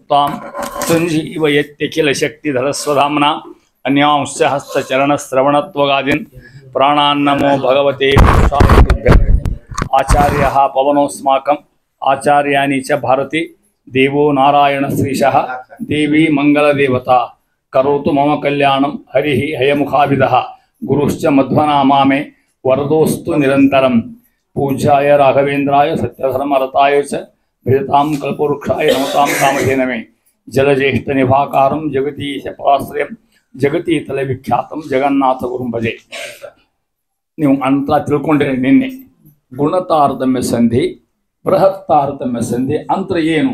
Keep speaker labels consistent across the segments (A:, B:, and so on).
A: तां सञ्जीवयत्यखिलशक्तिधरस्वधाम्ना अन्यांश्च हस्तचरणश्रवणत्वगादीन् प्राणान्नमो भगवते पुरुषाय तुभ्यम्। आचार्यः पवनोऽस्माकम् आचार्याणि च भारती देवो नारायणश्रीशः देवी मङ्गलदेवता करोतु मम कल्याणं हरिः हयमुखाभिदः गुरुश्च मध्वनामा मे वरदोस्तु निरन्तरं। पूज्याय राघवेन्द्राय सत्यधर्मरताय च भजतां कल्पवृक्षाय नमतां कामधेनवे जलज्येष्ठनिभाकारं जगतीशपाश्रयं जगतीतलविख्यातं जगन्नाथಗುರುಂ ಭಜೆ। ನೀವು ಅಂತ ತಿಳ್ಕೊಂಡಿರಿ ನಿನ್ನೆ ಗುಣತಾರತಮ್ಯ ಸಂಧಿ ಬೃಹತ್ ತಾರತಮ್ಯ ಸಂಧಿ ಅಂತರ ಏನು,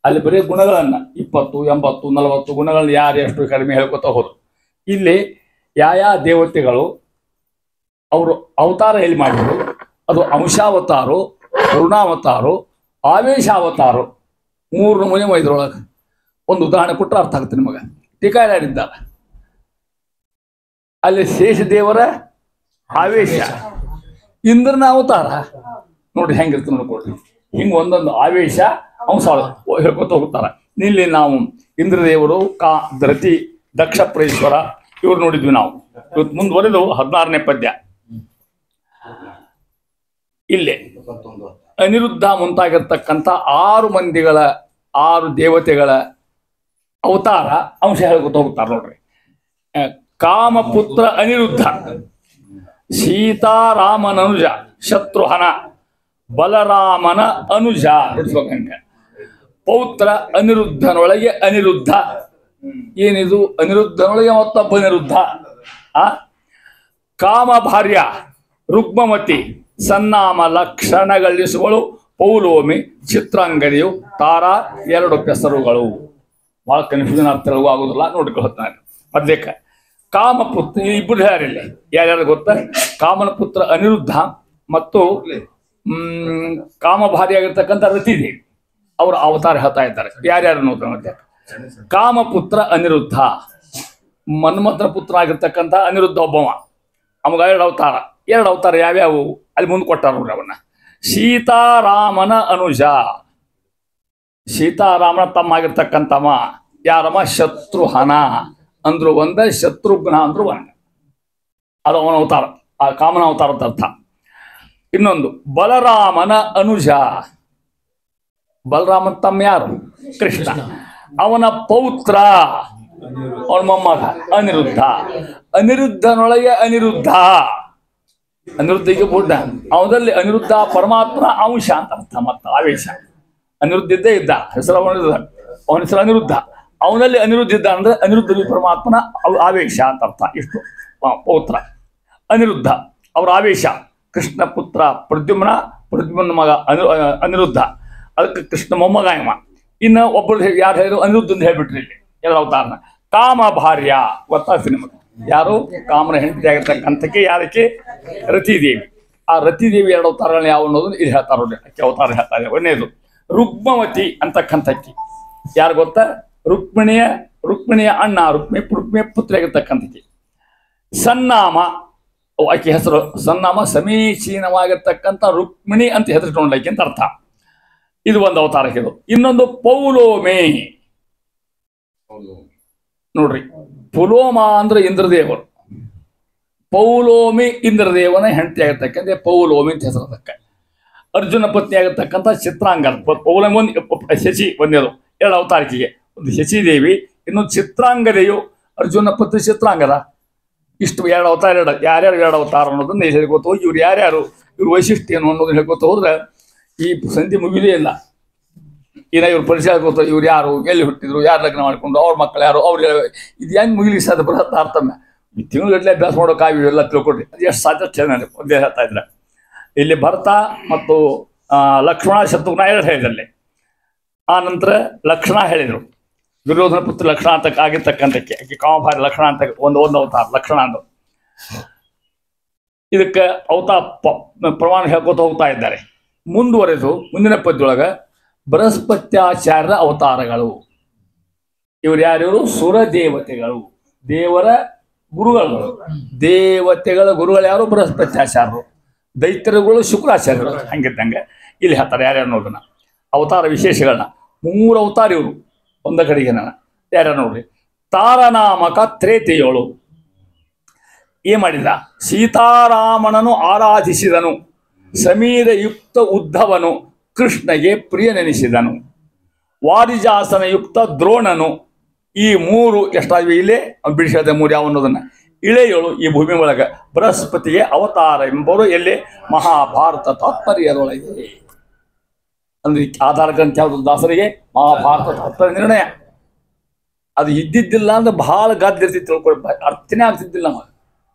A: ಅಲ್ಲಿ ಬರೀ ಗುಣಗಳನ್ನು 20 80 40 ಗುಣಗಳನ್ನ ಯಾರು ಎಷ್ಟು ಕಡಿಮೆ ಹೇಳ್ಕೊತಾ ಹೋದ್ರು. ಇಲ್ಲಿ ಯಾವ ದೇವತೆಗಳು ಅವರು ಅವತಾರ ಎಲ್ಲಿ ಮಾಡಿದ್ರು, ಅದು ಅಂಶಾವತಾರೋ ಕರುಣಾವತಾರೋ ಆವೇಶಾವತಾರೋ ಮೂರು ನಮೂನೆ ಇದ್ರೊಳಗೆ ಒಂದು ಉದಾಹರಣೆ ಕೊಟ್ಟರೆ ಅರ್ಥ ಆಗುತ್ತೆ ನಿಮಗೆ. ಟೀಕಾಯಾರಿದ್ದಾರೆ ಅಲ್ಲಿ ಶೇಷದೇವರ ಆವೇಶ, ಇಂದ್ರನ ಅವತಾರ ನೋಡ್ರಿ ಹೆಂಗಿರ್ತದೆ ನೋಡ್ಕೊಡ್ರಿ. ಹಿಂಗೆ ಒಂದೊಂದು ಆವೇಶ ಅಂಶ ಹೇಳ್ಕೊತ ಹೋಗ್ತಾರ. ಇಲ್ಲಿ ನಾವು ಇಂದ್ರದೇವರು ಧೃತಿ ದಕ್ಷಪ್ರೇಶ್ವರ ಇವ್ರು ನೋಡಿದ್ವಿ ನಾವು. ಇವತ್ತು ಮುಂದುವರೆದು 16ನೇ ಪದ್ಯ. ಇಲ್ಲಿ ಅನಿರುದ್ಧ ಮುಂತಾಗಿರ್ತಕ್ಕಂಥ 6 ದೇವತೆಗಳ ಅವತಾರ ಅಂಶ ಹೇಳ್ಕೊತ ಹೋಗ್ತಾರ ನೋಡ್ರಿ. ಕಾಮಪುತ್ರ ಅನಿರುದ್ಧ, ಸೀತಾರಾಮನನುಜ ಶತ್ರುಹನ, ಬಲರಾಮನ ಅನುಜ ನೋಡಿಸ್ಬೇಕಂಗೆ. ಪೌತ್ರ ಅನಿರುದ್ಧನೊಳಗೆ ಅನಿರುದ್ಧ. ಏನಿದು ಅನಿರುದ್ಧನೊಳಗೆ ಮತ್ತೊಬ್ಬ ಅನಿರುದ್ಧ. ಕಾಮ ಭಾರ್ಯ ರುಗ್ಮಮತಿ, ಸನ್ನಾಮ ಲಕ್ಷಣಗಳಿಸುವಳು ಪೌಲೋಮಿ, ಚಿತ್ರಾಂಗದಿಯು ತಾರಾ 2 ಹೆಸರುಗಳು. ಭಾಳ ಕನ್ಫ್ಯೂಷನ್ ಆಗ್ತಿರೋ ಆಗೋದಿಲ್ಲ ನೋಡ್ಕೊಳ್ತಾನೆ. ಮದ್ಲೇಕ ಕಾಮಪುತ್ರ ಇಬ್ಬರು ಯಾರಿಲ್ಲ, ಯಾರ್ಯಾರು ಗೊತ್ತಾ? ಕಾಮನ ಪುತ್ರ ಅನಿರುದ್ಧ ಮತ್ತು ಕಾಮಭಾರಿ ಆಗಿರ್ತಕ್ಕಂಥ ರತಿದೇವಿ ಅವರು ಅವತಾರ ಹೇಳ್ತಾ ಇದ್ದಾರೆ. ಯಾರ್ಯಾರು ನೋಡ್ತಾರೆ ಮಧ್ಯ? ಕಾಮಪುತ್ರ ಅನಿರುದ್ಧ, ಮನ್ಮಥನ ಪುತ್ರ ಆಗಿರ್ತಕ್ಕಂಥ ಅನಿರುದ್ಧ ಒಬ್ಬವ. ಅವಾಗ 2 ಅವತಾರ. 2 ಅವತಾರ ಯಾವ್ಯಾವು ಅಲ್ಲಿ ಮುಂದೆ ಕೊಟ್ಟಾರ ನೋಡ್ರಿ ಅವನ್ನ. ಸೀತಾರಾಮನ ಅನುಜ, ಸೀತಾರಾಮನ ತಮ್ಮ ಆಗಿರ್ತಕ್ಕಂಥವ ಯಾರಮ್ಮ? ಶತ್ರುಹನ ಅಂದ್ರು ಒಂದ, ಶತ್ರುಘ್ನ ಅಂದ್ರು ಒಂದ. ಅದು ಅವನ ಅವತಾರ, ಆ ಕಾಮನ ಅವತಾರದ ಅರ್ಥ. ಇನ್ನೊಂದು ಬಲರಾಮನ ಅನುಜ, ಬಲರಾಮನ ತಮ್ಮ ಯಾರು? ಕೃಷ್ಣ. ಅವನ ಪೌತ್ರ ಅವನ ಮೊಮ್ಮಗ ಅನಿರುದ್ಧ. ಅನಿರುದ್ಧನೊಳಗೆ ಅನಿರುದ್ಧ, ಅನಿರುದ್ಧಿಗೆ ಬುಡ್ಡ. ಅವನಲ್ಲಿ ಅನಿರುದ್ಧ ಪರಮಾತ್ಮ ಅಂಶ ಅಂತ ಅರ್ಥ. ಮತ್ತ ಆವೇಶ ಅನಿರುದ್ಧ ಇದ್ದೇ ಇದ್ದ, ಹೆಸರು ಅವನ ಹೆಸರು ಅನಿರುದ್ಧ. ಅವನಲ್ಲಿ ಅನಿರುದ್ಧ ಇದ್ದ ಅಂದ್ರೆ ಅನಿರುದ್ಧ ಪರಮಾತ್ಮನ ಆವೇಶ ಅಂತ ಅರ್ಥ. ಇಷ್ಟು ಪೌತ್ರ ಅನಿರುದ್ಧ, ಅವರ ಆವೇಶ. ಕೃಷ್ಣ ಪುತ್ರ ಪ್ರದ್ಯುಮ್ನ, ಪ್ರದ್ಯುಮ್ನ ಮಗ ಅನಿರುದ್ಧ. ಅದಕ್ಕೆ ಕೃಷ್ಣ ಮೊಮ್ಮಗ ಇವ. ಇನ್ನು ಒಬ್ಬರು ಯಾರು ಹೇಳಿದ್ರು ಅನಿರುದ್ಧ ಅಂತ ಹೇಳ್ಬಿಟ್ರಿ ಇಲ್ಲಿ 2 ಅವತಾರನ. ಕಾಮ ಭಾರ್ಯ ಗೊತ್ತಾಗ್ತಿ ನಿಮಗೆ ಯಾರು? ಕಾಮನ ಹೆಂಡತಿ ಆಗಿರ್ತಕ್ಕಂಥಕ್ಕೆ ಯಾರಕ್ಕೆ? ರತಿದೇವಿ. ಆ ರತಿದೇವಿ 2 ಅವತಾರಗಳನ್ನ ಯಾವ ಅನ್ನೋದನ್ನು ಇಲ್ಲಿ ಹೇಳ್ತಾರ ನೋಡಿ. ಅಕ್ಕಿ ಅವತಾರ ಹೇಳ್ತಾರೆ. ಒಂದೇದು ರುಗ್ಮವತಿ ಅಂತಕ್ಕಂಥಕ್ಕಿ ಯಾರು ಗೊತ್ತಾ? ರುಕ್ಮಿಣಿಯ ಅಣ್ಣ, ರುಕ್ಮಿಣಿಯ ಪುತ್ರಿ ಆಗಿರ್ತಕ್ಕಂಥಕ್ಕಿ. ಸನ್ನಾಮ ಆಕೆ ಹೆಸರು ಸನ್ನಾಮ, ಸಮೀಚೀನವಾಗಿರ್ತಕ್ಕಂಥ ರುಕ್ಮಿಣಿ ಅಂತ ಹೆಸರಿಟ್ಕೊಂಡ್ಲಕ್ಕೆ ಅಂತ ಅರ್ಥ. ಇದು ಒಂದು ಅವತಾರಕ್ಕೆ. ಇದು ಇನ್ನೊಂದು ಪೌಲೋಮೆ ನೋಡ್ರಿ. ಪುಲೋಮ ಅಂದ್ರೆ ಇಂದ್ರದೇವರು, ಪೌಲೋಮಿ ಇಂದ್ರದೇವನ ಹೆಂಡತಿ ಆಗಿರ್ತಕ್ಕಂಥ ಪೌಲೋಮಿ ಅಂತ ಹೆಸರು. ಅದಕ್ಕೆ ಅರ್ಜುನ ಪತ್ನಿ ಆಗಿರ್ತಕ್ಕಂಥ ಚಿತ್ರಾಂಗದ ಪೌಲೋಮಿ ಒಂದು ಶಶಿ ಒಂದೇದು 2 ಅವತಾರಿಕೆಗೆ. ಒಂದು ಶಶಿದೇವಿ, ಇನ್ನೊಂದು ಚಿತ್ರಾಂಗದೆಯು ಅರ್ಜುನ ಪತ್ನಿ ಚಿತ್ರಾಂಗದ. ಇಷ್ಟು 2 ಅವತಾರ. ಯಾರ್ಯಾರು 2 ಅವತಾರ ಅನ್ನೋದನ್ನ ಹೇಳ್ಕೊತ ಹೋಗಿ ಇವ್ರು ಯಾರ್ಯಾರು, ಇವ್ರ ವೈಶಿಷ್ಟ್ಯ ಏನು ಅನ್ನೋದನ್ನ ಹೇಳ್ಕೊತ ಹೋದ್ರೆ ಈ ಸಂಧಿ ಮುಗಿದೇ ಇಲ್ಲ. ಇನ್ನ ಇವ್ರ ಪರಿಚಯ ಹೇಳ್ಕೊತ ಇವ್ರು ಯಾರು, ಎಲ್ಲಿ ಹುಟ್ಟಿದ್ರು, ಯಾರು ಲಗ್ನ ಮಾಡ್ಕೊಂಡು, ಅವ್ರ ಮಕ್ಕಳು ಯಾರು, ಅವ್ರು ಇದು ಹೆಂಗೆ ಮುಗಿಲಿ ಸಾಧ್ಯ? ಬೃಹತ್ ತಾರತಮ್ಯ. ಈ ತಿಂಗಳುಗಟ್ಟಲೆ ಅಭ್ಯಾಸ ಮಾಡೋಕ್ಕಾಗಿ ಇವೆಲ್ಲ ತಿಳ್ಕೊಡ್ರಿ. ಅದು ಎಷ್ಟು ಸಾಧ್ಯ ಚೆನ್ನಾಗಿ ಒಂದೇ ಹೇಳ್ತಾ ಇದ್ರೆ. ಇಲ್ಲಿ ಭರತ ಮತ್ತು ಲಕ್ಷ್ಮಣ ಶತ್ರುಘ್ನ 2 ಹೇಳಿದ್ರಲ್ಲಿ. ಆ ನಂತರ ಲಕ್ಷಣ ಹೇಳಿದರು. ದುರ್ಯೋಧನ ಪುತ್ರ ಲಕ್ಷಣ ಅಂತ ಆಗಿರ್ತಕ್ಕಂಥಕ್ಕೆ ಆಕೆ ಕಾಮಭಾರಿ ಲಕ್ಷಣ ಅಂತ ಒಂದು ಅವತಾರ ಲಕ್ಷಣ ಅಂದು. ಇದಕ್ಕೆ ಅವತಾರ ಪ್ರಮಾಣ ಹೇಳ್ಕೊತ ಹೋಗ್ತಾ ಇದ್ದಾರೆ. ಮುಂದುವರೆದು ಮುಂದಿನ ಪದ್ಯೊಳಗೆ ಬೃಹಸ್ಪತ್ಯಾಚಾರ್ಯರ ಅವತಾರಗಳು. ಇವ್ರು ಯಾರ್ಯಾರು? ಸುರದೇವತೆಗಳು, ದೇವರ ಗುರುಗಳು. ದೇವತೆಗಳ ಗುರುಗಳು ಯಾರು? ಬೃಹಸ್ಪತ್ಯಾಚಾರ್ಯರು. ದೈತ್ಯರುಗಳು ಶುಕ್ರಾಚಾರ್ಯರು. ಹಂಗಿದ್ದಂಗೆ ಇಲ್ಲಿ ಹೇಳ್ತಾರೆ ಯಾರ್ಯಾರು ಅನ್ನೋದನ್ನ. ಅವತಾರ ವಿಶೇಷಗಳನ್ನ 3 ಅವತಾರ ಇವರು. ಒಂದ ಕಡೆಗೆ ನಾನು ಯಾರ ನೋಡ್ರಿ. ತಾರನಾಮಕ ತ್ರೇತೆಯೋಳು ಏನ್ ಮಾಡಿದ? ಸೀತಾರಾಮನನು ಆರಾಧಿಸಿದನು. ಸಮೀರಯುಕ್ತ ಉದ್ಧವನು ಕೃಷ್ಣಗೆ ಪ್ರಿಯನೆನಿಸಿದನು. ವಾರಿಜಾಸನ ಯುಕ್ತ ದ್ರೋಣನು. ಈ ಮೂರು ಎಷ್ಟಾದ್ವಿ ಇಲ್ಲಿ ಬಿಡಿಸಿದ ಮೂರು ಯಾವ ಅನ್ನೋದನ್ನ. ಇಳೆಯೋಳು ಈ ಭೂಮಿ ಒಳಗ ಬೃಹಸ್ಪತಿಗೆ ಅವತಾರ ಎಂಬುವರು ಎಲ್ಲಿ? ಮಹಾಭಾರತ ತಾತ್ಪರ್ಯದೊಳಗೆ. ಅಂದ್ರೆ ಆಧಾರ ಗ್ರಂಥ ಯಾವುದು? ದಾಸರಿಗೆ ಮಹಾಭಾರತ ತಾತ್ಪರ್ಯ ನಿರ್ಣಯ. ಅದು ಇದ್ದಿದ್ದಿಲ್ಲ ಅಂದ್ರೆ ಬಹಳ ಗದ್ದಿರ್ತಿತ್ತು, ತಿಳ್ಕೊಳ್ಬೇಕು, ಅರ್ಥನೇ ಆಗ್ತಿದ್ದಿಲ್ಲ ನಮಗೆ.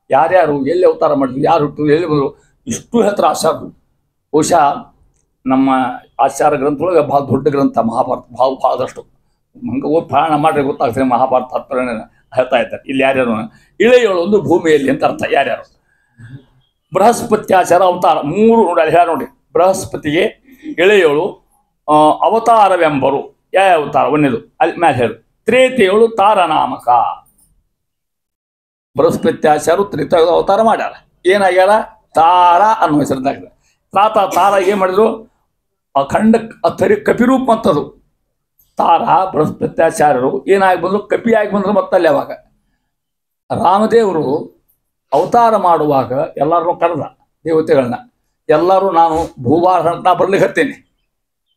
A: ಯಾರ್ಯಾರು ಎಲ್ಲಿ ಅವತಾರ ಮಾಡಿದ್ರು, ಯಾರು ಹುಟ್ಟು, ಎಲ್ಲಿ ಬಂದರು, ಇಷ್ಟು ಹೇಳ್ತಾರ ಆಚಾರ್ಯರು. ಬಹುಶಃ ನಮ್ಮ ಆಚಾರ ಗ್ರಂಥ ಒಳಗೆ ಭಾಳ ದೊಡ್ಡ ಗ್ರಂಥ ಮಹಾಭಾರತ, ಭಾಳದಷ್ಟು. ಹಂಗೆ ಓದಿ ಪ್ರಾಣ ಮಾಡ್ರೆ ಗೊತ್ತಾಗ್ತದೆ ಮಹಾಭಾರತ ತಾತ್ಪರ್ಯ ಹೇಳ್ತಾ ಇದ್ದಾರೆ. ಇಲ್ಲಿ ಯಾರ್ಯಾರು? ಇಳೆಯೋಳು ಒಂದು ಭೂಮಿಯಲ್ಲಿ ಅಂತ ಅರ್ಥ. ಯಾರ್ಯಾರು? ಬೃಹಸ್ಪತ್ಯಾಚಾರ ಅವತಾರ ಮೂರು ನೋಡಿ ಅಲ್ಲಿ ಹೇಳ ನೋಡಿ. ಬೃಹಸ್ಪತಿಗೆ ಇಳೆಯೋಳು ಅವತಾರವೆಂಬರು. ಯಾವ ಅವತಾರ? ಒಂದೇದು ಅಲ್ಲಿ ಮ್ಯಾಲೆ ಹೇಳು. ತ್ರೇತೆಯೋಳು ತಾರನಾಮಕ. ಬೃಹಸ್ಪತ್ಯಾಚಾರ ತ್ರೇತಾಯುಗದ ಅವತಾರ ಮಾಡ್ಯಾರ. ಏನಾಗ್ಯಾರ? ತಾರ ಅನ್ನೋ ಹೆಸರಿದ್ದಾಗಿದೆ. ತಾರ ಏನ್ ಮಾಡಿದ್ರು? ಅಖಂಡ ಕಪಿರೂಪ ಅಂತದು. ತಾರ ಬೃಹಸ್ಪತ್ಯಾಚಾರ್ಯರು ಏನಾಗಿ ಬಂದ್ರು? ಕಪಿಯಾಗಿ ಬಂದ್ರು. ಮತ್ತಲ್ಲಿ ಅವಾಗ ರಾಮದೇವರು ಅವತಾರ ಮಾಡುವಾಗ ಎಲ್ಲರೂ ಕರೆದ ದೇವತೆಗಳನ್ನ. ಎಲ್ಲರೂ ನಾನು ಭೂಭಾರ ನಾ ಬರ್ಲಿಕ್ಕೆ ಹತ್ತೇನೆ,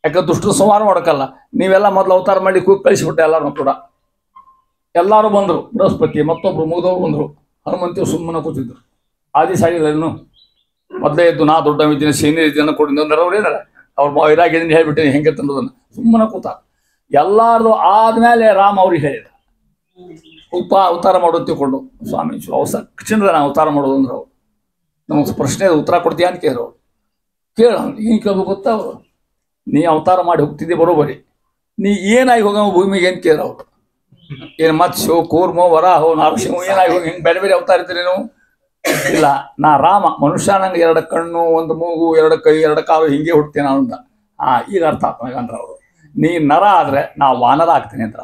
A: ಯಾಕೆ ದುಷ್ಟರು ಸಂಹಾರ ಮಾಡೋಕ್ಕಲ್ಲ, ನೀವೆಲ್ಲ ಮೊದಲು ಅವತಾರ ಮಾಡಿ ಕಳಿಸಿಬಿಟ್ಟೆ ಎಲ್ಲರೂ ಕೂಡ. ಎಲ್ಲರೂ ಬಂದರು. ಬೃಹಸ್ಪತಿ ಮತ್ತೊಬ್ರು ಮುಗಿದವ್ರು ಬಂದರು. ಹನುಮಂತಿಯು ಸುಮ್ಮನೆ ಕೂತಿದ್ರು. ಆದಿ ಸಾಗಿಲ್ಲ ಮೊದಲೇ ಎದ್ದು ನಾ ದೊಡ್ಡ ಇದ್ದೀನಿ, ಸೀನಿಯರ್ ಇದನ್ನು ಕೊಡಿದ್ರೆ ಅವ್ರು ಏನಾರ ಅವ್ರು ವೈರಾಗಿದ್ದೀನಿ ಹೇಳ್ಬಿಟ್ಟಿನಿ ಹೆಂಗೆ ತಂದದನ್ನು ಸುಮ್ಮನೆ ಕೂತ. ಎಲ್ಲಾರ್ದು ಆದ್ಮೇಲೆ ರಾಮ ಅವ್ರಿಗೆ ಹೇಳಿದ ಅವತಾರ ಮಾಡೋದು ತಿಳ್ಕೊಂಡು. ಸ್ವಾಮಿ ಚಿನ್ನದ ನಾ ಅವತಾರ ಮಾಡೋದು ಅಂದ್ರೆ ಅವ್ರು ನಮಗೆ ಪ್ರಶ್ನೆ ಉತ್ತರ ಕೊಡ್ತೀಯ ಅಂತ ಕೇಳಿದ್ರು. ಅವ್ರು ಕೇಳ ಏನು ಕೇಳ್ಬೇಕು ಗೊತ್ತಾ? ಅವರು ನೀ ಅವತಾರ ಮಾಡಿ ಹೋಗ್ತಿದ್ದೆ ಬರೋಬರಿ, ನೀ ಏನಾಗಿ ಹೋಗ ಭೂಮಿಗೆ ಅಂತ ಕೇಳಿದ್ರು ಅವರು. ಏನು ಮತ್ಸ್ಯೋ ಕೂರ್ಮೋ ವರಾಹೋ ನಾರಸಿಂಹ ಏನಾಗಿ ಹೋಗಿ ಹಿಂಗೆ ಬೇರೆ ಬೇರೆ ಅವತಾರ ಇರ್ತೀರಿ ನೀವು? ಇಲ್ಲ, ನಾ ರಾಮ ಮನುಷ್ಯ, ನಂಗೆ ಎರಡು ಕಣ್ಣು, ಒಂದು ಮೂಗು, ಎರಡು ಕೈ, ಎರಡು ಕಾಲು, ಹಿಂಗೆ ಹುಡ್ತೇನೆ ಅಂತ. ಈಗ ಅರ್ಥ ಆಗ್ತಾನೆ ಅಂದ್ರೆ ಅವರು. ನೀ ನರ ಆದ್ರೆ ನಾ ವಾನರ ಆಗ್ತೀನಿ ಅಂತ.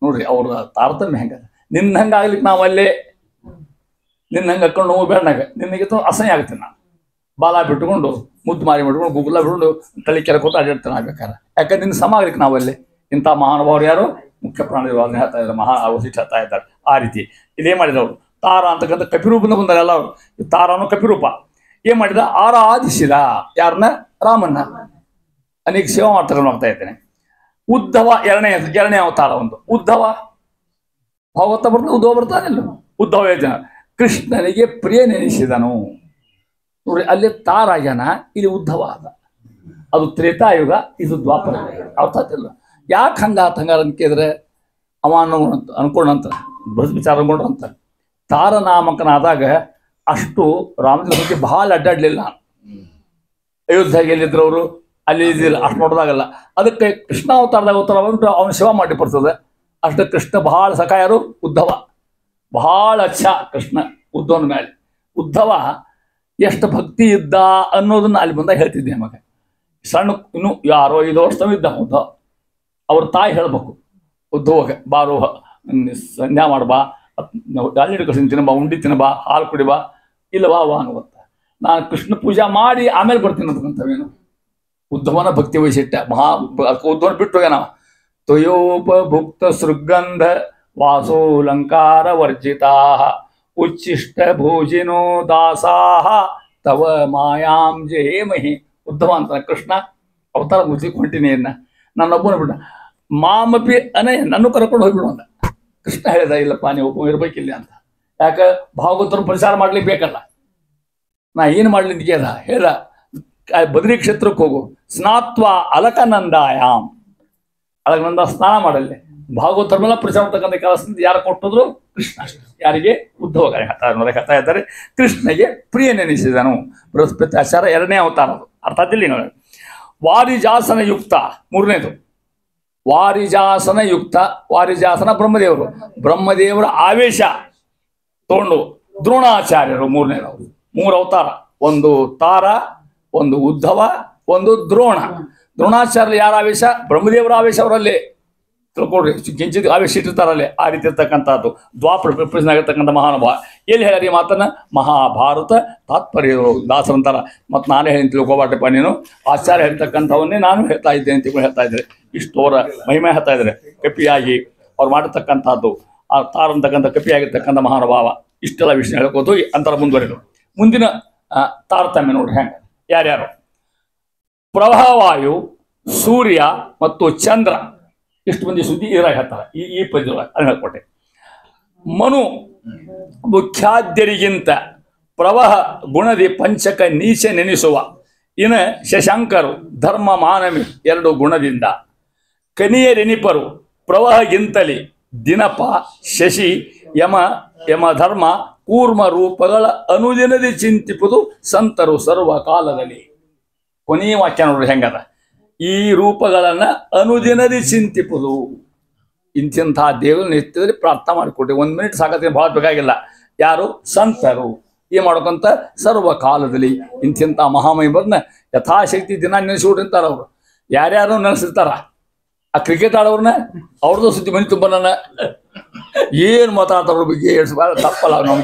A: ನೋಡ್ರಿ ಅವ್ರ ತಾರತಮ್ಯ ಹೆಂಗ. ನಿನ್ನ ಹಂಗೆ ಆಗ್ಲಿಕ್ಕೆ ನಾವು ಅಲ್ಲೇ ನಿನ್ನ ಹಂಗೆ ಹಾಕೊಂಡು ನೋವು ಬೇಡನಾಗ ನಿನಗೆ ಅಸಹ್ಯ ಆಗ್ತೀನಿ ನಾನು. ಬಾಲ ಬಿಟ್ಕೊಂಡು ಮುದ್ದು ಮಾರಿ ಬಿಟ್ಕೊಂಡು ಗುಗ್ಲ ಬಿಟ್ಕೊಂಡು ತಲೆ ಕೆರಕೋತ ಅಡ್ಡಾಡ್ತಾನೆ ಆಗ್ಬೇಕಾರೆ. ಯಾಕಂದ್ರೆ ನಿನ್ನ ಸಮ ಆಗ್ಲಿಕ್ಕೆ ನಾವಲ್ಲಿ. ಇಂಥ ಮಹಾನುಭಾವರು ಯಾರು? ಮುಖ್ಯ ಪ್ರಾಣಿಗಳು ಹೇಳ್ತಾ ಇದ್ದಾರೆ, ಮಹಾ ಅವಶಿಷ್ಟ ಹೇಳ್ತಾ ಇದ್ದಾರೆ. ಆ ರೀತಿ ಇದೇ ಮಾಡಿದವರು. ತಾರ ಅಂತಕ್ಕಂಥ ಕಪಿರೂಪನ ಬಂದಾರೆ ಎಲ್ಲವರು. ತಾರನು ಕಪಿರೂಪ. ಏನ್ ಮಾಡಿದ? ಆರಾಧಿಸಿದ ಯಾರನ್ನ? ರಾಮನ್ನ. ಅನೇಕ ಸೇವಾ ಮಾಡ್ತಾರೆ ನೋಡ್ತಾ ಇದ್ದೇನೆ. ಉದ್ಧವ ಎರಡನೇ ಅವತಾರ ಒಂದು. ಉದ್ಧವ ಭಾಗವತ ಬರ್ತಾನೆ, ಉದ್ಧವ ಬರ್ತಾನಿಲ್ಲ. ಉದ್ಧವ ಯೋಜನ ಕೃಷ್ಣನಿಗೆ ಪ್ರಿಯ ನೆನೆಸಿದನು. ನೋಡಿ ಅಲ್ಲಿ ತಾರಾಯನ, ಇಲ್ಲಿ ಉದ್ಧವ ಆದ. ಅದು ತ್ರೇತಾಯುಗ, ಇದು ದ್ವಾಪರ. ಅರ್ಥಾತಿಲ್ಲ ಯಾಕೆ ಹಂಗಾರ ಅಂತ ಕೇಳಿದ್ರೆ ಅವ ಅನ್ಕೊಂಡಂತ ವಿಚಾರ ಅನ್ಕೊಂಡ್ರಂತ. ತಾರನಾಮಕನಾದಾಗ ಅಷ್ಟು ರಾಮದೇವ್ರ ಬಗ್ಗೆ ಬಹಳ ಅಡ್ಡಾಡ್ಲಿಲ್ಲ. ಅಯೋಧ್ಯೆಗೆ ಎಲ್ಲಿದ್ರು ಅವರು, ಅಲ್ಲಿ ಇದ್ದಿಲ್ಲ, ಅಷ್ಟು ನೋಡೋದಾಗಲ್ಲ. ಅದಕ್ಕೆ ಕೃಷ್ಣ ಅವತಾರದಾಗ ಅವತಾರ ಬಂದು ಅವನ ಸೇವಾ ಮಾಡಿ ಬರ್ತದೆ. ಅಷ್ಟು ಕೃಷ್ಣ ಬಹಳ ಸಖಾಯರು. ಉದ್ಧವ ಬಹಳ ಅಚ್ಚ ಕೃಷ್ಣ ಉದ್ಧವನ ಮೇಲೆ. ಉದ್ಧವ ಎಷ್ಟು ಭಕ್ತಿ ಇದ್ದ ಅನ್ನೋದನ್ನ ಅಲ್ಲಿ ಬಂದಾಗ ಹೇಳ್ತಿದ್ದೆ ನಮಗೆ. ಸಣ್ಣ ಇನ್ನು 6-5 ವರ್ಷ ಇದ್ದ ಉದ್ಧವ. ಅವ್ರ ತಾಯಿ ಹೇಳ್ಬೇಕು ಉದ್ಧವಾಗ, ಬಾರೋ ಸಂಧ್ಯಾ ಮಾಡ್ಬಾ, ಅಲ್ಲಿ ಕಳ್ಸಿನ ತಿನ್ನಬಾ, ಉಂಡಿ ತಿನ್ನಬಾ, ಹಾಲು ಕುಡಿಬಾ, ಇಲ್ಲವಾ ವಾ ಅನ್ನುವಂತ. ನಾನು ಕೃಷ್ಣ ಪೂಜಾ ಮಾಡಿ ಆಮೇಲೆ ಬರ್ತೀನಿ ಅಂತಕ್ಕಂಥವೇನು. ಉದ್ಧವನ ಭಕ್ತಿ ವೈಶಿಷ್ಟ್ಯ ಮಹಾ. ಉದ್ಧವನ ಬಿಟ್ಟು ಹೋಗ್ಯ ನಾವು. ತ್ವಯೋಪಭುಕ್ತ ಸೃಗಂಧ ವಾಸೋಲಂಕಾರ ವರ್ಜಿತಾ ಉಚ್ಚಿಷ್ಟ ಭೋಜಿನೋ ದಾಸಾಹ ತವ ಮಾಯಾಂ ಜೇಮಹಿ. ಉದ್ಧವ ಅಂತ ಕೃಷ್ಣ ಅವತಾರ ಮುಗಿಸಿ ಹೊಂಟಿನಿಯನ್ನ ನನ್ನೊಬ್ಬನ ಬಿಡ ಮಾಮಪಿ ಅನೇ ನನ್ನ ಕರ್ಕೊಂಡು ಹೋಗ್ಬಿಡು ಅಂತ ಕೃಷ್ಣ ಹೇಳಿದ. ಇಲ್ಲಪ್ಪ ನೀವು ಒಬ್ಬ ಇರ್ಬೇಕಿಲ್ಲ ಅಂತ. ಯಾಕೆ? ಭಾಗವತರು ಪ್ರಚಾರ ಮಾಡ್ಲಿಕ್ಕೆ ಬೇಕಲ್ಲ. ನಾ ಏನು ಮಾಡ್ಲಿ ಅಂತ ಕೇಳ ಹೇಳ. ಬದ್ರಿ ಕ್ಷೇತ್ರಕ್ಕೆ ಹೋಗು, ಸ್ನಾತ್ವ ಅಲಕನಂದಾಯಾಮ್, ಅಲಕನಂದ ಸ್ನಾನ ಮಾಡಲ್ಲಿ. ಭಾಗವತರ ಮೇಲೆ ಪ್ರಚಾರ ಮಾಡ್ತಕ್ಕಂಥ ಕೆಲಸದಿಂದ ಯಾರು ಕೊಟ್ಟಿದ್ರು? ಕೃಷ್ಣ. ಯಾರಿಗೆ? ಉದ್ಧವ ಹೇಳ್ತಾ ಇದ್ದಾರೆ. ಕೃಷ್ಣಗೆ ಪ್ರಿಯ ನೆನೆಸಿದನು. ಬೃಹಸ್ಪತ್ಯಾಚಾರ ಎರಡನೇ ಅವತಾರ. ಅದು ಅರ್ಥಾತಿಲ್ಲ ನೋಡಿ. ವಾರಿಜಾಸನ ಯುಕ್ತ ಮೂರನೇದು. ವಾರಿಜಾಸನ ಯುಕ್ತ. ವಾರಿಜಾಸನ ಬ್ರಹ್ಮದೇವರು. ಬ್ರಹ್ಮದೇವರ ಆವೇಶ ತಗೊಂಡು ದ್ರೋಣಾಚಾರ್ಯರು ಮೂರನೇದವರು. 3 ಅವತಾರ. ಒಂದು ತಾರ, ಒಂದು ಉದ್ಧವ, ಒಂದು ದ್ರೋಣ. ದ್ರೋಣಾಚಾರ್ಯ ಯಾರ ಆವೇಶ? ಬ್ರಹ್ಮದೇವರ ಆವೇಶ ಅವರಲ್ಲಿ. ತಿಳ್ಕೊಡ್ರಿ, ಕಿಂಚಿತ್ ಆವೇಶ ಇಟ್ಟಿರ್ತಾರಲ್ಲಿ ಆ ರೀತಿ ಇರ್ತಕ್ಕಂಥದ್ದು ದ್ವಾಪರ ಪ್ರಪಂಚನಾಗಿರ್ತಕ್ಕಂಥ ಮಹಾನುಭಾವ. ಎಲ್ಲಿ ಹೇಳ್ಯಾರ ಈ ಮಾತನ್ನ? ಮಹಾಭಾರತ ತಾತ್ಪರ್ಯ ದಾಸರಂತಾರ. ಮತ್ತು ನಾನೇ ಹೇಳಿ ತಿಳ್ಕೊಬಾಟಪ್ಪ, ನೀನು ಆಚಾರ್ಯ ಹೇಳ್ತಕ್ಕಂಥವನ್ನೇ ನಾನು ಹೇಳ್ತಾ ಇದ್ದೇನೆ ಅಂತ ಹೇಳ್ತಾ ಇದ್ದಾರೆ. ಇಷ್ಟು ಅವರ ಮಹಿಮೆ ಹೇಳ್ತಾ ಇದ್ದಾರೆ. ಕಪಿಯಾಗಿ ಅವ್ರು ಮಾಡಿರ್ತಕ್ಕಂಥದ್ದು, ಆ ತಾರಂತಕ್ಕಂಥ ಕಪಿಯಾಗಿರ್ತಕ್ಕಂಥ ಮಹಾನುಭಾವ. ಇಷ್ಟೆಲ್ಲ ವಿಷಯ ಹೇಳ್ಕೋತ ಹೋಗಿ ಅಂತರ ಮುಂದುವರೆದು ಮುಂದಿನ ತಾರತಮ್ಯ ನೋಡ್ರಿ ಹೆಂಗೆ ಯಾರ್ಯಾರು. ಪ್ರವಾಹವಾಯು, ಸೂರ್ಯ ಮತ್ತು ಚಂದ್ರ, ಇಷ್ಟು ಮಂದಿ ಸುದ್ದಿ ಇದ್ರಾಗ ಹೇಳ್ತಾರೆ. ಈ ಪದ್ಯದೊಳಗೆ ಅದನ್ನ ಹೇಳ್ಕೊಟ್ಟೆ. ಮನು ಮುಖ್ಯಾದ್ಯರಿಗಿಂತ ಪ್ರವಾಹ ಗುಣದಿ ಪಂಚಕ ನೀಚ ನೆನೆಸುವ. ಇನ್ನು ಶಶಾಂಕರು ಧರ್ಮ ಮಾನವಿ 2 ಗುಣದಿಂದ. ಕನಿಯರೆನಿಪರು ಪ್ರವಾಹಗಿಂತಲಿ ದಿನಪ ಶಶಿ ಯಮ ಯಮಧರ್ಮ ಕೂರ್ಮ ರೂಪಗಳ ಅನುದಿನದಿ ಚಿಂತಿಪುದು ಸಂತರು ಸರ್ವ ಕಾಲದಲ್ಲಿ. ಕೊನೆಯ ವಾಕ್ಯ ನೋಡ್ರಿ ಹೆಂಗದ. ಈ ರೂಪಗಳನ್ನ ಅನುದಿನದಿ ಚಿಂತಿಪುದು. ಇಂತಿಂತಹ ದೇವರನ್ನ ಎತ್ತಿದ್ರೆ ಪ್ರಾರ್ಥನೆ ಮಾಡಿಕೊಟ್ರಿ. 1 ಮಿನಿಟ್ ಸಾಕತ್ತೆ, ಭಾಳ ಬೇಕಾಗಿಲ್ಲ. ಯಾರು? ಸಂತರು. ಏನ್ ಮಾಡ್ಬೇಕಂತ? ಸರ್ವ ಕಾಲದಲ್ಲಿ ಇಂತಿಂಥ ಮಹಾಮಹಿಮರನ್ನ ಯಥಾಶಕ್ತಿ ದಿನ ನೆನೆಸಿಬಿಟ್ಟಿರ್ತಾರ. ಅವರು ಯಾರ್ಯಾರು ನೆನೆಸಿರ್ತಾರ. ಆ ಕ್ರಿಕೆಟ್ ಆಡೋರ್ನ ಅವ್ರದ್ದು ಸುದ್ದಿ ಮನೆ ತುಂಬ ನನ್ನ ಏನು ಮಾತಾಡ್ತಾರ ಬಗ್ಗೆ ತಪ್ಪಲ್ಲ.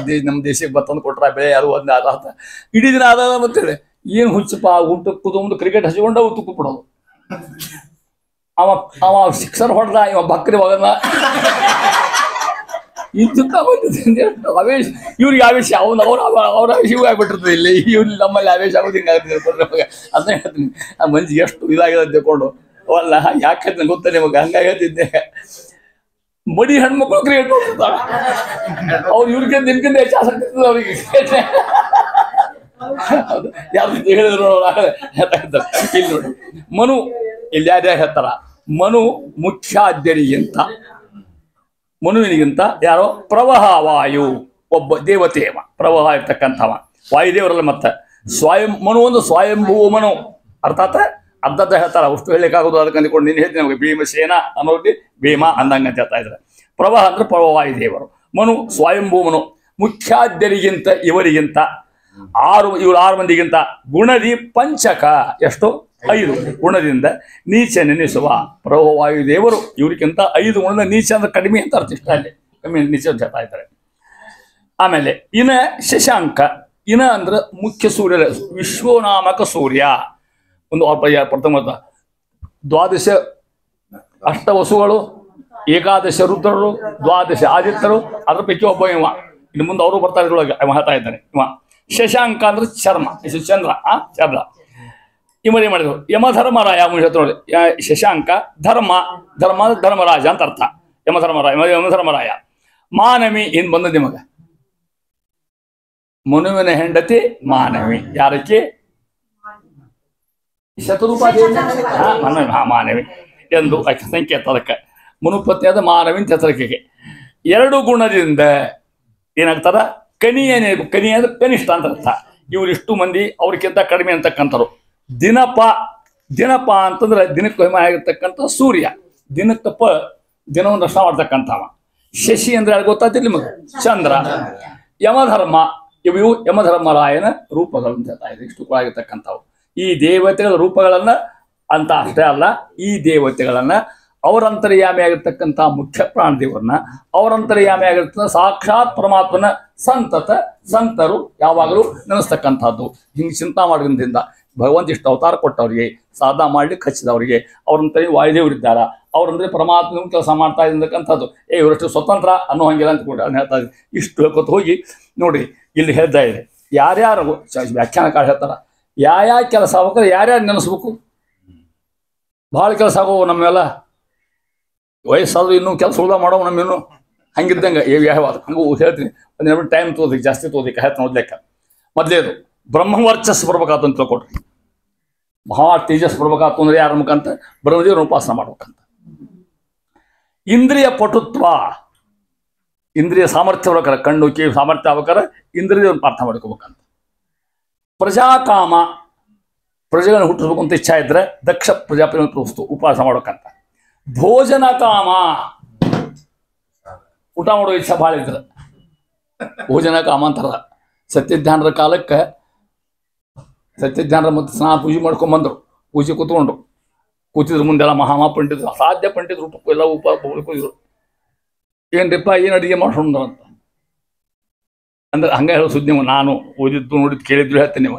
A: ನಮ್ಮ ದೇಶಕ್ಕೆ ಬರ್ತಂದು ಕೊಟ್ರ ಬೆಳೆ ಅದು ಒಂದೇ ಆದ ಇಡೀ ದಿನ ಆದ ಮತ್ತೇಳಿ ಏನು ಹುಚ್ಚಪ್ಪ ಊಟಕ್ಕೆ ಕೂತ್ಕೊಂಡು ಕ್ರಿಕೆಟ್ ಹಚ್ಕೊಂಡು ಅವು ತುಕ್ಕು ಬಿಡೋದು. ಅವ ಸಿಕ್ಸರ್ ಹೊಡೆದ, ಇವ ಬಕ್ರಿ ಹೋಗದ. ಇಂಥ ಆವೇಶ ಇವ್ರಿಗೆ ಆವೇಶ ಅವ್ರ ಆವೇಶ ಇವು ಆಗ್ಬಿಟ್ಟಿರ್ತದೆ. ಇಲ್ಲಿ ಇವ್ರು ನಮ್ಮಲ್ಲಿ ಆವೇಶ ಆಗೋದು ಹಿಂಗಾಗ್ತದೆ. ಅದನ್ನ ಹೇಳ್ತೀನಿ, ಆ ಮಂಜಿ ಎಷ್ಟು ಇದಾಗಿದೆ ಅಂತ ತಿಳ್ಕೊಂಡು ಅಲ್ಲ ಯಾಕೆ ಗೊತ್ತ ನಿಮಗೆ. ಹಂಗಾಗಿ ಹೇಳ್ತಿದ್ದೆ, ಮಡಿ ಹೆಣ್ಮಕ್ಳು ಕ್ರಿಕೆಟ್ ನೋಡ್ತಿರ್ತಾರ. ಅವ್ರು ಇವ್ರಿಗೆ ನಿನ್ಕಿಂತ ಹೆಚ್ಚು ಆಸಕ್ತಿ ಇರ್ತದೆ ಅವ್ರಿಗೆ. ಯಾರು ಹೇಳಿದ್ರು ಇಲ್ಲಿ ನೋಡಿ. ಮನು ಇಲ್ಲಿ ಯಾರ್ಯಾರು ಹೇಳ್ತಾರ? ಮನು ಮುಖ್ಯಾದ್ಯರಿಗಿಂತ, ಮನುವಿನಿಗಿಂತ ಯಾರೋ ಪ್ರವಾಹ ವಾಯು ಒಬ್ಬ ದೇವತೆ ಪ್ರವಾಹ ಇರ್ತಕ್ಕಂಥವ ವಾಯುದೇವರಲ್ಲ. ಮತ್ತೆ ಮನು ಒಂದು ಸ್ವಯಂಭೂ ಮನು, ಅರ್ಥಾತ್ ಅರ್ಧದ ಹೇಳ್ತಾರ. ಅಷ್ಟು ಹೇಳಲಿಕ್ಕಾಗೋದು. ಅದಕ್ಕೆ ಅಂದ್ಕೊಂಡು ನೀನು ಹೇಳ್ತೀನಿ ನಮಗೆ ಭೀಮಸೇನ ಅನ್ನೋರಿಗೆ ಭೀಮ ಅಂದಂಗೆ ಅಂತ ಹೇಳ್ತಾ ಇದ್ದಾರೆ. ಪ್ರವಾಹ ಅಂದ್ರೆ ವಾಯುದೇವರು. ಮನು ಸ್ವಯಂಭೂ ಮನು. ಮುಖ್ಯಾದ್ಯರಿಗಿಂತ ಇವರಿಗಿಂತ ಇವರು 6 ಮಂದಿಗಿಂತ ಗುಣದಿ ಪಂಚಕ ಎಷ್ಟು 5 ಗುಣದಿಂದ ನೀಚ ನೆನೆಸುವ ವಾಯುದೇವರು. ಇವ್ರಿಗಿಂತ 5 ಗುಣದ ನೀಚ ಅಂದ್ರೆ ಕಡಿಮೆ ಅಂತ ಅರ್ಥ. ಇಷ್ಟ ಅಲ್ಲಿ ಕಮ್ಮಿ ನೀಚ ಅಂತ ಹೇಳ್ತಾ ಇದ್ದಾರೆ. ಆಮೇಲೆ ಇನ್ನ ಶಶಾಂಕ. ಇನ ಅಂದ್ರೆ ಮುಖ್ಯ ಸೂರ್ಯ, ವಿಶ್ವನಾಮಕ ಸೂರ್ಯ. ಒಂದು ಪ್ರಥಮ 12 ಅಷ್ಟವಸುಗಳು, 11 ರುದ್ರರು, 12 ಆದಿತ್ಯರು. ಅದ್ರ ಪೈಕಿ ಒಬ್ಬ ಇವ. ಇನ್ನು ಮುಂದೆ ಅವರು ಬರ್ತಾರೆ ಇದ್ರೊಳಗೆ. ಇವ ಹೇಳ್ತಾ ಇದ್ದಾನೆ. ಇವ ಶಶಾಂಕ ಅಂದ್ರೆ ಚರ್ಮ, ಚಂದ್ರ. ಚಂದ್ರ ಇವರು ಏನ್ ಮಾಡಿದ್ರು? ಯಮಧರ್ಮರಾಯ ನೋಡಿ. ಶಶಾಂಕ ಧರ್ಮ, ಧರ್ಮ ಧರ್ಮರಾಜ ಅಂತ ಅರ್ಥ. ಯಮಧರ್ಮರಾಯ. ಮಾನವಿ ಏನ್ ಬಂದ ನಿಮಗ? ಮನುವಿನ ಹೆಂಡತಿ ಮಾನವಿ. ಯಾರಕ್ಕೆ? ಶತರೂಪಾದೇವಿ ಮಾನವಿ ಎಂದು ಸಂಕೇತ. ಅದಕ್ಕೆ ಮನುಪತ್ನಿಯಾದ ಮಾನವಿ ಅಂತ ಹೆಸರಿಕೆಗೆ 2 ಗುಣದಿಂದ ಏನಾಗ್ತದ? ಕನಿಯ ಅಂದ್ರೆ ಕನಿಷ್ಠ ಅಂತ ಅರ್ಥ. ಇವರಿಷ್ಟು ಮಂದಿ ಅವ್ರಿಗಿಂತ ಕಡಿಮೆ ಅಂತಕ್ಕಂಥವ್ರು. ದಿನಪ ಅಂತಂದ್ರೆ ದಿನಕ್ಕೆ ಆಗಿರ್ತಕ್ಕಂಥ ಸೂರ್ಯ. ದಿನಕ್ಕಪ್ಪ ದಿನವನ್ನು ರಕ್ಷಣೆ ಮಾಡ್ತಕ್ಕಂಥವ. ಶಶಿ ಅಂದ್ರೆ ಯಾರು ಗೊತ್ತಾಗ್ತಿಲ್ಲ ನಿಮಗೆ? ಚಂದ್ರ. ಯಮಧರ್ಮ, ಇವು ಯಮಧರ್ಮರಾಯನ ರೂಪಗಳು ಅಂತ ಹೇಳ್ತಾ ಇದೆ. ಇಷ್ಟು ಆಗಿರ್ತಕ್ಕಂಥವು ಈ ದೇವತೆಗಳ ರೂಪಗಳನ್ನ ಅಂತ ಅಷ್ಟೇ ಅಲ್ಲ, ಈ ದೇವತೆಗಳನ್ನ ಅವರಂತರ್ಯಾಮಿ ಆಗಿರ್ತಕ್ಕಂಥ ಮುಖ್ಯ ಪ್ರಾಣದೇವರನ್ನ, ಅವರಂತರ್ಯಾಮಿ ಆಗಿರ್ತಕ್ಕಂಥ ಸಾಕ್ಷಾತ್ ಪರಮಾತ್ಮನ ಸಂತರು ಯಾವಾಗಲೂ ನೆನೆಸ್ತಕ್ಕಂಥದ್ದು. ಹಿಂಗೆ ಚಿಂತಾ ಮಾಡೋದ್ರಿಂದ ಭಗವಂತ ಇಷ್ಟು ಅವತಾರ ಕೊಟ್ಟವ್ರಿಗೆ, ಸಾಧನ ಮಾಡ್ಲಿಕ್ಕೆ ಹಚ್ಚಿದವರಿಗೆ ಅವ್ರಂತ ವಾಯುದೇವರಿದ್ದಾರ. ಅವ್ರಂದ್ರೆ ಪರಮಾತ್ಮ ಕೆಲಸ ಮಾಡ್ತಾ ಇದ್ದಕ್ಕಂಥದ್ದು. ಇವರಷ್ಟು ಸ್ವತಂತ್ರ ಅನ್ನೋ ಹಂಗಿಲ್ಲ ಅಂತ ಕೂಡ ಹೇಳ್ತಾ ಇದ್ದೆ. ಇಷ್ಟು ಹೇಳ್ಕೊತ ಹೋಗಿ ನೋಡಿ ಇಲ್ಲಿ ಹೇಳ್ತಾ ಇದೆ. ಯಾರ್ಯಾರು ವ್ಯಾಖ್ಯಾನಕಾರ ಹೇಳ್ತಾರ, ಯಾವ ಕೆಲಸ ಆಗ್ಬೇಕಾದ್ರೆ ಯಾರ್ಯಾರು ನೆನೆಸ್ಬೇಕು. ಭಾಳ ಕೆಲಸ ಆಗೋ ನಮ್ಮೆಲ್ಲ ವಯಸ್ಸಾದ್ರು ಇನ್ನೂ ಕೆಲಸ ಉಳ್ದ ಮಾಡೋ ನಮ್ಮಿನ್ನು ಹಂಗಿದ್ದಂಗೆ ಯಾವ ಹಂಗೂ ಹೇಳ್ತೀನಿ. ಒಂದು ಟೈಮ್ ತೋದಕ್ಕೆ ಜಾಸ್ತಿ ತೋದಕ್ಕೆ ಹೇಳ್ತಾನೆ ಓದ್ಲಿಕ್ಕೆ. ಮೊದಲೇದು ಬ್ರಹ್ಮವರ್ಚಸ್ ಬರ್ಬೇಕಾತು ಅಂತ ತಿಳ್ಕೊಟ್ರಿ. ಮಹಾ ತೇಜಸ್ ಬರ್ಬೇಕಾತು ಅಂದ್ರೆ ಯಾರ ಮುಖಾಂತ? ಬ್ರಹ್ಮದೇವ್ರ ಉಪಾಸನ ಮಾಡ್ಬೇಕಂತ. ಇಂದ್ರಿಯ ಪಟುತ್ವ, ಇಂದ್ರಿಯ ಸಾಮರ್ಥ್ಯ ಬರ್ಬೇಕಾರೆ, ಕಣ್ಣು ಕಿವಿ ಸಾಮರ್ಥ್ಯ ಆಗ್ಬೇಕಾರೆ ಇಂದ್ರಿಯ ಪ್ರಾರ್ಥನೆ ಮಾಡ್ಕೋಬೇಕಂತ. ಪ್ರಜಾಕಾಮ, ಪ್ರಜೆಗಳನ್ನ ಹುಟ್ಟಿಸ್ಬೇಕು ಅಂತ ಇಚ್ಛಾ ಇದ್ರೆ ದಕ್ಷ ಪ್ರಜಾಪತಿ ಉಪವಾಸ ಮಾಡ್ಬೇಕಂತ. ಭೋಜನ ಕಾಮ, ಊಟ ಮಾಡೋ ಇಚ್ಛೆ ಭಾಳ ಇದ್ರೆ ಭೋಜನ ಕಾಮ ಅಂತಾರ. ಸತ್ಯಜ್ಞಾನರ ಕಾಲಕ್ಕೆ ಸತ್ಯಜ್ಞಾನರ ಮತ್ತು ಸ್ನಾನ ಪೂಜೆ ಮಾಡ್ಕೊಂಬಂದ್ರು. ಪೂಜೆ ಕೂತ್ಕೊಂಡ್ರು. ಕೂತಿದ್ರು ಮುಂದೆಲ್ಲ ಮಹಾಪಂಡಿತರು, ಅಸಾಧ್ಯ ಪಂಡಿತರು, ಊಟಕ್ಕೂ ಎಲ್ಲ ಕೂತಿದ್ರು. ಏನ್ರಿಪ್ಪ ಏನು ಅಡಿಗೆ ಮಾಡ್ಕೊಂಡು ಅಂತ ಅಂದ್ರೆ ಹಂಗೆ ಹೇಳೋ ಸುದ್ದಿ ನೀವು. ನಾನು ಓದಿದ್ದು ನೋಡಿದ್ದು ಕೇಳಿದ್ರು ಹೇಳ್ತೇನೆ ನೀವು.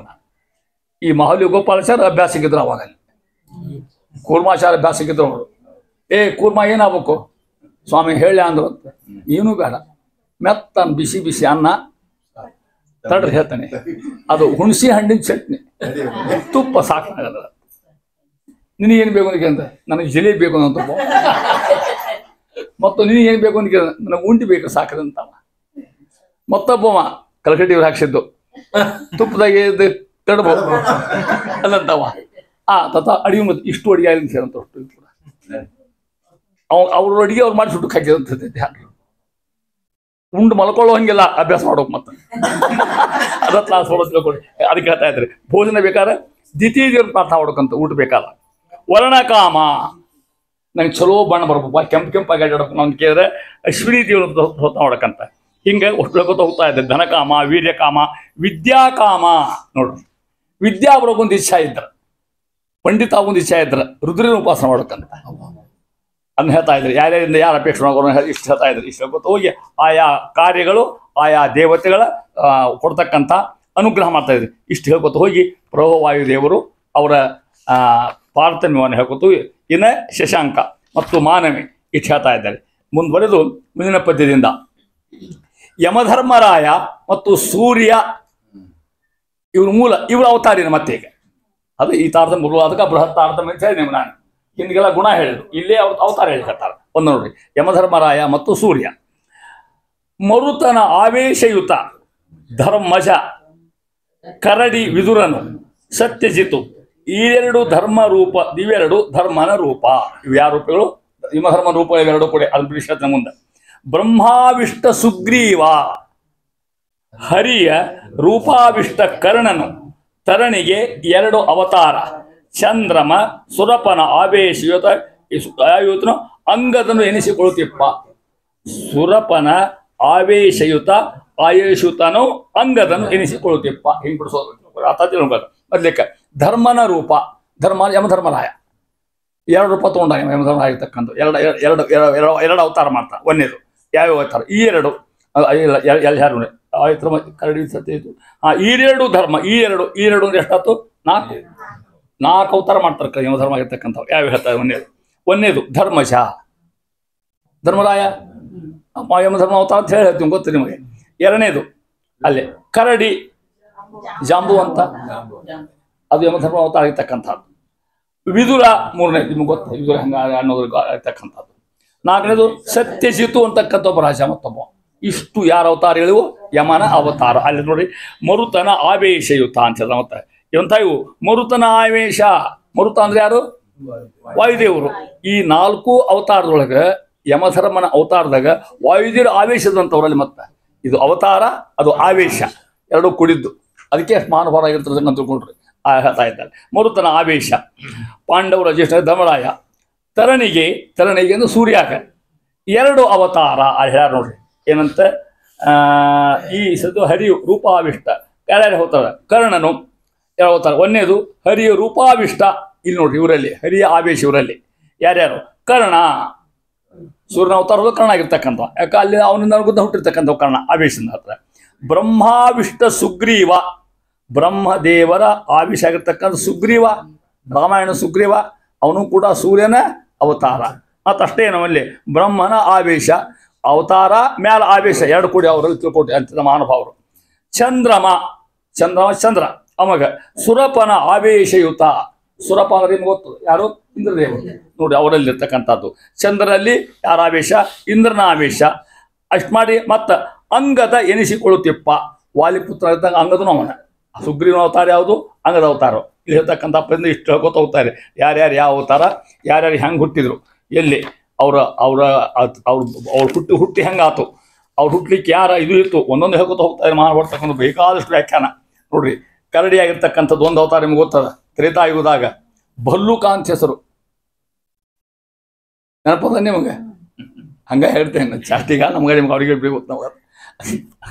A: ಈ ಮಹಾಲಿ ಗೋಪಾಲಾಚಾರ್ಯ ಅಭ್ಯಾಸಕ್ಕಿದ್ರು ಅವಾಗ, ಕೂರ್ಮಾಚಾರ್ಯ ಅಭ್ಯಾಸಕ್ಕಿದ್ರು ಅವರು. ಕೂರ್ಮ ಏನಾಗಬೇಕು ಸ್ವಾಮಿ ಹೇಳಿ ಅಂದ್ರು ಅಂತ. ಏನೂ ಬೇಡ, ಮೆತ್ತನ್ ಬಿಸಿ ಬಿಸಿ ಅನ್ನ ತಡ್ರಿ ಹೇಳ್ತಾನೆ, ಅದು ಹುಣಸಿ ಹಣ್ಣಿನ ಚಟ್ನಿ, ತುಪ್ಪ ಸಾಕಾಗಲ್ಲ. ನಿನಗೇನು ಬೇಕು ಅಂತ, ನನಗೆ ಜಿಲೇಬಿ ಬೇಕು ಅಂತ. ಮತ್ತು ನಿನಗೇನು ಬೇಕು ಅಂತ, ನನಗೆ ಉಂಟಿ ಬೇಕು ಸಾಕದಂತ. ಮತ್ತೊಬ್ಬವ ಕಲಕಟ್ಟಿ ಹಾಕ್ಸಿದ್ದು ತುಪ್ಪದಾಗೆ ತಡ್ಬೋದು ಅಲ್ಲಂತವ. ತತ ಅಡಿಗೆ ಮತ್ತೆ ಇಷ್ಟು ಅಡಿಗೆ ಆಗಿಲ್ಲ ಸೇರಂತ ಕೂಡ ಅವ್ರ ಅಡಿಗೆ ಅವ್ರು ಮಾಡಿ ಸುಟ್ಟು ಹಾಕಿದಂತೈತಿ. ಉಂಡು ಮಲ್ಕೊಳ್ಳೋ ಹಂಗೆಲ್ಲ ಅಭ್ಯಾಸ ಮಾಡೋಕೆ ಮತ್ತೆ ಅದ ಕ್ಲಾಸ್ ತಿಳ್ಕೊಳ್ಳಿ. ಅದಕ್ಕೆ ಹೇಳ್ತಾ ಇದ್ರಿ ಭೋಜನ ಬೇಕಾದ್ರೆ ದ್ವಿತೀಯ ದೇವ್ರ ಪ್ರಾರ್ಥನಾ ಮಾಡ್ಬೇಕಂತ. ಊಟ ಬೇಕಾದ ವರ್ಣಕಾಮ, ನಂಗೆ ಚಲೋ ಬಣ್ಣ ಬರ್ಬೇಕು, ಕೆಂಪಾಗಿ ಆಡಬೇಕು ಅಂತ ಕೇಳಿದ್ರೆ ಅಶ್ವಿನಿ ದೇವ್ರ ಹೊತ್ತ ಮಾಡ್ಬೇಕಂತ. ಹಿಂಗೆ ಒಟ್ಟು ಹೋಗ್ತಾ ಇದೆ. ಧನಕಾಮ, ವೀರ್ಯಕಾಮ, ವಿದ್ಯಾಕಾಮ. ನೋಡ್ರಿ, ವಿದ್ಯಾ ಬರೋಕೊಂದು ಇಚ್ಛಾ ಇದ್ರ, ಪಂಡಿತ ಆಗೊಂದು ಇಚ್ಛಾ ಇದ್ರ ರುದ್ರನ ಉಪಾಸನೆ ಮಾಡ್ಬೇಕಂತ ಅದನ್ನ ಹೇಳ್ತಾ ಇದ್ರಿ. ಯಾರ್ಯಾರಿಂದ ಯಾರು ಅಪೇಕ್ಷೆ ಮಾಡೋರು ಇಷ್ಟು ಹೇಳ್ತಾ ಇದ್ರಿ. ಇಷ್ಟು ಹೇಳ್ಕೊತ ಹೋಗಿ ಆಯಾ ಕಾರ್ಯಗಳು ಆಯಾ ದೇವತೆಗಳ ಕೊಡ್ತಕ್ಕಂಥ ಅನುಗ್ರಹ ಮಾಡ್ತಾ ಇದ್ರಿ. ಇಷ್ಟು ಹೇಳ್ಕೊತ ಹೋಗಿ ಪ್ರಭವಾಯು ದೇವರು ಅವರ ಪಾರ್ಥಮ್ಯವನ್ನು ಹೇಳ್ಕೊತ ಇನ್ನು ಶಶಾಂಕ ಮತ್ತು ಮಾನವಿ ಇಷ್ಟು ಹೇಳ್ತಾ ಇದ್ದಾರೆ. ಮುಂದುವರೆದು ಮುಂದಿನ ಪದ್ಯದಿಂದ ಯಮಧರ್ಮರಾಯ ಮತ್ತು ಸೂರ್ಯ ಇವ್ರ ಮೂಲ, ಇವ್ರ ಅವತಾರಿನ ಮತ್ತೆ ಈಗ ಅದು ಈ ತಾರತಮ್ಯ ಮೂಲ. ಅದಕ್ಕೆ ಬೃಹತ್ ತಾರತಮ್ಯ ಅಂತ ಹೇಳಿ ನಾನು ಹಿಂದಿಗೆಲ್ಲ ಗುಣ ಹೇಳಿದ್ರು, ಇಲ್ಲೇ ಅವ್ರ ಅವತಾರ ಹೇಳಿರ್ತಾರೆ. ಒಂದು ನೋಡ್ರಿ, ಯಮಧರ್ಮರಾಯ ಮತ್ತು ಸೂರ್ಯ. ಮರುತನ ಆವೇಶಯುತ ಧರ್ಮಜ ಕರಡಿ ವಿದುರನು ಸತ್ಯಜಿತು, ಇವೆರಡು ಧರ್ಮ ರೂಪ, ಇವೆರಡು ಧರ್ಮನ ರೂಪ. ಇವು ಯಾವ ರೂಪಗಳು? ಯಮಧರ್ಮ ರೂಪ ಇವೆರಡು ಕೂಡ ಅದು ಬಿಡಿಸ್ತ ಮುಂದೆ. ಬ್ರಹ್ಮಾವಿಷ್ಟ ಸುಗ್ರೀವ ಹರಿಯ ರೂಪಾವಿಷ್ಟ ಕರ್ಣನು ತರಣಿಗೆ ಎರಡು ಅವತಾರ. ಚಂದ್ರಮ ಸುರಪನ ಆವೇಶಯುತ ಅಂಗದನು ಎನಿಸಿಕೊಳ್ಳುತ್ತಿಪ್ಪ. ಸುರಪನ ಆವೇಶಯುತ ಆಯುಷುತನು ಅಂಗದನು ಎನಿಸಿಕೊಳ್ಳುತ್ತಿಪ್ಪ. ಹಿಂಗೆ ಬಿಡಿಸೋದು ಅರ್ಥ ತಿಳ್ಬೇಕು. ಮೊದ್ಲಿಕ್ಕೆ ಧರ್ಮನ ರೂಪ, ಧರ್ಮ ಯಮಧರ್ಮರಾಯ ಎರಡು ರೂಪ ತೊಗೊಂಡ ಯಮಧರ್ಮರಾಯ ಇರ್ತಕ್ಕಂಥ ಎರಡು ಅವತಾರ ಮಾಡ್ತಾರೆ. ಒಂದೇದು ಯಾವ ಅವತಾರ? ಈ ಎರಡು ಯಾರು ಕರಡಿ ಸತ್ಯ ಇತ್ತು. ಈರೆರಡು ಧರ್ಮ, ಈ ಎರಡು ಅಂದ್ರೆ ಎಷ್ಟಾಯ್ತು? ನಾಲ್ಕು ಅವತಾರ ಮಾಡ್ತಾರೆ ಯಮಧರ್ಮ ಆಗಿರ್ತಕ್ಕಂಥವು. ಯಾವ ಹೇಳ್ತಾರೆ? ಒಂದೇದು ಧರ್ಮಶ, ಧರ್ಮರಾಯ ಯಮಧರ್ಮ ಅವತಾರ ಅಂತ ಹೇಳ್ತೀವಿ, ಗೊತ್ತು ನಿಮಗೆ. ಎರಡನೇದು ಅಲ್ಲೇ ಕರಡಿ ಜಾಂಬು ಅಂತ, ಅದು ಯಮಧರ್ಮ ಅವತಾರ ಆಗಿರ್ತಕ್ಕಂಥದ್ದು. ವಿದುರ ಮೂರನೇದು, ನಿಮ್ಗೆ ಗೊತ್ತು, ವಿದುರ ಹಂಗ ಅನ್ನೋದ್ರ ಆಗಿರ್ತಕ್ಕಂಥದ್ದು. ನಾಲ್ಕನೇದು ಸತ್ಯಜಿತು ಅಂತಕ್ಕಂಥ ಒಬ್ಬ ರಾಜ ಮತ್ತೊಬ್ಬ. ಇಷ್ಟು ಯಾರ ಅವತಾರಗಳಿವು? ಯಮನ ಅವತಾರ. ಅಲ್ಲಿ ನೋಡಿ, ಮರುತನ ಆವೇಶಯುತ ಅಂತ ಮತ್ತೆ ಎಂಥ ಇವು ಮರುತನ ಆವೇಶ. ಮರುತ ಅಂದ್ರೆ ಯಾರು? ವಾಯುದೇವರು. ಈ ನಾಲ್ಕು ಅವತಾರದೊಳಗೆ ಯಮಧರ್ಮನ ಅವತಾರದಾಗ ವಾಯುದೇವರು ಆವೇಶದಂಥವ್ರಲ್ಲಿ ಮತ್ತೆ ಇದು ಅವತಾರ, ಅದು ಆವೇಶ, ಎರಡು ಕೂಡಿದ್ದು. ಅದಕ್ಕೆ ಮಹಾನುಭಾವ ಆಗಿರ್ತದೆ ಅಂತ ತಿಳ್ಕೊಂಡ್ರಿ. ಹೇಳ್ತಾ ಇದ್ದಾರೆ ಮರುತನ ಆವೇಶ. ಪಾಂಡವರ ಜ್ಯೇಷ್ಠ ಧರ್ಮರಾಯ. ತರಣಿಗೆ ಅಂದ್ರೆ ಸೂರ್ಯಾಗ ಎರಡು ಅವತಾರ ಅಲ್ಲಿ ಹೇಳ್ಯಾರ ನೋಡ್ರಿ. ಏನಂತ? ಈ ಸದ್ದು ಹರಿಯು ರೂಪಾವಿಷ್ಟ. ಯಾರ್ಯಾರು ಹೋಗ್ತಾರ? ಕರ್ಣನು ಯಾರು ಹೋಗ್ತಾರೆ? ಒಂದೇದು ಹರಿಯ ರೂಪಾವಿಷ್ಟ. ಇಲ್ಲಿ ನೋಡ್ರಿ, ಇವರಲ್ಲಿ ಹರಿಯ ಆವೇಶ. ಇವರಲ್ಲಿ ಯಾರ್ಯಾರು? ಕರ್ಣ, ಸೂರ್ಯನ ಅವತಾರದ ಕರ್ಣ ಆಗಿರ್ತಕ್ಕಂಥ. ಯಾಕೆ ಅಲ್ಲಿ ಅವನಿಂದ ಗುದ್ದ ಹುಟ್ಟಿರ್ತಕ್ಕಂಥ ಕರ್ಣ ಆವೇಶದಿಂದ ಹತ್ರ. ಬ್ರಹ್ಮಾವಿಷ್ಟ ಸುಗ್ರೀವ, ಬ್ರಹ್ಮದೇವರ ಆವೇಶ ಆಗಿರ್ತಕ್ಕಂಥ ಸುಗ್ರೀವ, ರಾಮಾಯಣ ಸುಗ್ರೀವ, ಅವನು ಕೂಡ ಸೂರ್ಯನ ಅವತಾರ. ಮತ್ತಷ್ಟೇ ನಮ್ಮಲ್ಲಿ ಬ್ರಹ್ಮನ ಆವೇಶ, ಅವತಾರ ಮ್ಯಾಲ ಆವೇಶ, ಎರಡು ಕೂಡಿ ಅವರಲ್ಲಿ ತಿಳ್ಕೊಟ್ಟು ಅಂತ ಮಹಾನುಭಾವರು. ಚಂದ್ರ ಅಮಗ ಸುರಪನ ಆವೇಶಯುತ. ಸುರಪ ಅಂದ್ರೆ ನಿಮ್ಗೆ ಗೊತ್ತು, ಯಾರು? ಇಂದ್ರದೇವರು. ನೋಡಿ, ಅವರಲ್ಲಿ ಇರ್ತಕ್ಕಂಥದ್ದು. ಚಂದ್ರನಲ್ಲಿ ಯಾರ ಆವೇಶ? ಇಂದ್ರನ ಆವೇಶ. ಅಷ್ಟು ಮಾಡಿ ಮತ್ತ ಅಂಗದ ಎನಿಸಿಕೊಳ್ಳುತ್ತಿಪ್ಪ. ವಾಲಿಪುತ್ರ ಇದ್ದಂಗ ಅಂಗದನು ಅವನ. ಸುಗ್ರೀವನ ಅವತಾರ ಯಾವುದು? ಅಂಗದ ಅವತಾರ. ಇಲ್ಲಿ ಹೇಳ್ತಕ್ಕಂಥ ಪ್ರತಿನಿಧಿ ಇಷ್ಟು ಹೇಳ್ಕೊತ ಹೋಗ್ತಾರೆ. ಯಾರ್ಯಾರು ಯಾವ ಅವತಾರ, ಯಾರ್ಯಾರು ಹೆಂಗೆ ಹುಟ್ಟಿದ್ರು, ಎಲ್ಲಿ ಅವ್ರ ಹುಟ್ಟಿ ಹೆಂಗಾತು, ಅವ್ರು ಹುಟ್ಲಿಕ್ಕೆ ಯಾರ ಇದು ಇತ್ತು, ಒಂದೊಂದು ಹೇಳ್ಕೊತ ಹೋಗ್ತಾರೆ. ಮಾಡ್ತಕ್ಕಂಥ ಬೇಕಾದಷ್ಟು ವ್ಯಾಖ್ಯಾನ ನೋಡ್ರಿ. ಕರಡಿ ಆಗಿರ್ತಕ್ಕಂಥದ್ದು ಒಂದು ಅವತಾರ ನಿಮ್ಗೆ ಗೊತ್ತದ. ತ್ರೇತಾಯುಗದಾಗ ಭಲ್ಲೂಕ ಅಂತ ಹೆಸರು ನೆನಪದ ನಿಮಗೆ? ಹಂಗ ಹೇಳ್ತೇನೆ ಚಾಸ್ಟಿಗ ನಮ್ಗೆ ನಿಮ್ಗೆ ಅವ್ರಿಗೆ ಬೇಕು ನಾವು.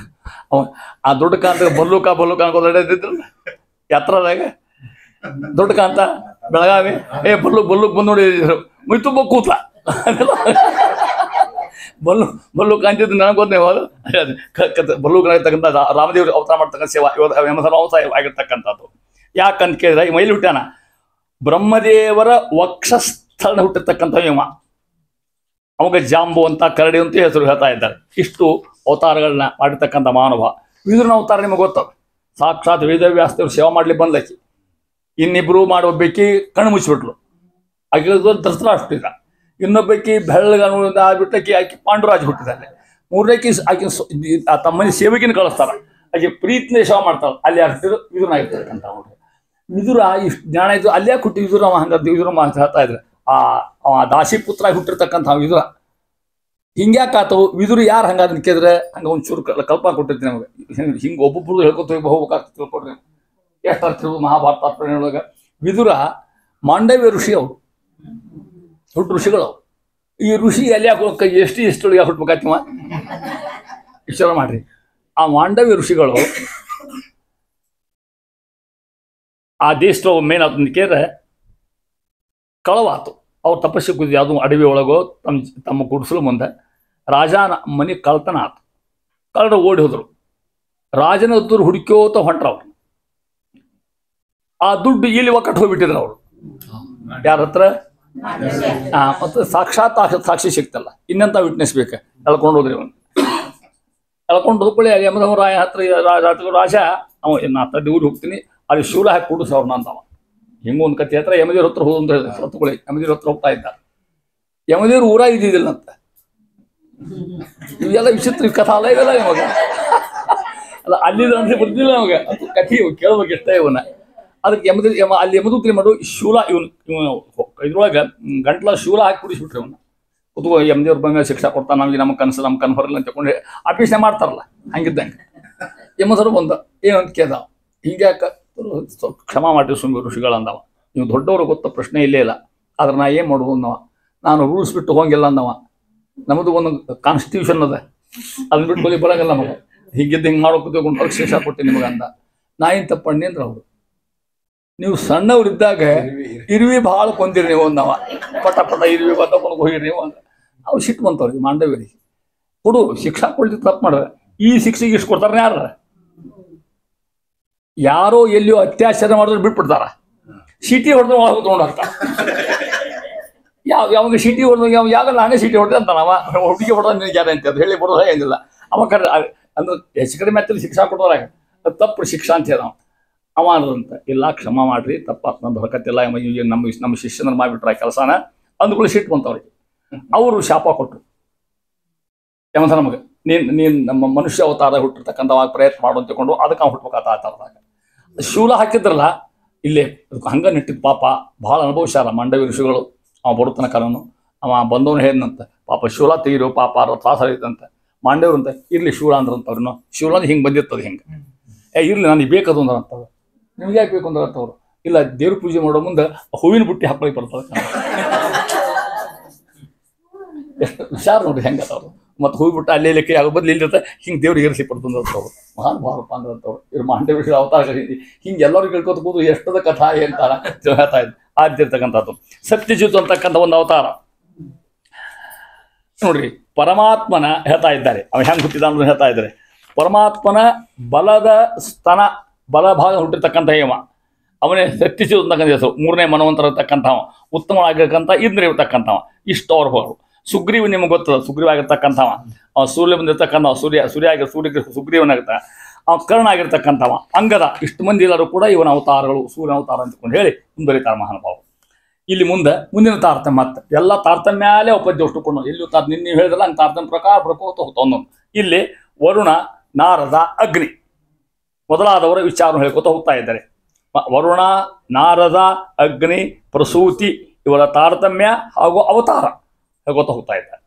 A: ಆ ದೊಡ್ಡ ಕಾಂತ ಭಲ್ಲೂಕ ಅನ್ಕೋದಿದ್ರಲ್ಲ ಎತ್ತರದಾಗ. ದೊಡ್ಡ ಕಾಂತ ಬೆಳಗಾವಿ ಬಲ್ಲುಕ್ ಬಂದು ನೋಡಿದ್ರು ಮೈ ತುಂಬ ಕೂತ್ಲ ಬಲ್ಲು ಕಾಂತಿದ್ದು ನನಗೆ ಗೊತ್ತೇ ಬಲ್ಲುಕನಾಗಿರ್ತಕ್ಕಂಥ ರಾಮದೇವ್ರು ಅವತಾರ ಮಾಡ್ತಕ್ಕಂಥ ಸೇವಾ ಅವತಾರ ಆಗಿರ್ತಕ್ಕಂಥದ್ದು. ಯಾಕಂತ ಕೇಳಿದ್ರೆ ಈ ಮೈಲಿ ಹುಟ್ಟಾನ ಬ್ರಹ್ಮದೇವರ ವಕ್ಷಸ್ಥಳ ಹುಟ್ಟಿರ್ತಕ್ಕಂಥ ಯಮ, ಅವಾಗ ಜಾಂಬು ಅಂತ ಕರಡಿ ಅಂತ ಹೆಸರು ಹೇಳ್ತಾ ಇದ್ದಾರೆ. ಇಷ್ಟು ಅವತಾರಗಳನ್ನ ಮಾಡಿರ್ತಕ್ಕಂಥ ಮಾನವ. ವಿದುರನ ಅವತಾರ ನಿಮಗೆ ಗೊತ್ತದ, ಸಾಕ್ಷಾತ್ ವೇದವ್ಯಾಸದೇವ್ರು ಸೇವಾ ಮಾಡ್ಲಿಕ್ಕೆ ಬಂದಕ್ಕೆ ಇನ್ನಿಬ್ರು ಮಾಡೊಬ್ಬಾಕಿ ಕಣ್ಣು ಮುಚ್ಚಿಬಿಟ್ಲು, ಆಕೆ ಧೃತರಾಷ್ಟ್ರ, ಇನ್ನೊಬ್ಬಾಕಿ ಬೆಳ್ಳಗ ಆಗ್ಬಿಟ್ಟಕ್ಕೆ ಆಕೆ ಪಾಂಡುರಾಜ್ ಹುಟ್ಟಿದ್ದಾಳೆ. ಮೂರನೇಕಿ ಆಕೆ ತಮ್ಮನೆ ಸೇವಕಿನ ಕಳಿಸ್ತಾರ, ಆಕೆ ಪ್ರೀತಿನೇ ಸೇವಾ ಮಾಡ್ತಾಳೆ. ಅಲ್ಲಿ ಅರ್ಥ ವಿದುರನ ಆಗಿರ್ತಕ್ಕಂಥ ಅವ್ರು. ವಿದುರ ಇಷ್ಟು ಜ್ಞಾನ ಇದ್ದು ಅಲ್ಲೇ ಹುಟ್ಟಿ ವಿದುರ ಹಂಗದ್ದು ವಿದುರ ಹೇಳ್ತಾ ಇದ್ರೆ ಅವ ದಾಸಿ ಪುತ್ರ ಹುಟ್ಟಿರ್ತಕ್ಕಂಥ ವಿದುರ. ಹಿಂಗ್ಯಾಕಾತವು ವಿದುರು ಯಾರು ಹಂಗಾದ್ರೆ ಕೇಳಿದ್ರೆ ಹಂಗೆ ಒಂಚೂರು ಕಲ್ಪನೆ ಕೊಟ್ಟಿರ್ತೀನಿ ನಮಗೆ. ಹಿಂಗೆ ಒಬ್ಬೊಬ್ರು ಹೇಳ್ಕೊತ ಹೋಗ್ಬೇಕಾಗ್ತದೆ, ತಿಳ್ಕೊಡ್ರಿ ಎಷ್ಟು ಅರ್ಥ ಇರ್ಬೋದು ಮಹಾಭಾರತ ಒಳಗೆ. ವಿದುರ ಮಾಂಡವ್ಯ ಋಷಿ ಅವರು, ಹುಟ್ಟು ಋಷಿಗಳು ಅವು. ಈ ಋಷಿ ಎಲ್ಲಿ ಹಾಕೋಕ ಎಷ್ಟೊಳಗೆ ಹುಟ್ಬೇಕಾಯ್ತವ ವಿಚಾರ ಮಾಡ್ರಿ. ಆ ಮಾಂಡವ್ಯ ಋಷಿಗಳು ಆ ದೇಶದ ಮೇನ್ ಅದನ್ನ ಕೇಳಿದ್ರೆ ಕಳವಾತು. ಅವ್ರು ತಪಸ್ಸು ಕೂದಿ ಯಾವುದೋ ಅಡವಿ ಒಳಗೋ ತಮ್ಮ ಗುಡಿಸಲು ಮುಂದೆ ರಾಜನ ಮನೆ ಕಳ್ತನ ಆತು. ಕಳ್ಳರು ಓಡಿ ಹೋದ್ರು. ರಾಜನ ದುಡ್ಡು ಹುಡುಕ್ಯೋತ ಹೊಂಟ್ರ ಅವ್ರು. ಆ ದುಡ್ಡು ಇಲ್ಲಿ ಒಕ್ಕಟ್ಟು ಹೋಗ್ಬಿಟ್ಟಿದ್ರು ಅವರು ಯಾರ ಹತ್ರ. ಮತ್ತು ಸಾಕ್ಷಾತ್ ಸಾಕ್ಷಿ ಸಿಕ್ತಲ್ಲ, ಇನ್ನಂತ ವಿಟ್ನೆಸ್ ಬೇಕು. ಎಳ್ಕೊಂಡು ಹೋದ್ರಿ ಅವನು. ಎಳ್ಕೊಂಡು ಹೋದ್ಕೊಳ್ಳಿ ಯಮಧರ್ಮರಾಯ ಹತ್ರ ರಾಜ ಅವ ನಾ ತಡ್ಡಿ ಊರಿಗೆ ಹೋಗ್ತೀನಿ, ಅಲ್ಲಿ ಶೂಲ ಹಾಕಿ ಕೂಡಿಸ ಅವ್ರನ್ನ ಅಂತವ. ಹಿಂಗೊಂದು ಕತೆ ಹತ್ರ ಯಮದೇವ್ರ ಹತ್ರ ಹೋದಂತ ಹೇಳಿದ್ರೆ ಹೊತ್ತುಕೊಳ್ಳಿ ಯಮದೇವ್ರ ಹತ್ರ ಹೋಗ್ತಾ ಇದ್ದ. ಯಮದೇವ್ರು ಊರ ಇದ್ದಿದ್ದಿಲ್ಲ ಅಂತ. ಇವೆಲ್ಲ ವಿಚಿತ್ರ ಕಥಾ ಅಲ್ಲ ಇವೆಲ್ಲ ಇವಾಗ. ಅಲ್ಲ ಅಲ್ಲಿದ ಅಂತ ಬರ್ತಿಲ್ಲ ನಮಗೆ ಅದು ಕಥೆ ಕೇಳ್ಬೇಕು ಇಷ್ಟ ಇವನ್ನ. ಅದಕ್ಕೆ ಅಲ್ಲಿ ಯಮದೂತ್ರಿ ಮಾಡು ಶೂಲ ಇವನು ಇದ್ರೊಳಗೆ ಗಂಟ್ಲ ಶೂಲ ಹಾಕಿ ಕುಡಿಸ್ಬಿಟ್ರಿ ಅವನ್ನ. ಕುತ್ಕೋ ಯಮದೇವ್ರ ಬಂಗ ಶಿಕ್ಷಾ ಕೊಡ್ತಾನೆ, ನಮಗೆ ನಮ್ಮ ಕನಸು ನಮ್ಮ ಕನ್ಫರ್ಲ್ಲ ಅಂತ ತಗೊಂಡು ಆಫೀಸ್ನೇ ಮಾಡ್ತಾರಲ್ಲ ಹಂಗಿದ್ದಂಗೆ. ಯಮಧರು ಬಂದ ಏನಂತ ಕೇಳ್ದ, ಹಿಂಗ್ಯಾಕ ಕ್ಷಮಾ ಮಾಡಿ ಸುಮ್ಮನೆ ಋಷಿಗಳು ಅಂದವ. ನೀವು ದೊಡ್ಡವರು ಗೊತ್ತ ಪ್ರಶ್ನೆ ಇಲ್ಲೇ ಇಲ್ಲ, ಆದ್ರೆ ನಾ ಏನು ಮಾಡೋದು ಅಂದವ. ನಾನು ರೂಲ್ಸ್ ಬಿಟ್ಟು ಹೋಗಿಲ್ಲ ಅಂದವ. ನಮ್ಮದು ಒಂದು ಕಾನ್ಸ್ಟಿಟ್ಯೂಷನ್ ಅದ, ಅದನ್ನ ಬಿಟ್ಟು ಬಲಿ ಬರಂಗಿಲ್ಲ ನಮಗೆ. ಹಿಂಗಿದ್ದು ಹಿಂಗೆ ಮಾಡೋಕೆ ಶಿಕ್ಷಾ ಕೊಡ್ತೀನಿ ನಿಮಗೆ ಅಂದ. ನಾ ಏನು ತಪ್ಪಣ್ಣಿ ಅಂದ್ರೆ ಅವರು, ನೀವು ಸಣ್ಣವ್ರಿದ್ದಾಗ ಇರುವಿ ಭಾಳ ಕೊಂದಿರಿ ನೀವು ಅಂದವ. ಪಟ ಇರುವಿ ಬತ್ತಕೊಂಡು ಹೋಗಿರಿ ನೀವು ಅಂದ. ಅವ್ರು ಸಿಟ್ಟು ಬಂತವ್ರಿಗೆ ಮಾಂಡವ್ಯರಿಗೆ. ಕೊಡು ಶಿಕ್ಷಾ ಕೊಡ್ಲಿಕ್ಕೆ ತಪ್ಪು ಮಾಡಿದ್ರೆ ಈ ಶಿಕ್ಷೆಗೆ ಇಷ್ಟು ಕೊಡ್ತಾರೆ ಯಾರ? ಯಾರೋ ಎಲ್ಲಿಯೋ ಅತ್ಯಾಚಾರ ಮಾಡಿದ್ರೆ ಬಿಟ್ಬಿಡ್ತಾರ. ಸಿಟಿ ಹೊಡೆದ್ರೆ ಒಳಗೆ ತೊಗೊಂಡು ಹೋಗ್ತಾರೆ. ಯಾವಾಗ ಸಿಟಿ ಹೊಡೆದಾಗ ಯಾವಾಗ ನಾನೇ ಸಿಟಿ ಹೊಡೆದೆ ಅಂತ ನಾವ ಹುಡುಗಿ ಹೊಡೆದ ಗ್ಯಾರಂಟಿ ಅಂತ ಹೇಳಿ ಬರೋದ ಏನಿಲ್ಲ. ಅವ ಅಂದ್ರೆ ಹೆಚ್ಚು ಕಡಿಮೆ ಮೆತ್ತಲ್ಲಿ ಶಿಕ್ಷಾ ಕೊಟ್ಟೋರಾಗ ಅದು ತಪ್ಪು ಶಿಕ್ಷಾ ಅಂತ ಹೇಳ ಅವ ಅಂದ್ರಂತ. ಇಲ್ಲ ಕ್ಷಮಾ ಮಾಡ್ರಿ, ತಪ್ಪಾತ್ ನಂದು ಹೊರಕತ್ತಿಲ್ಲ, ನಮ್ಮ ಶಿಷ್ಯನ ಮಾಡಿಬಿಟ್ರ ಕೆಲಸನ ಅಂದ್ಕೊಳ್ಳಿ. ಸಿಟ್ಟು ಬಂತವ್ರಿಗೆ. ಅವರು ಶಾಪ ಕೊಟ್ಟರು ಯಮಧ ನಮಗೆ, ನೀನು ನಮ್ಮ ಮನುಷ್ಯ ಅವತಾರ ಹುಟ್ಟಿರ್ತಕ್ಕಂಥ ಪ್ರಯತ್ನ ಮಾಡು ಅಂತ ತಿಳ್ಕೊಂಡು ಅದಕ್ಕೆ ಅವ್ನು ಹುಟ್ಬೇಕಾತ ಆ ಥರದಾಗ. ಶೂಲ ಹಾಕಿದ್ರಲ್ಲ ಇಲ್ಲೇ ಹಂಗೆ ನಿಟ್ಟಿದ್ದು ಪಾಪ ಭಾಳ ಅನುಭವಿಸ್ಯಾರ ಮಾಂಡವ್ಯ ಋಷಿಗಳು. ಅವ ಬರುತ್ತನ ಕಾಲನು ಅವ ಬಂದವನು ಹೇಳಿದಂತ ಪಾಪ ಶೂಲ ತೆಗಿರು ಪಾಪ ತ್ರಾಸ ಆಗೈತಂತ. ಮಾಂಡವ್ರು ಅಂತ ಇರ್ಲಿ ಶೂಲ ಅಂದ್ರಂತವ್ರು. ಶೂಲ ಅಂದ್ರೆ ಹಿಂಗೆ ಬಂದಿರ್ತದೆ ಹಿಂಗೆ. ಇರ್ಲಿ ನನಗೆ ಬೇಕದು ಅಂದ್ರೆ ಅಂತವ್ರು. ನಿಮ್ಗೆ ಯಾಕೆ ಬೇಕು ಅಂದ್ರೆ ಅಂತವ್ರು. ಇಲ್ಲ ದೇವ್ರ ಪೂಜೆ ಮಾಡೋ ಮುಂದೆ ಹೂವಿನ ಬುಟ್ಟಿ ಹಾಕೊಳ್ಳಿ ಬರ್ತದೆ. ಎಷ್ಟು ಹುಷಾರು ನೋಡ್ರಿ ಹೆಂಗೆ ಅತ್ತವ್ರು. ಮತ್ತು ಹೂವು ಬಿಟ್ಟು ಅಲ್ಲೇ ಲೆಕ್ಕ ಯಾವ ಬದಲು ಇಲ್ಲಿರುತ್ತೆ ಹಿಂಗೆ ದೇವ್ರಿಗೆ ಇರಿಸಿ ಪಡ್ತಂದ್ರವ್ರು. ಮಹಾನ್ ಭಾರಪ್ಪ ಅಂದ್ರಂತವ್ರು. ಇವ್ರು ಮಾಂಡವ್ಯ ಅವತಾರ ಹಿಂಗೆ ಎಲ್ಲರೂ ಕೇಳ್ಕೊತ ಕೂತು ಎಷ್ಟದ ಕಥಾ ಹೇಳ್ತಾರ ಹೇಳ್ತಾ ಇದ್ರು. ಆದ್ದಿರ್ತಕ್ಕಂಥದ್ದು ಸತ್ಯಜಿತ್ ಅಂತಕ್ಕಂಥ ಒಂದು ಅವತಾರ ನೋಡ್ರಿ. ಪರಮಾತ್ಮನ ಹೇಳ್ತಾ ಇದ್ದಾರೆ, ಅವ ಹೆಂಗೆ ಹುಟ್ಟಿದ ಅನ್ನೋದು ಹೇಳ್ತಾ ಇದ್ದಾರೆ. ಪರಮಾತ್ಮನ ಬಲದ ಸ್ತನ ಬಲಭಾಗ ಹುಟ್ಟಿರ್ತಕ್ಕಂಥ ಯಮ, ಅವನೇ ಸತ್ಯಜಿತ್ ಅಂತಕ್ಕಂಥ ಹೆಸರು. ಮೂರನೇ ಮನವಂತರ ಇರ್ತಕ್ಕಂಥವ, ಉತ್ತಮವಾಗಿರ್ತಕ್ಕಂಥ ಇಂದ್ರಿಯ ಇರ್ತಕ್ಕಂಥವ. ಇಷ್ಟು ಅವ್ರ ಹೋರು. ಸುಗ್ರೀವ್ ನಿಮ್ಗೆ ಗೊತ್ತದ, ಸುಗ್ರೀವ್ ಆಗಿರ್ತಕ್ಕಂಥವ. ಅವ ಸೂರ್ಯ ಬಂದಿರ್ತಕ್ಕಂಥವ, ಸೂರ್ಯ ಸುಗ್ರೀವನಾಗಿರ್ತ. ಅವ ಕರ್ಣ ಆಗಿರ್ತಕ್ಕಂಥವ, ಅಂಗದ. ಇಷ್ಟು ಮಂದಿ ಎಲ್ಲರೂ ಕೂಡ ಇವನ ಅವತಾರಗಳು, ಸೂರ್ಯನ ಅವತಾರ ಅಂತಕೊಂಡು ಹೇಳಿ ಮುಂದುವರಿತಾರೆ ಮಹಾನುಭಾವ. ಇಲ್ಲಿ ಮುಂದಿನ ತಾರತಮ್ಯ ಮತ್ತೆ ಎಲ್ಲ ತಾರತಮ್ಯ ಮ್ಯಾಲೆ ಉಪದ್ಯ ಅಷ್ಟುಕೊಂಡು ಎಲ್ಲಿ ನಿನ್ನೆ ಹೇಳಿದ್ರಲ್ಲ ಹಂಗೆ ತಾರತಮ್ಯ ಪ್ರಕಾರ ಬರ್ಕೋತ ಹೋಗ್ತಾ ಒಂದೊಂದು. ಇಲ್ಲಿ ವರುಣ, ನಾರದ, ಅಗ್ನಿ ಮೊದಲಾದವರ ವಿಚಾರ ಹೇಳ್ಕೊತ ಹೋಗ್ತಾ ಇದ್ದಾರೆ. ವರುಣ, ನಾರದ, ಅಗ್ನಿ, ಪ್ರಸೂತಿ ಇವರ ತಾರತಮ್ಯ ಹಾಗೂ ಅವತಾರ ಹೇಳ್ಕೊತ ಹೋಗ್ತಾ ಇದ್ದಾರೆ.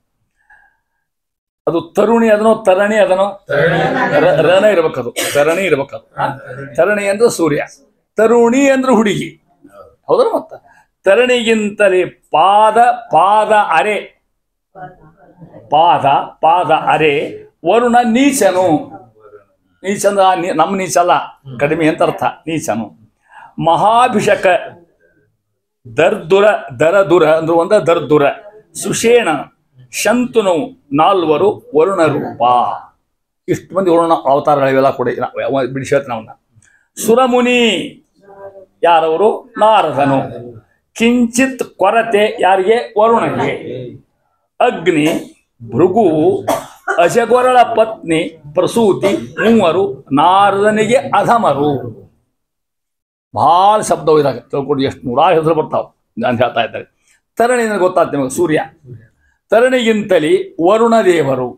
A: ಅದು ತರುಣಿ ಅದನೋ ತರಣಿ ಅದನೋ ರಣ ಇರ್ಬೇಕದು, ತರಣಿ ಇರ್ಬೇಕದು. ತರಣಿ ಅಂದ್ರೆ ಸೂರ್ಯ, ತರುಣಿ ಅಂದ್ರೆ ಹುಡುಗಿ. ಹೌದಲ್ಲ? ಮತ್ತ ತರಣಿಗಿಂತಲೇ ಪಾದ ಅರೆ, ಪಾದ ಅರೆ. ವರುಣ ನೀಚನು, ನೀಚಂದ್ರ ನಮ್ಮ ನೀಚಲ್ಲ, ಕಡಿಮೆ ಅಂತ ಅರ್ಥ. ನೀಚನು. ಮಹಾಭಿಷಕ ದರ್ದುರ ದರದುರ ಅಂದ್ರೆ ಒಂದ ದರ್ದುರ ಸುಷೇಣ ಶಂತನು ನಾಲ್ವರು ವರುಣ ರೂಪ. ಇಷ್ಟು ಮಂದಿ ವರುಣ ಅವತಾರಗಳಿವೆಲ್ಲ ಕೂಡ ಬಿಡಿಸಿ ಹೇಳ್ತಾನೆ ಅವನ್ನ. ಸುರಮುನಿ ಯಾರವರು? ನಾರದನು. ಕಿಂಚಿತ್ ಕೊರತೆ ಯಾರಿಗೆ? ವರುಣಗೆ. ಅಗ್ನಿ, ಭೃಗು, ಅಜಗೊರಳ ಪತ್ನಿ ಪ್ರಸೂತಿ ಮೂವರು ನಾರದನಿಗೆ ಅಧಮರು. ಬಹಳ ಶಬ್ದವು ಇದಾಗ ತಿಳ್ಕೊಂಡು ಎಷ್ಟು ನೂರಾರು ಹೆಸರು ಬರ್ತಾವ ಅಂತ ಹೇಳ್ತಾ ಇದ್ದಾರೆ. ತರಣಿ ಅಂದ್ರೆ ಗೊತ್ತಾಗ್ತದೆ ನಿಮಗೆ, ಸೂರ್ಯ. ತರಣಿಗಿಂತಲೇ ವರುಣ ದೇವರು.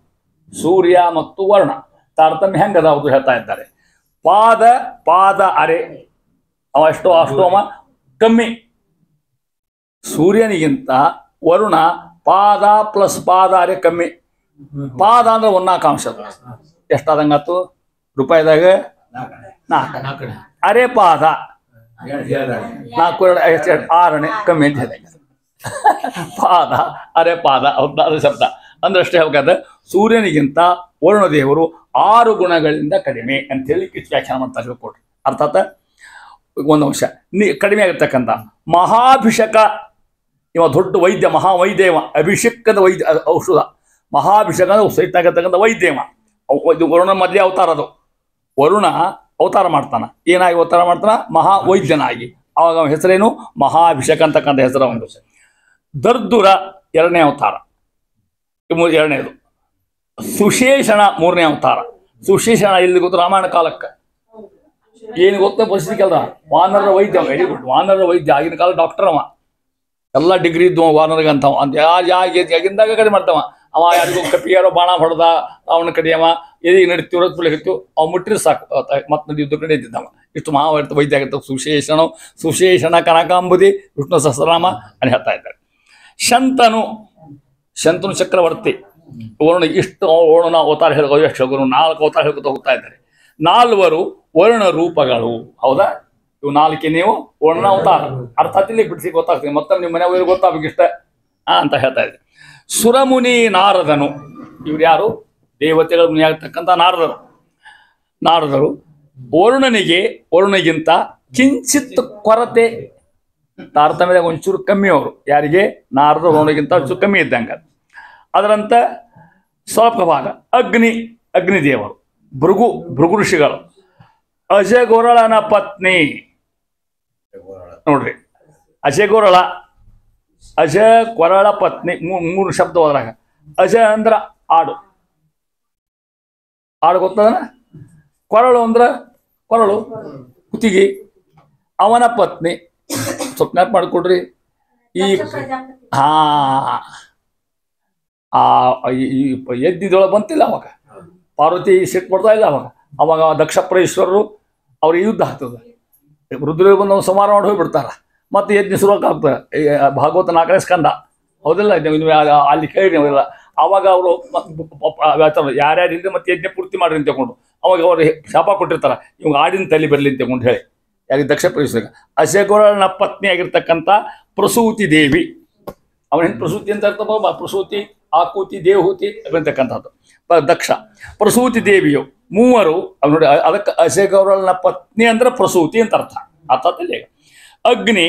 A: ಸೂರ್ಯ ಮತ್ತು ವರುಣ ತಾರತಮ್ಯ ಹೆಂಗದಾವುದು ಹೇಳ್ತಾ ಇದ್ದಾರೆ. ಪಾದ ಪಾದ ಅರೆ ಅವ ಅಷ್ಟೋ ಅವ ಕಮ್ಮಿ. ಸೂರ್ಯನಿಗಿಂತ ವರುಣ ಪಾದ ಪ್ಲಸ್ ಪಾದ ಅರೆ ಕಮ್ಮಿ. ಪಾದ ಅಂದ್ರೆ 1/4 ಎಷ್ಟಾದಂಗಾತು ರೂಪಾಯಿದಾಗ? 4. ಅರೆ ಪಾದ 4 6 ಕಮ್ಮಿ ಅಂತ ಹೇಳಿದೆ. ಪಾದ ಅರೆ ಪಾದ ಹೌದಾದ ಶಬ್ದ ಅಂದ್ರೆ ಅಷ್ಟೇ ಹೇಳ್ಬೇಕಾದ್ರೆ ಸೂರ್ಯನಿಗಿಂತ ವರುಣ ದೇವರು 6 ಗುಣಗಳಿಂದ ಕಡಿಮೆ ಅಂತೇಳಿ ವ್ಯಾಖ್ಯಾನ ಮಾಡ್ತಾ ಹೇಳ್ಕೊಟ್ರಿ. ಅರ್ಥಾತ್ ಒಂದು ಅಂಶ ಕಡಿಮೆ ಆಗಿರ್ತಕ್ಕಂಥ ಮಹಾಭಿಷೇಕ. ಇವ ದೊಡ್ಡ ವೈದ್ಯ, ಮಹಾವೈದ್ಯವ. ಅಭಿಷೇಕದ ವೈದ್ಯ ಔಷಧ. ಮಹಾಭಿಷೇಕ ಸಹಿತಕ್ಕಂಥ ವೈದ್ಯವ. ವರುಣ ಮೊದಲೇ ಅವತಾರ. ಅದು ವರುಣ ಅವತಾರ ಮಾಡ್ತಾನ. ಏನಾಗಿ ಅವತಾರ ಮಾಡ್ತಾನ? ಮಹಾವೈದ್ಯನಾಗಿ. ಅವಾಗ ಅವನ ಹೆಸರೇನು? ಮಹಾಭಿಷೇಕ ಅಂತಕ್ಕಂಥ ಹೆಸರು ಒಂದು. ದರ್ದುರ 2ನೇ ಅವತಾರ, 2ನೇದು. ಸುಶೇಷಣ 3ನೇ ಅವತಾರ. ಸುಶೇಷಣ ಇಲ್ಲಿ ಗೊತ್ತು ರಾಮಾಯಣ ಕಾಲಕ್ಕೆ. ಏನು ಗೊತ್ತ ಪರಿಸ್ಥಿತಿ ಕೆಲ್ದ? ವಾನರ ವೈದ್ಯ. Very good. ವಾನರ ವೈದ್ಯ. ಆಗಿನ ಕಾಲ ಡಾಕ್ಟರ್ ಅವ. ಎಲ್ಲ ಡಿಗ್ರಿ ಇದ್ದು ವಾನರ್ಗೆ ಅಂತವ. ಅಂತ ಯಾಗಿಂದಾಗ ಕಡಿಮೆ ಮಾಡ್ತಾವ ಅವ. ಯಾರಿಗೂ ಕಪಿಯಾರೋ ಬಾಣ ಹೊಡೆದ ಅವನ ಕಡಿಯವ ಎದಿ ನಡೀತಿರೋದು ಬೆಳಗಿತ್ತು ಅವ್ ಮುಟ್ಟಿದ್ರೆ ಸಾಕು ಮತ್ತೆ ಯುದ್ಧ ಕಡೆ ಇದ್ದಿದ್ದವ. ಇಷ್ಟು ಮಹಾವೈದ್ಯ ವೈದ್ಯ ಆಗಿರ್ತಾವ. ಸುಶೇಷಣ ಕನಕಾಂಬುದಿ ವಿಷ್ಣು ಸಹಸ್ರನಾಮ అని ಹೇಳ್ತಾ ಇದ್ದಾರೆ. ಶಂತನು ಚಕ್ರವರ್ತಿ. ವರುಣ ಇಷ್ಟು ವರುಣ ಅವತಾರ ಹೇಳ್ಕೋ ಎಷ್ಟು 4 ಅವತಾರ ಹೇಳ್ಕೊತ ಹೋಗ್ತಾ ಇದ್ದಾರೆ. 4 ವರುಣ ರೂಪಗಳು. ಹೌದಾ? ಇವು 4 ನೀವು ವರುಣ ಅವತಾರ. ಅರ್ಥಾತ್ ಇಲ್ಲಿ ಬಿಡಿಸಿ ಗೊತ್ತಾಗ್ತದೆ. ಮತ್ತೆ ನಿಮ್ಮ ಮನೆಯವ್ರಿಗೆ ಗೊತ್ತಾಗಬೇಕಿಷ್ಟ ಅಂತ ಹೇಳ್ತಾ ಇದ್ದಾರೆ. ಸುರಮುನಿ ನಾರದನು. ಇವ್ರು ಯಾರು? ದೇವತೆಗಳ ಮುನಿಯಾಗತಕ್ಕಂಥ ನಾರದರು. ವರುಣನಿಗಿಂತ ಕಿಂಚಿತ್ ಕೊರತೆ, ತಾರತಮ್ಯದಾಗ ಒಂಚೂರು ಕಮ್ಮಿ ಅವರು. ಯಾರಿಗೆ? ನಾರದರು ವರುಣಗಿಂತ ಒಂಚೂರು ಕಮ್ಮಿ ಇದ್ದಂಗೆ. ಅದರಂತ ಸ್ವಲ್ಪ ಭಾಗ ಅಗ್ನಿದೇವರು. ಭೃಗು ಋಷಿಗಳು. ಅಜಗೊರಳನ ಪತ್ನಿ ನೋಡ್ರಿ. ಅಜಗೊರಳ ಪತ್ನಿ 3 ಶಬ್ದ ಹೋದ್ರಾಗ. ಅಜ ಅಂದ್ರ ಆಡು ಗೊತ್ತದನ. ಕೊರಳು ಅಂದ್ರ ಕೊರಳು, ಕುತ್ತಿಗೆ. ಅವನ ಪತ್ನಿ ಸ್ವಲ್ಪ ನೆನಪು ಮಾಡಿಕೊಡ್ರಿ. ಈ ಯಜ್ಞದೊಳಗೆ ಬಂತಿಲ್ಲ ಅವಾಗ. ಪಾರ್ವತಿ ಸಿಟ್ಟು ಪಡ್ತಾ ಇಲ್ಲ ಅವಾಗ ದಕ್ಷಪ್ರೇಶ್ವರರು ಅವ್ರಿಗೆ ಯುದ್ಧ ಆಗ್ತದೆ. ರುದ್ರ ಬಂದು ಸಂಹಾರ ಮಾಡಿ ಹೋಗ್ಬಿಡ್ತಾರ. ಮತ್ತೆ ಯಜ್ಞ ಶುರುವಾಗ್ತದೆ. ಭಾಗವತ 4ನೇ ಸ್ಕಂದ. ಹೌದಿಲ್ಲ? ಅಲ್ಲಿ ಕೇಳಿ ಅವೆಲ್ಲ. ಅವಾಗ ಅವರು ಯಾರ್ಯಾರು ಇಲ್ಲದೆ ಮತ್ತೆ ಯಜ್ಞ ಪೂರ್ತಿ ಮಾಡ್ರಿ ಅಂತ ತಗೊಂಡು ಅವಾಗ ಅವ್ರು ಶಾಪ ಕೊಟ್ಟಿರ್ತಾರ, ಇವಾಗ ಆಡಿನ ತಲೆ ಬರಲಿ ಅಂತ ತಗೊಂಡು ಹೇಳಿ. ಯಾರಿಗೆ? ದಕ್ಷಪ್ರೇಶ್ವರ. ಅಜಗೊರಳನ ಪತ್ನಿ ಆಗಿರ್ತಕ್ಕಂಥ ಪ್ರಸೂತಿ ದೇವಿ. ಅವನೇನು ಪ್ರಸೂತಿ ಅಂತ ಅರ್ಥ? ಪ್ರಸೂತಿ, ಆಕೂತಿ, ದೇವಹೂತಿ ಅಂತಕ್ಕಂಥದ್ದು. ದಕ್ಷ ಪ್ರಸೂತಿ ದೇವಿಯು 3 ನೋಡಿ. ಅದಕ್ಕೆ ಅಜಗೊರಳನ ಪತ್ನಿ ಅಂದ್ರೆ ಪ್ರಸೂತಿ ಅಂತ ಅರ್ಥ. ಅರ್ಥಾತ್ ಅಗ್ನಿ,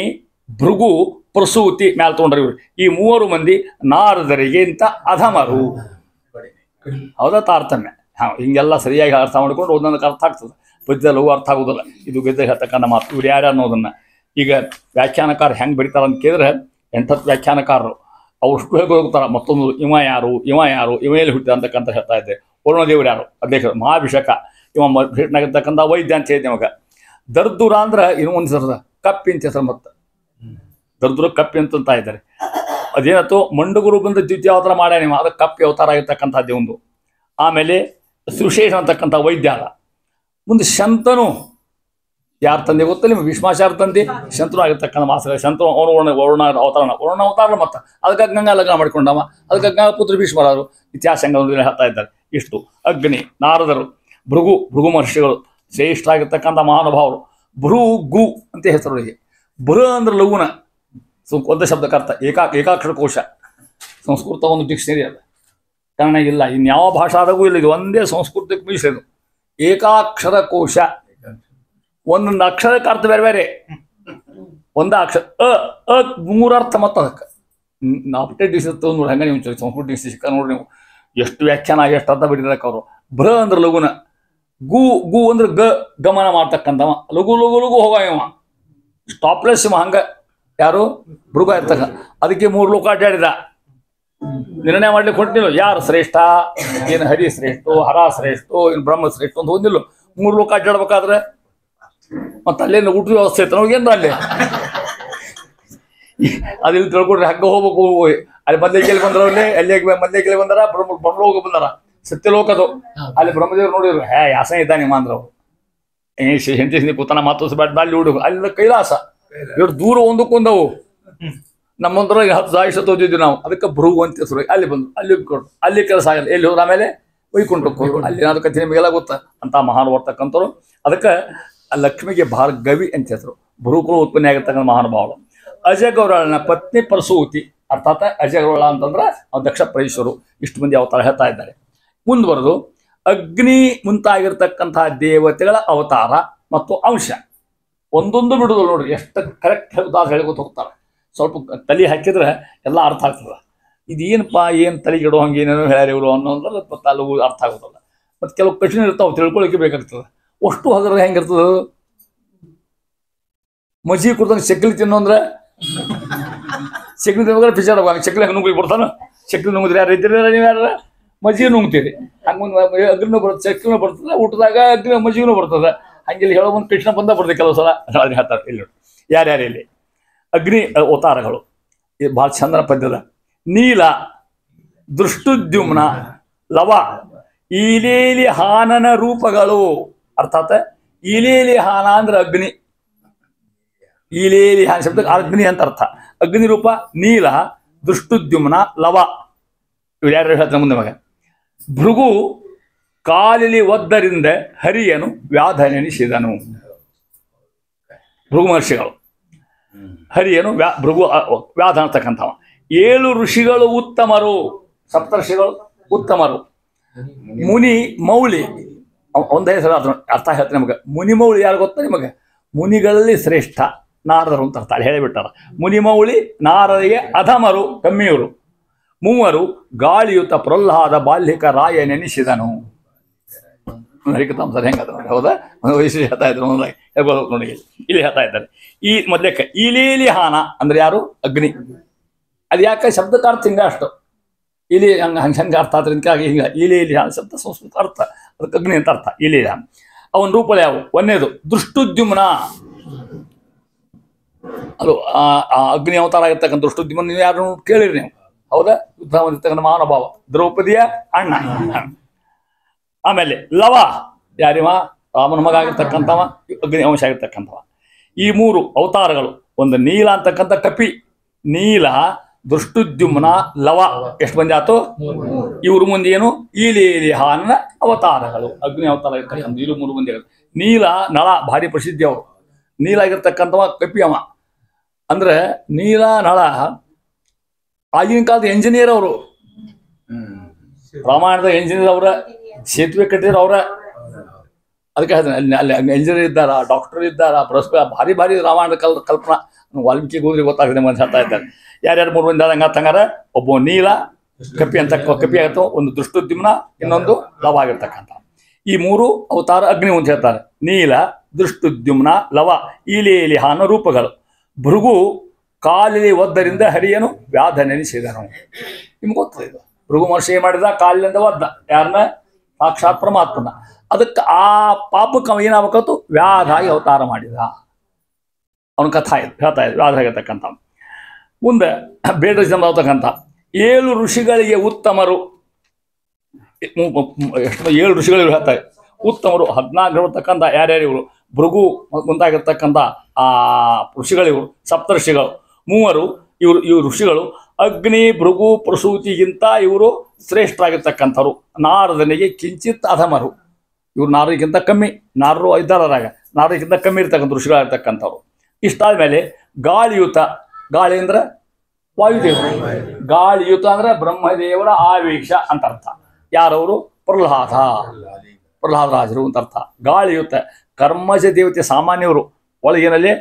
A: ಭೃಗು, ಪ್ರಸೂತಿ ಮ್ಯಾಲ ತಗೊಂಡ್ರಿ ಇವ್ರು. ಈ 3 ಮಂದಿ ನಾರದರಿಗೆ ಇಂಥ ಅಧಮರು. ಹೌದಾ? ತಾರತಮ್ಯ. ಹಿಂಗೆಲ್ಲ ಸರಿಯಾಗಿ ಅರ್ಥ ಮಾಡ್ಕೊಂಡು ಒಂದೊಂದಕ್ಕೆ ಅರ್ಥ ಆಗ್ತದೆ. ಪದ್ಯದಲ್ಲಿ ಅರ್ಥ ಆಗೋದಿಲ್ಲ. ಇದು ಗೆದ್ದ ಹೇಳ್ತಕ್ಕಂಥ ಮಾತು. ಇವ್ರು ಯಾರು ಅನ್ನೋದನ್ನ ಈಗ ವ್ಯಾಖ್ಯಾನಕಾರ ಹೆಂಗೆ ಬರೀತಾರ ಅಂತ ಕೇಳಿದ್ರೆ 8 ವ್ಯಾಖ್ಯಾನಕಾರರು ಅವ್ರಷ್ಟು ಹೋಗ್ತಾರೆ. ಮತ್ತೊಂದು ಇವ ಯಾರು ಇವ ಎಲ್ಲಿ ಹುಟ್ಟಿದ ಅಂತಕ್ಕಂಥ ಹೇಳ್ತಾ ಇದ್ದೆ. ವರುಣದೇವರು ಯಾರು? ಅಧ್ಯಕ್ಷ ಮಹಾಭಿಷೇಕ. ಇವ ಭೇಟನಾಗಿರ್ತಕ್ಕಂಥ ವೈದ್ಯ ಅಂತ ಹೇಳಿದೆ. ಇವಾಗ ದರ್ದುರ ಅಂದ್ರೆ ಇನ್ನೊಂದು ಹೆಸರದ ಕಪ್ಪಿ ಅಂತ ಹೆಸರು. ಮತ್ತೆ ದರ್ದುರ ಕಪ್ಪಿ ಅಂತ ಇದ್ದಾರೆ. ಅದೇನತ್ತು ಮಂಡುಗುರು ಬಂದು ದ್ವಿತೀಯ ಅವತಾರ ಮಾಡ್ಯ ನೀವು. ಅದಕ್ಕೆ ಕಪ್ಪಿ ಅವತಾರ ಆಗಿರ್ತಕ್ಕಂಥದ್ದೇ ಒಂದು. ಆಮೇಲೆ ಸುಶೇಷ ಅಂತಕ್ಕಂಥ ವೈದ್ಯ ಅದ. ಮುಂದೆ ಶಂತನು ಯಾರು ತಂದೆ ಗೊತ್ತಿಲ್ಲ ನಿಮ್ಗೆ? ಭೀಷ್ಮಾಚಾರ ತಂದೆ ಶಂತನು ಆಗಿರ್ತಕ್ಕಂಥ ಮಾಸ. ಶಂತನು ಅವನು ವರುಣ ಅವತಾರ. ಮತ್ತೆ ಅದಕ್ಕೆ ಗಂಗಾ ಲಗ್ನ ಮಾಡ್ಕೊಂಡವ. ಅದಕ್ಕೆ ಗಂಗಾ ಪುತ್ರ ಭೀಷ್ಮರಾದರು. ಇತಿಹಾಸ ಹೇಳ್ತಾ ಇದ್ದಾರೆ. ಇಷ್ಟು ಅಗ್ನಿ, ನಾರದರು, ಭೃಗು ಮಹರ್ಷಿಗಳು ಶ್ರೇಷ್ಠ ಆಗಿರ್ತಕ್ಕಂಥ ಮಹಾನುಭಾವರು. ಭೃಗು ಅಂತ ಹೆಸರುಗಳಿಗೆ. ಭೃ ಅಂದ್ರೆ ಲಘುನ. ಒಂದು ಶಬ್ದಕ್ಕರ್ಥ ಏಕಾಕ್ಷರ ಕೋಶ. ಸಂಸ್ಕೃತ ಒಂದು ಡಿಕ್ಷನರಿ ಅದ, ಕನ್ನಡ ಇಲ್ಲ. ಇನ್ಯಾವ ಭಾಷಾದಾಗೂ ಇಲ್ಲ. ಇದು ಒಂದೇ ಸಂಸ್ಕೃತಕ್ಕೆ ಮೀಸಲು. ಏಕಾಕ್ಷರ ಕೋಶ. ಒಂದೊಂದು ಅಕ್ಷರಕ್ಕೆ ಅರ್ಥ ಬೇರೆ ಬೇರೆ. ಒಂದ ಅಕ್ಷರ ಅ ಮೂರರ್ಥ ಮತ್ತು ಅದಕ್ಕೆ ನಾಪ್ಟೆ ಡಿಸ್ ನೋಡಿ ಹಂಗೆ ನೀವು ಸಂಸ್ಕೃತ ಡಿಸ್ ಸಿಕ್ಕ ನೋಡ್ರಿ ನೀವು ಎಷ್ಟು ವ್ಯಾಖ್ಯಾನ ಎಷ್ಟು ಅರ್ಥ ಬಿಟ್ಟಿರಕ್ಕೆ ಅವರು. ಭ್ರ ಅಂದ್ರೆ ಲಘುನ, ಗು ಗು ಅಂದ್ರೆ ಗಮನ ಮಾಡ್ತಕ್ಕಂಥವ, ಲಘು ಲಘು ಲಘು ಹೋಗ ಇವ ಸ್ಟಾಪ್ಲೆಸ್ ಇವ. ಹಂಗ ಯಾರು ಭೃಗ ಇರ್ತಕ್ಕ. ಅದಕ್ಕೆ 3 ಲೋಕ ಅಡ್ಡಾಡಿದ, ನಿರ್ಣಯ ಮಾಡ್ಲಿಕ್ಕೆ ಹೊಟ್ಟಿಲ್ಲ ಯಾರು ಶ್ರೇಷ್ಠ, ಏನು ಹರಿ ಶ್ರೇಷ್ಠ, ಹರ ಶ್ರೇಷ್ಠ, ಏನು ಬ್ರಹ್ಮ ಶ್ರೇಷ್ಠ ಅಂತ ಹೊಂದಿಲ್ಲ. 3 ಲೋಕ ಅಡ್ಡಾಡ್ಬೇಕಾದ್ರೆ ಮತ್ತೆ ಅಲ್ಲೇನು ಊಟದ ವ್ಯವಸ್ಥೆ ಐತೆ ನೋಡ್ಗೇನ್ರ ಅಲ್ಲಿ ಅದಿಲ್ಲಿ ತಿಳ್ಕೊಡ್ರಿ. ಹಗ್ಗ ಹೋಗ್ಬೇಕು, ಅಲ್ಲಿ ಮದ್ಲೇಕೆಲ್ಲಿ ಬಂದ್ರವ್ರಲ್ಲಿ, ಅಲ್ಲಿ ಮದ್ಲೇಕೆಲ್ಲಿ ಬಂದಾರ, ಬ್ರಹ್ಮಲೋಕ ಬಂದಾರ, ಸತ್ಯಲೋಕದು. ಅಲ್ಲಿ ಬ್ರಹ್ಮದೇವ್ರು ನೋಡಿದ್ರು, ಯಾಸ ಇದ್ದಾನೆ ನಿಮ್ಮ ಅಂದ್ರವ್ ಹೆಂಡತಿ ಕೂತನ ಮಾತೋಸ್ಬೇಡ ಅಲ್ಲಿ ಹುಡುಗ ಅಲ್ಲಿ ಕೈಲಾಸ ಇವ್ರು ದೂರ ಒಂದಕ್ಕೊಂದವು. ನಮ್ಮಂದ್ರ 10 ಆಯುಷ ಓದಿದ್ವಿ ನಾವು, ಅದಕ್ಕೆ ಭೃಗು ಅಂತ ಹೆಸರು. ಅಲ್ಲಿ ಬಂದು ಅಲ್ಲಿ ಕೊಟ್ಟು ಅಲ್ಲಿ ಕೆಲಸ ಆಗಲ್ಲ, ಎಲ್ಲಿ ಹೋದ್ರು ಆಮೇಲೆ ವೈಕುಂಠಕ್ಕೆ ಹೋದ್ರು. ಅಲ್ಲಿ ಏನಾದ್ರು ಕಥೆ ನಿಮಗೆಲ್ಲ ಗೊತ್ತ ಅಂತ ಮಹಾನ್ ಬರ್ತಕ್ಕಂಥವ್ರು. ಅದಕ್ಕೆ ಲಕ್ಷ್ಮಿಗೆ ಭಾರ್ಗವಿ ಅಂತ ಹೆಸರು. ಭೃಗುಗಳು ಉತ್ಪನ್ನ ಆಗಿರ್ತಕ್ಕಂಥ ಮಹಾನುಭಾವಗಳು. ಅಜಗೌರಳನ ಪತ್ನಿ ಪರಸೂತಿ, ಅರ್ಥಾತ್ ಅಜಗೌರಳ ಅಂತಂದ್ರೆ ದಕ್ಷ ಪರೇಶ್ವರು. ಇಷ್ಟು ಮಂದಿ ಅವತಾರ ಹೇಳ್ತಾ ಇದ್ದಾರೆ. ಮುಂದುವರೆದು ಅಗ್ನಿ ಮುಂತಾಗಿರ್ತಕ್ಕಂತಹ ದೇವತೆಗಳ ಅವತಾರ ಮತ್ತು ಅಂಶ ಒಂದೊಂದು ಬಿಡುದು ನೋಡ್ರಿ, ಎಷ್ಟು ಕರೆಕ್ಟ್ ಉದಾಹರಣೆ ಹೇಳ್ಕೊತ ಹೋಗ್ತಾರೆ. ಸ್ವಲ್ಪ ತಲೆ ಹಾಕಿದ್ರೆ ಎಲ್ಲ ಅರ್ಥ ಆಗ್ತದೆ. ಇದೇನಪ್ಪ ಏನು ತಲೆಗಿಡೋ ಹಂಗೆ ಏನೇನೋ ಹೇಳ್ಯಾರ ಇವರು ಅನ್ನೋದ್ರೆ ತಲೆಗೂ ಅರ್ಥ ಆಗೋದಲ್ಲ. ಮತ್ತು ಕೆಲವು ಕಠಿಣ ಇರ್ತಾವೆ, ತಿಳ್ಕೊಳ್ಳಿಕ್ಕೆ ಬೇಕಾಗ್ತದೆ. ಅಷ್ಟು ಹಗರ ಹೆಂಗಿರ್ತದೆ. ಮಜ್ಜಿ ಕುಡ್ದಂಗೆ ಚಕ್ಲಿ ತಿನ್ನೋ ಅಂದ್ರೆ ಚಕ್ಲಿ ತಿನ್ಬೇಕಾದ್ರೆ ಪಿಚಾಡ ಚಕ್ಲಿ ಹಂಗೆ ನುಂಗ್ಲಿಕ್ಕೆ ಬರ್ತಾನೆ. ಚಕ್ಲಿ ನುಂಗಿದ್ರೆ ಯಾರು ಇದ್ದೀರ ನೀವು, ಯಾರು ಮಜ್ಜಿಗೆ ನುಂಗ್ತೀರಿ. ಹಂಗೆ ಅಗ್ನಿನೂ ಬರ್ತದೆ, ಚಕ್ಲಿನೂ ಬರ್ತದೆ, ಊಟದಾಗ ಅಗ್ನಿ ಮಜ್ಜಿಗೂ ಬರ್ತದೆ. ಹಂಗೆ ಹೇಳೋ ಒಂದು ಕೃಷ್ಣ ಬಂದ ಬರ್ತದೆ ಕೆಲವು ಸಲ. ಅದನ್ನ ಹೇಳ್ತಾರೆ ಇಲ್ಲಿ ನೋಡಿ ಯಾರ್ಯಾರು ಇಲ್ಲಿ ಅಗ್ನಿ ಅವತಾರಗಳು. ಇದು ಭಾಳ ಚಂದನ ಪದ್ಯದ. ನೀಲ, ದೃಷ್ಟುದ್ಯುಮ್ನ, ಲವ, ಈಲೇಲಿ ಹಾನನ ರೂಪಗಳು. ಅರ್ಥಾತ್ ಈಲೇಲಿ ಹಾನ ಅಂದ್ರೆ ಅಗ್ನಿ, ಈಲೇಲಿ ಹಾನ ಶಬ್ದಕ್ಕೆ ಅಗ್ನಿ ಅಂತ ಅರ್ಥ. ಅಗ್ನಿ ರೂಪ ನೀಲ, ದೃಷ್ಟುದ್ಯುಮ್ನ, ಲವ. ಇವ್ರು ಯಾರು ಹೇಳ್ತಾರೆ ಮುಂದೆ ಮಗ. ಭೃಗು ಕಾಲಿಲಿ ಒದ್ದರಿಂದ ಹರಿಯನು ವ್ಯಾಧನೆನಿಸಿದನು. ಭೃಗು ಮಹರ್ಷಿಗಳು ಹರಿಯನು ಭೃಗು ವ್ಯಾಧ ಅಂತಕ್ಕಂಥವ. 7 ಋಷಿಗಳು ಉತ್ತಮರು, ಸಪ್ತರ್ಷಿಗಳು ಉತ್ತಮರು. ಮುನಿ ಮೌಳಿ ಒಂದೇ ಹೆಸರು ಅರ್ಥ ಹೇಳ್ತಾರೆ ನಿಮಗೆ. ಮುನಿ ಮೌಳಿ ಯಾರು ಗೊತ್ತಾ ನಿಮಗೆ? ಮುನಿಗಳಲ್ಲಿ ಶ್ರೇಷ್ಠ ನಾರದರು ಅಂತ ಅರ್ಥ ಅಲ್ಲಿ ಹೇಳಿಬಿಟ್ಟಾರ. ಮುನಿ ಮೌಳಿ ನಾರರಿಗೆ ಅಧಮರು, ಕಮ್ಮಿಯವರು. 3 ಗಾಳಿಯುತ ಪ್ರಹ್ಲಾದ ಬಾಲ್ಯಿಕ ರಾಯ ನೆನೆಸಿದನು. ಹರಿಕತಾಂಸರ್ ಹೆಂಗದ ನೋಡಿ, ಹೌದಾ? ಒಂದು ವಯಸ್ಸು ಹೇಳ್ತಾ ಇದ್ರು, ಹೇಳ್ಬೋದು ನೋಡಿ. ಇಲ್ಲಿ ಹೇಳ್ತಾ ಇದ್ದಾರೆ ಈ ಮೊದಲಕ್ಕೆ ಇಲೇಲಿ ಹಾನ ಅಂದ್ರೆ ಯಾರು? ಅಗ್ನಿ. ಅದು ಯಾಕೆ ಶಬ್ದಕ್ಕೆ ಅರ್ಥ ಹಿಂಗ ಅಷ್ಟು ಇಲ್ಲಿ ಹಂಗೆ ಅರ್ಥ ಆದ್ರಿಂದ ಹಿಂಗ ಇಲೇಲಿ ಹಾನ ಶಬ್ದ ಸಂಸ್ಕೃತ ಅರ್ಥ, ಅದಕ್ಕೆ ಅಗ್ನಿ ಅಂತ ಅರ್ಥ. ಇಲೇಲಿ ಹಾನ ಅವನ ರೂಪಗಳು ಯಾವ? ಒಂದೇದು ದೃಷ್ಟುದ್ಯುಮ್ನ, ಅದು ಅಗ್ನಿ ಅವತಾರ ಆಗಿರ್ತಕ್ಕಂಥ ದೃಷ್ಟುದ್ಯುಮ್ನ. ನೀವು ಯಾರು ಕೇಳಿರಿ ನೀವು, ಹೌದಾ? ಯುದ್ಧ ಹೊಂದಿರ್ತಕ್ಕಂಥ ಮಹಾನುಭಾವ, ದ್ರೌಪದಿಯ ಅಣ್ಣ. ಆಮೇಲೆ ಲವ, ಯಾರಿವ? ರಾಮನ ಮಗ ಆಗಿರ್ತಕ್ಕಂಥವ, ಅಗ್ನಿ ಅಂಶ ಆಗಿರ್ತಕ್ಕಂಥವ. ಈ 3 ಅವತಾರಗಳು. ಒಂದು ನೀಲ ಅಂತಕ್ಕಂಥ ಕಪಿ, ನೀಲ, ದೃಷ್ಟುದ್ಯುಮ್ನ, ಲವ. ಎಷ್ಟು ಮಂದಿ ಆಯ್ತು? ಇವ್ರ ಮುಂದೆ ಏನು? ಈಲೇಲಿ ಹಾನ ಅವತಾರಗಳು, ಅಗ್ನಿ ಅವತಾರ ಆಗಿರ್ತಕ್ಕಂಥ ಇವರು 3 ಮಂದಿ. ನೀಲ ನಳ ಭಾರಿ ಪ್ರಸಿದ್ಧಿ ಅವರು. ನೀಲ ಆಗಿರ್ತಕ್ಕಂಥವ ಕಪಿ ಅವ. ಅಂದ್ರೆ ನೀಲ ನಳ ಆಗಿನ ಕಾಲದ ಎಂಜಿನಿಯರ್ ಅವರು. ರಾಮಾಯಣದ ಎಂಜಿನಿಯರ್ ಅವರ, ಸೇತುವೆ ಕಟ್ಟಿದ್ರು ಅವರ. ಅದಕ್ಕೆ ಹೇಳ್ತಾನೆ ಅಲ್ಲಿ ಎಂಜಿನಿಯರ್ ಇದ್ದಾರ, ಡಾಕ್ಟರ್ ಇದ್ದಾರ, ಭಾರಿ ಭಾರಿ ರಾಮಾಯಣದ ಕಲ್ಪನಾ. ವಾಲ್ಮೀಕಿ ಹೋದ್ರೆ ಗೊತ್ತಾಗುತ್ತೆ ಅಂತ ಹೇಳ್ತಾ ಇದ್ದಾರೆ. ಯಾರ್ಯಾರು 3 ಮಂದಿ ಆದಂಗೆ ತಂಗಾರ? ಒಬ್ಬ ನೀಲ ಕಪಿ ಅಂತ ಕಪಿ ಆಗತ್ತೋ, ಒಂದು ದೃಷ್ಟುದ್ಯುಮ್ನ, ಇನ್ನೊಂದು ಲವ ಆಗಿರ್ತಕ್ಕಂಥ. ಈ 3 ಅವತಾರ ಅಗ್ನಿ ಅಂತ ಹೇಳ್ತಾರೆ. ನೀಲ, ದೃಷ್ಟುದ್ಯುಮ್ನ, ಲವ, ಈಲೇಲಿ ಹಾನ ರೂಪಗಳು. ಭೃಗು ಕಾಲಿಲಿ ಒದ್ದರಿಂದ ಹರಿಯನು ವ್ಯಾಧ ನೆನೆಸಿದನು. ನಿಮ್ಗೆ ಗೊತ್ತದೆ ಇದು. ಭೃಗು ಮಹರ್ಷಿ ಏನ್ ಮಾಡಿದ? ಕಾಲಿನಿಂದ ಒದ್ದ ಯಾರನ್ನ? ಸಾಕ್ಷಾತ್ ಪರಮಾತ್ಮನ. ಅದಕ್ಕೆ ಆ ಪಾಪಕ್ಕೆ ಅವ ಏನಾಗಬೇಕತ್ತು? ವ್ಯಾಧಾಗಿ ಅವತಾರ ಮಾಡಿದ. ಅವನ ಕಥಾ ಇದು ಹೇಳ್ತಾ ಇದ್ರು, ವ್ಯಾಧ ಆಗಿರ್ತಕ್ಕಂಥ. ಮುಂದೆ ಬೇಡ ಜನ ಆಗ್ತಕ್ಕಂಥ 7 ಋಷಿಗಳಿಗೆ ಉತ್ತಮರು. 7 ಋಷಿಗಳು ಹೇಳ್ತಾರೆ ಉತ್ತಮರು. 14 ಇರ್ತಕ್ಕಂಥ ಯಾರ್ಯಾರು ಇವರು? ಭೃಗು ಮುಂತಾಗಿರ್ತಕ್ಕಂಥ ಆ ಋಷಿಗಳಿವರು, ಸಪ್ತರ್ಷಿಗಳು. 3 ಇವರು ಋಷಿಗಳು. ಅಗ್ನಿ, ಭೃಗು, ಪ್ರಸೂತಿಗಿಂತ ಇವರು ಶ್ರೇಷ್ಠರಾಗಿರ್ತಕ್ಕಂಥವ್ರು. ನಾರದನಿಗೆ ಕಿಂಚಿತ್ ಅಧಮರು. ಇವ್ರು ನಾರರಿಗಿಂತ ಕಮ್ಮಿ. ನಾರರು ಇದ್ದಾರಾಗ ನಾರರಿಗಿಂತ ಕಮ್ಮಿ ಇರ್ತಕ್ಕಂಥ ಋಷಿಗಳಾಗಿರ್ತಕ್ಕಂಥವ್ರು. ಇಷ್ಟಾದ್ಮೇಲೆ ಗಾಳಿಯುತ, ಗಾಳಿ ಅಂದ್ರೆ ವಾಯುದೇವರು. ಗಾಳಿಯುತ ಅಂದ್ರೆ ಬ್ರಹ್ಮದೇವರ ಆವೇಶ ಅಂತ ಅರ್ಥ. ಯಾರವರು? ಪ್ರಹ್ಲಾದರಾಜರು ಅಂತ ಅರ್ಥ. ಗಾಳಿಯುತ ಕರ್ಮಜ ದೇವತೆ, ಸಾಮಾನ್ಯವರು. ಒಳಗೇನಲ್ಲಿ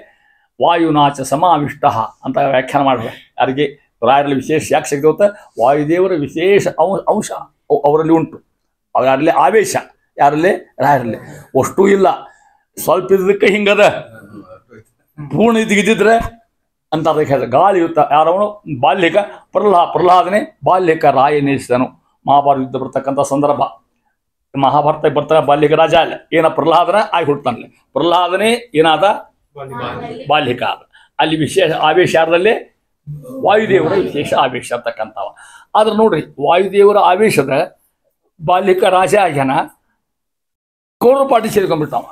A: ವಾಯುನಾಚ ಸಮಾವಿಷ್ಟ ಅಂತ ವ್ಯಾಖ್ಯಾನ ಮಾಡಿದ್ರೆ ಯಾರಿಗೆ ರಾಯರಲ್ಲಿ ವಿಶೇಷ ಯಾಕೆ ಸಿಗ್ತದೆ ಗೊತ್ತಾ? ವಾಯುದೇವರ ವಿಶೇಷ ಅಂಶ ಅವರಲ್ಲಿ ಉಂಟು. ಅವರಲ್ಲಿ ಆವೇಶ ಯಾರಲ್ಲಿ? ರಾಯರಲ್ಲಿ. ಅಷ್ಟೂ ಇಲ್ಲ, ಸ್ವಲ್ಪ ಇದ್ದಕ್ಕೆ ಹಿಂಗದ, ಪೂರ್ಣ ಇದ್ದಿದ್ರೆ ಅಂತ ಅದಕ್ಕೆ ಹೇಳಿದ್ರೆ ಗಾಳಿ ಯುದ್ಧ ಯಾರವನು ಬಾಲ್ಯಕ ಪ್ರಹ್ಲಾದನೆ ಬಾಲ್ಯಕ ರಾಯನೇಸಿದನು. ಮಹಾಭಾರತ ಯುದ್ಧ ಬರ್ತಕ್ಕಂಥ ಸಂದರ್ಭ, ಮಹಾಭಾರತ ಬರ್ತಾನೆ ಬಾಲ್ಯಕ ರಾಜ ಅಲ್ಲ, ಏನ ಪ್ರಹ್ಲಾದನ ಆಗಿ ಹುಡ್ತಾನಲ್ಲ, ಪ್ರಹ್ಲಾದನೆ ಏನಾದ ಬಾಲ್ಯಕ ಆದ. ಅಲ್ಲಿ ವಿಶೇಷ ಆವೇಶ ಯಾರದಲ್ಲಿ? ವಾಯುದೇವರ ವಿಶೇಷ ಆವೇಶ ಅಂತಕ್ಕಂಥವ. ಆದ್ರೆ ನೋಡ್ರಿ, ವಾಯುದೇವರ ಆವೇಶದ ಬಾಲ್ಯಕ ರಾಜ ಆಗ್ಯಾನ, ಕೌರವ ಪಾಟಿ ಸೇರ್ಕೊಂಡ್ಬಿಟ್ಟವ.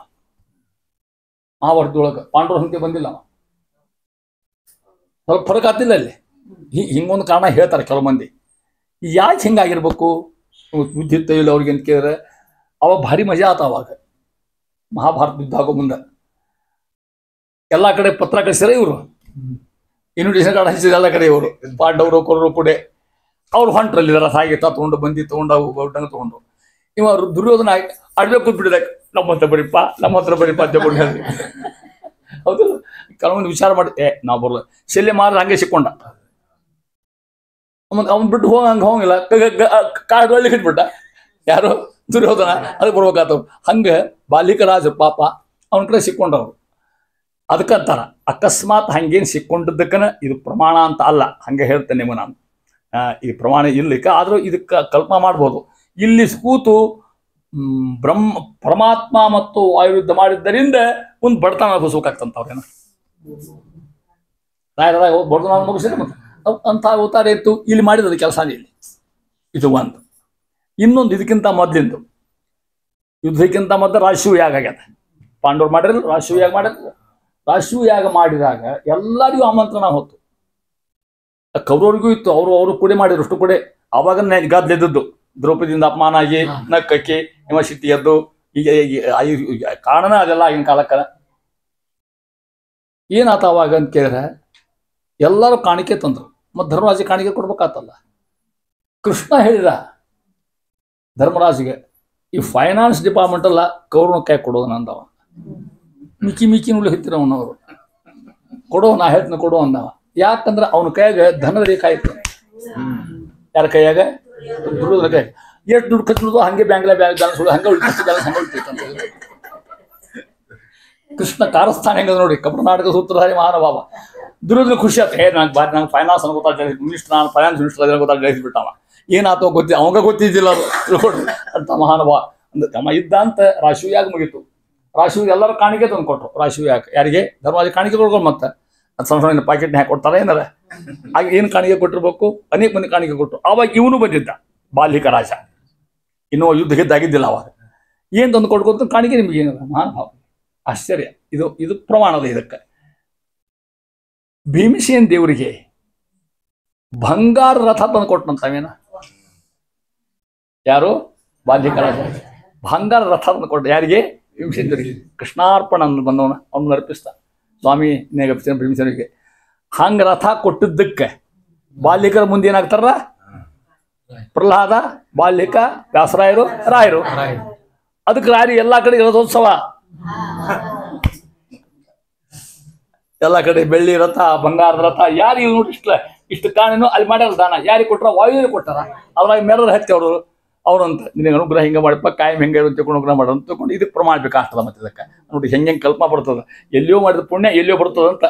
A: ಮಹಾಭಾರತದೊಳಗೆ ಪಾಂಡವರ ಸಂಖ್ಯೆ ಬಂದಿಲ್ಲ, ಅವ ಸ್ವಲ್ಪ ಫರಕ್ ಆಗ್ತಿಲ್ಲ ಅಲ್ಲಿ. ಹಿಂಗೊಂದು ಕಾರಣ ಹೇಳ್ತಾರೆ ಕೆಲವು ಮಂದಿ. ಯಾಕೆ ಹಿಂಗಾಗಿರ್ಬೇಕು ಬುದ್ಧಿ ಇಲ್ಲ ಅವ್ರಿಗೆ ಅಂತ ಕೇಳಿದ್ರೆ, ಅವಾಗ ಭಾರಿ ಮಜಾ ಆತ. ಅವಾಗ ಮಹಾಭಾರತ ಯುದ್ಧ ಆಗೋ ಮುಂದೆ ಎಲ್ಲ ಕಡೆ ಪತ್ರ ಕಳಿಸಿರ ಇವರು, ಇನ್ವಿಟೇಷನ್ ಕಾರ್ಡ್ ಹಚ್ಚಿದ ಎಲ್ಲ ಕಡೆ ಇವರು ಪಾಂಡವರು ಕೊರರು ಕೂಡೆ ಅವ್ರು ಹೊಂಟ್ರಲ್ಲಿ ರಥ ಆಗಿತ್ತ ತೊಗೊಂಡು ಬಂದು ತೊಗೊಂಡು ಗೌಡಂಗ ತೊಗೊಂಡು ಇವ ದುರ್ಯೋಧನ ಅಡ್ಬೇಕು ಕೂತ್ಬಿಟ್ಟಿದೆ, ನಮ್ಮ ಹತ್ರ ಬರೀಪ್ಪ ಅಂತ ಹೇಳಿ. ಹೌದಿಲ್ಲ, ಕೆಲವೊಂದು ವಿಚಾರ ಮಾಡಿ ನಾವು ಬರಲ್ಲ, ಶಲ್ಯ ಮಾರ ಹಂಗೆ ಸಿಕ್ಕೊಂಡ, ಅವ್ನು ಬಿಟ್ಟು ಹೋಗಂಗಿಲ್ಲ, ಕಾಡೊಳ್ಳಿ ಹಿಟ್ಬಿಟ್ಟ ಯಾರು ದುರ್ಯೋಧನ, ಅದಕ್ಕೆ ಬರ್ಬೇಕಾತವ್ರು. ಹಂಗೆ ಬಾಲಿಕ ರಾಜ ಪಾಪ ಅವನ ಕಡೆ ಸಿಕ್ಕೊಂಡವ್ರು. ಅದಕ್ಕಂತಾರ ಅಕಸ್ಮಾತ್ ಹಂಗೇನು ಸಿಕ್ಕೊಂಡಿದ್ದಕ್ಕನ ಇದು ಪ್ರಮಾಣ ಅಂತ ಅಲ್ಲ, ಹಂಗೆ ಹೇಳ್ತೇನೆ ನಿಮಗೆ ನಾನು. ಈ ಪ್ರಮಾಣ ಇರ್ಲಿಕ್ಕೆ ಆದರೂ ಇದಕ್ಕೆ ಕಲ್ಪನಾ ಮಾಡ್ಬೋದು. ಇಲ್ಲಿ ಕೂತು ಪರಮಾತ್ಮ ಮತ್ತು ವಾಯುಯುದ್ಧ ಮಾಡಿದ್ದರಿಂದ ಒಂದು ಬಡತನ ಅನುಭವಿಸ್ಬೇಕಾಗ್ತಂತವ್ರೇನ ರಾಯರಾಗ ಬಡತನ ಮುಗಿಸಿದ್ರೆ ಮತ್ತೆ ಅಂತ ಅವತಾರ ಇತ್ತು. ಇಲ್ಲಿ ಮಾಡಿದ ಕೆಲಸನೇ ಇಲ್ಲಿ. ಇದು ಒಂದು. ಇನ್ನೊಂದು ಇದಕ್ಕಿಂತ ಮೊದಲಿಂದು ಯುದ್ಧಕ್ಕಿಂತ ಮೊದಲು ರಾಜಶಿವ ಯಾಗ ಆಗ್ಯದ. ಪಾಂಡವರು ಮಾಡಿರಲಿಲ್ಲ, ರಾಜಶಿವ ಯಾಗ ಮಾಡಿರಲಿಲ್ಲ. ರಾಜಶಿವ ಯಾಗ ಮಾಡಿದಾಗ ಎಲ್ಲರಿಗೂ ಆಮಂತ್ರಣ ಹೊತ್ತು, ಕೌರವರಿಗೂ ಇತ್ತು, ಅವರು ಕೂಡೆ ಮಾಡಿದ್ರು ಅಷ್ಟು ಕೂಡೆ. ಆವಾಗ ಗದ್ಲೆದ್ದು ದ್ರೌಪದಿಯಿಂದ ಅಪಮಾನ ಆಗಿ ನಕ್ಕಕ್ಕೆ ಹಿಮಶಕ್ತಿ ಎದ್ದು ಈಗ ಕಾರಣ ಅದೆಲ್ಲ ಆಗಿನ ಕಾಲಕ್ಕ ಏನಾತ ಅವಾಗ ಅಂತ ಕೇಳಿದ್ರೆ ಎಲ್ಲರೂ ಕಾಣಿಕೆ ತಂದ್ರು. ಮತ್ತು ಧರ್ಮರಾಜ ಕಾಣಿಕೆ ಕೊಡ್ಬೇಕಾತಲ್ಲ. ಕೃಷ್ಣ ಹೇಳಿದ ಧರ್ಮರಾಜಿಗೆ, ಈ ಫೈನಾನ್ಸ್ ಡಿಪಾರ್ಟ್ಮೆಂಟ್ ಅಲ್ಲ ಕೌರವನ ಕೈ ಕೊಡೋದು ನಂದವ. ಮಿಕ್ಕಿ ನುಳ್ಳಿ ಹಿತ್ತಿರ ಅವನವರು ಕೊಡೋ, ನಾ ಹೇಳ್ತೀನಿ ಕೊಡೋ ಅಂದವ. ಯಾಕಂದ್ರೆ ಅವನ ಕೈಯಾಗ ಧನದ ರೇಖಾ ಇತ್ತು. ಯಾರ ಕೈಯಾಗ? ದುಡ್ಡು ಕೈ. ಎಷ್ಟು ದುಡ್ಡು ಖರ್ಚು ಹಂಗೆ ಬ್ಯಾಂಕ್ಸ್ ಹಂಗೆ ಉಳಿತಂತ ಕೃಷ್ಣ ಕಾರಸ್ಥಾನ ಹೆಂಗದ ನೋಡಿ. ಕರ್ನಾಟಕ ಸೂತ್ರಧಾರಿ ಮಹಾನುಭಾವ. ದುರ್ಯೋಧನ ಖುಷಿ ಆಯ್ತು, ನಂಗೆ ಫೈನಾನ್ಸ್ ಅನ್ನು ಗೊತ್ತಾಗ ಮಿನಿಸ್ಟರ್, ನಾನು ಫೈನಾನ್ಸ್ ಮಿನಿಸ್ಟರ್ ಅದನ್ನು ಗೊತ್ತಾಗ ಜಯಿಸ್ಬಿಟ್ಟವ. ಏನಾಯ್ತು ಗೊತ್ತಿ ಅವಾಗ ಗೊತ್ತಿದ್ದಿಲ್ಲ ಅದು ತಿಳ್ಕೊಡ್ರಿ ಅಂತ ಮಹಾನುಭಾವ. ಅಂದ್ರೆ ತಮ್ಮ ಇದ್ದ ಅಂತ ರಾಶಿವ ಯಾಗ ಮುಗೀತು. ರಾಶಿವಿಗೆ ಎಲ್ಲರೂ ಕಾಣಿಕೆ ತಂದು ಕೊಟ್ಟರು. ರಾಶಿವ ಯಾಕೆ ಯಾರಿಗೆ? ಧರ್ಮರಾಜ ಕಾಣಿಕೆ ಕೊಡ್ಕೊಂಡು ಮತ್ತೆ ಅದು ಸಣ್ಣ ಸಣ್ಣ ಪ್ಯಾಕೆಟ್ನ ಹಾಕಿ ಕೊಡ್ತಾರೆ ಏನಾರ. ಆಗ ಏನು ಕಾಣಿಕೆ ಕೊಟ್ಟಿರ್ಬೇಕು? ಅನೇಕ ಮಂದಿ ಕಾಣಿಕೆ ಕೊಟ್ಟರು. ಆವಾಗ ಇವನು ಬಂದಿದ್ದ ಬಾಲ್ಯಿಕ ರಾಜ, ಇನ್ನೂ ಯುದ್ಧ ಗೆದ್ದಾಗಿದ್ದಿಲ್ಲ ಅವಾಗ. ಏನು ತಂದು ಕೊಟ್ಕೊತ ಕಾಣಿಕೆ ನಿಮ್ಗೆ ಏನಿಲ್ಲ ಮಹಾನುಭಾವ. ಆಶ್ಚರ್ಯ. ಇದು ಪ್ರಮಾಣದ ಇದಕ್ಕೆ. ಭೀಮಸೇನ ದೇವರಿಗೆ ಬಂಗಾರ ರಥ ತಂದು ಕೊಟ್ಟಂತವೇನ ಯಾರು? ಬಾಲ್ಯಿಕ ರಾಜ ಬಂಗಾರ ರಥ ತಂದು ಕೊಟ್ಟ ಯಾರಿಗೆ? ಭೀಮಸೇನ ದೇವರಿಗೆ. ಕೃಷ್ಣಾರ್ಪಣ ಬಂದವನ ಅವನು ಅರ್ಪಿಸ್ತಾ ಸ್ವಾಮಿ ನೇಗಪ್ಪಿಸಿದ ಭೀಮಸೇನಿಗೆ. ಹಂಗ ರಥ ಕೊಟ್ಟಿದ್ದಕ್ಕೆ ಬಾಲ್ಯಿಕರ ಮುಂದೆ ಏನಾಗ್ತಾರ? ಪ್ರಹ್ಲಾದ, ಬಾಲ್ಯಿಕ, ವ್ಯಾಸರಾಯರು, ರಾಯರು. ಅದಕ್ಕೆ ರಾಯರು ಎಲ್ಲಾ ಕಡೆ ರಥೋತ್ಸವ, ಎಲ್ಲ ಕಡೆ ಬೆಳ್ಳಿ ರಥ, ಬಂಗಾರದ ರಥ. ಯಾರಿಗೆ ನೋಡಿ ಇಷ್ಟು ಕಾಣೇನು ಅಲ್ಲಿ ಮಾಡ್ಯಾರ ದಾನ. ಯಾರಿಗೆ ಕೊಟ್ಟಾರ? ವಾಯುದೇವ ಕೊಟ್ಟಾರ. ಅದ್ರಾಗ ಮೆರರು ಹತ್ತಿ ಅವ್ರಂತ ನಿನಗೆ ಅನುಗ್ರಹ ಹಿಂಗೆ ಮಾಡಪ್ಪ, ಕಾಯಂ ಹೆಂಗೆ ತಿಳ್ಕೊಂಡು ಅನುಗ್ರಹ ಮಾಡೋದು ಅಂತ ತಿಳ್ಕೊಂಡು ಇದಕ್ಕೆ ಪ್ರಮಾಣ ಬೇಕಾಗ್ತದ. ಮತ್ತೆ ಇದಕ್ಕೆ ನೋಡಿ ಹೆಂಗೆ ಕಲ್ಪನಾ ಬರ್ತದೆ. ಎಲ್ಲಿಯೋ ಮಾಡಿದ ಪುಣ್ಯ ಎಲ್ಲಿಯೋ ಬರ್ತದಂತ.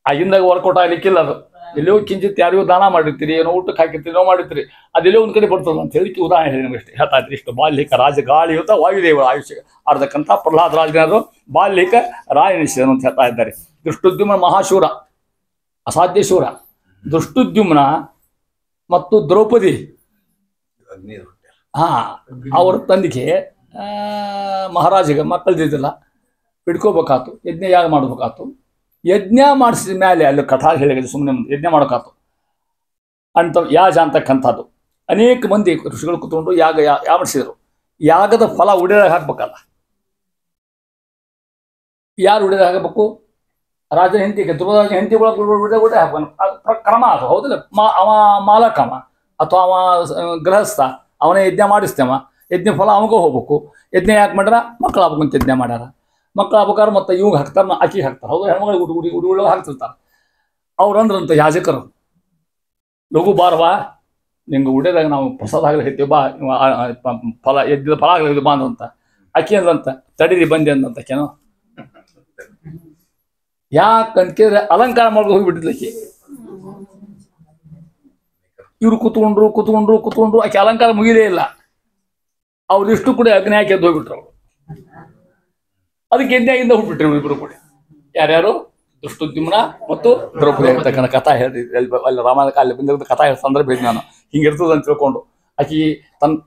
A: ಆಗಿಂದಾಗ ವರ್ಕೌಟ್ ಆಗ್ಲಿಕ್ಕಿಲ್ಲ ಅದು. ಎಲ್ಲೋ ಕಿಂಚಿತ್ ಯಾರಿಗೂ ದಾನ ಮಾಡಿರ್ತೀರಿ, ಏನೋ ಊಟಕ್ಕೆ ಹಾಕಿರ್ತೀರಿ, ಏನೋ ಮಾಡಿರ್ತೀರಿ, ಅದೆಲ್ಲೋ ಒಂದು ಕಡೆ ಬರ್ತದೆ ಅಂತ ಹೇಳಿಕ್ಕೆ ಉದಾಹರಣೆ ಹೇಳಿ ನಮಗೆ ಹೇಳ್ತಾ ಇದ್ರಿ. ಇಷ್ಟು ಬಾಲ್ಯಿಕ ರಾಜ ಗಾಳಿಯುತ ವಾಯುದೇವರ ಆಯುಷ್ಯ ಆಡ್ತಕ್ಕಂಥ ಪ್ರಹ್ಲಾದ ರಾಜನಾದ್ರು ಬಾಲ್ಯಿಕ ರಾಯನಿಸಿದನು ಅಂತ ಹೇಳ್ತಾ ಇದ್ದಾರೆ. ದೃಷ್ಟುದ್ಯುಮ್ನ ಮಹಾಶೂರ, ಅಸಾಧ್ಯ ಶೂರ. ದೃಷ್ಟುದ್ಯುಮ್ನ ಮತ್ತು ದ್ರೌಪದಿ ಅವ್ರ ತಂದಿಗೆ ಮಹಾರಾಜಿಗೆ ಮಕ್ಕಳದಿದ್ದಿಲ್ಲ, ಬಿಡ್ಕೋಬೇಕಾತು, ಯಜ್ಞ ಯಾಗ ಮಾಡ್ಬೇಕಾತು. ಯಜ್ಞ ಮಾಡಿಸಿದ ಮೇಲೆ ಅಲ್ಲಿ ಕಥಾ ಹೇಳಿದ್ರೆ ಸುಮ್ಮನೆ ಯಜ್ಞ ಮಾಡೋಕ್ಕಾತು ಅಂತ ಯಾಜ ಅಂತಕ್ಕಂಥದ್ದು. ಅನೇಕ ಮಂದಿ ಋಷಿಗಳು ಕೂತ್ಕೊಂಡು ಯಾಗ ಮಾಡಿಸಿದರು. ಯಾಗದ ಫಲ ಉಡಿದಾಗ ಹಾಕ್ಬೇಕಲ್ಲ. ಯಾರು ಉಡಿದಾಗ ಹಾಕಬೇಕು? ರಾಜನ ಹೆಂಡತಿಗೆ, ಧ್ರುವರಾಜ ಹೆಂಡತಿ ಒಳಗೆ ಹಾಕ್ಬೇಕು. ಕ್ರಮ ಅದು ಹೌದಿಲ್ಲ. ಅವ ಮಾಲಕವ ಅಥವಾ ಅವ ಗೃಹಸ್ಥ, ಅವನೇ ಯಜ್ಞ ಮಾಡಿಸ್ತೇವ. ಯಜ್ಞ ಫಲ ಅವನಿಗೂ ಹೋಗ್ಬೇಕು. ಯಜ್ಞ ಯಾಕೆ ಮಾಡ್ಯಾರ? ಮಕ್ಕಳು ಆಗ್ಬೇಕಂತ ಯಜ್ಞ ಮಾಡ್ಯಾರ. ಮಕ್ಕಳು ಆಗ್ಬೇಕಾದ್ರೆ ಮತ್ತೆ ಇವಾಗ ಹಾಕ್ತಾರೆ, ಅಕ್ಕಿಗೆ ಹಾಕ್ತಾರೆ. ಹೌದು, ಹೆಣ್ಮಗಳಿಗೆ ಉಡಿ ಹಾಕ್ತಿರ್ತಾರೆ. ಅವ್ರು ಅಂದ್ರಂತ ಯಾಜಕರು, ಲಘು ಬಾರವಾ, ನಿಂಗೆ ಉಡಿದಾಗ ನಾವು ಪ್ರಸಾದ ಆಗ್ಲಿಕ್ಕೆ ಬಾ, ಫಲ ಎದ್ದಿದ ಫಲ ಆಗ್ಲಿಕ್ಕೆ ಬಾ ಅಂದಂತ. ಅಕ್ಕಿ ಅಂದ್ರಂತ, ತಡೀರಿ ಬಂದೆ ಅಂದಂತ ಅಕ್ಕೇನೋ. ಯಾಕಂತೇಳಿದ್ರೆ ಅಲಂಕಾರ ಮಾಡ್ಕೊಂಡು ಹೋಗಿಬಿಟ್ಟಿದ್ಲು ಅಕ್ಕಿ. ಇವ್ರು ಕೂತ್ಕೊಂಡ್ರು ಆಕೆ ಅಲಂಕಾರ ಮುಗಿದೇ ಇಲ್ಲ. ಅವ್ರಿಷ್ಟು ಕೂಡ ಅಗ್ನಿ ಹಾಕಿ ಎದ್ದು ಹೋಗ್ಬಿಟ್ರು ಅವರು. ಅದಕ್ಕೆ ಯಜ್ಞದಿಂದ ಹುಟ್ಬಿಟ್ರು ಇಬ್ಬರು ಕೂಡ. ಯಾರ್ಯಾರು? ದುಷ್ಟುದ್ಯುಮ್ನ ಮತ್ತು ದ್ರೌಪದಿ ಆಗಿರ್ತಕ್ಕಂಥ ಕಥಾ ಹೇಳಿ ಅಲ್ಲಿ ರಾಮಾಯಣ ಅಲ್ಲಿ ಬಂದಿರೋದು ಕಥಾ ಹೇಳಿ ಸಂದರ್ಭ ಇದ್ದು ನಾನು ಹಿಂಗಿರ್ತದೆ ಅಂತ ತಿಳ್ಕೊಂಡು ಆಕಿ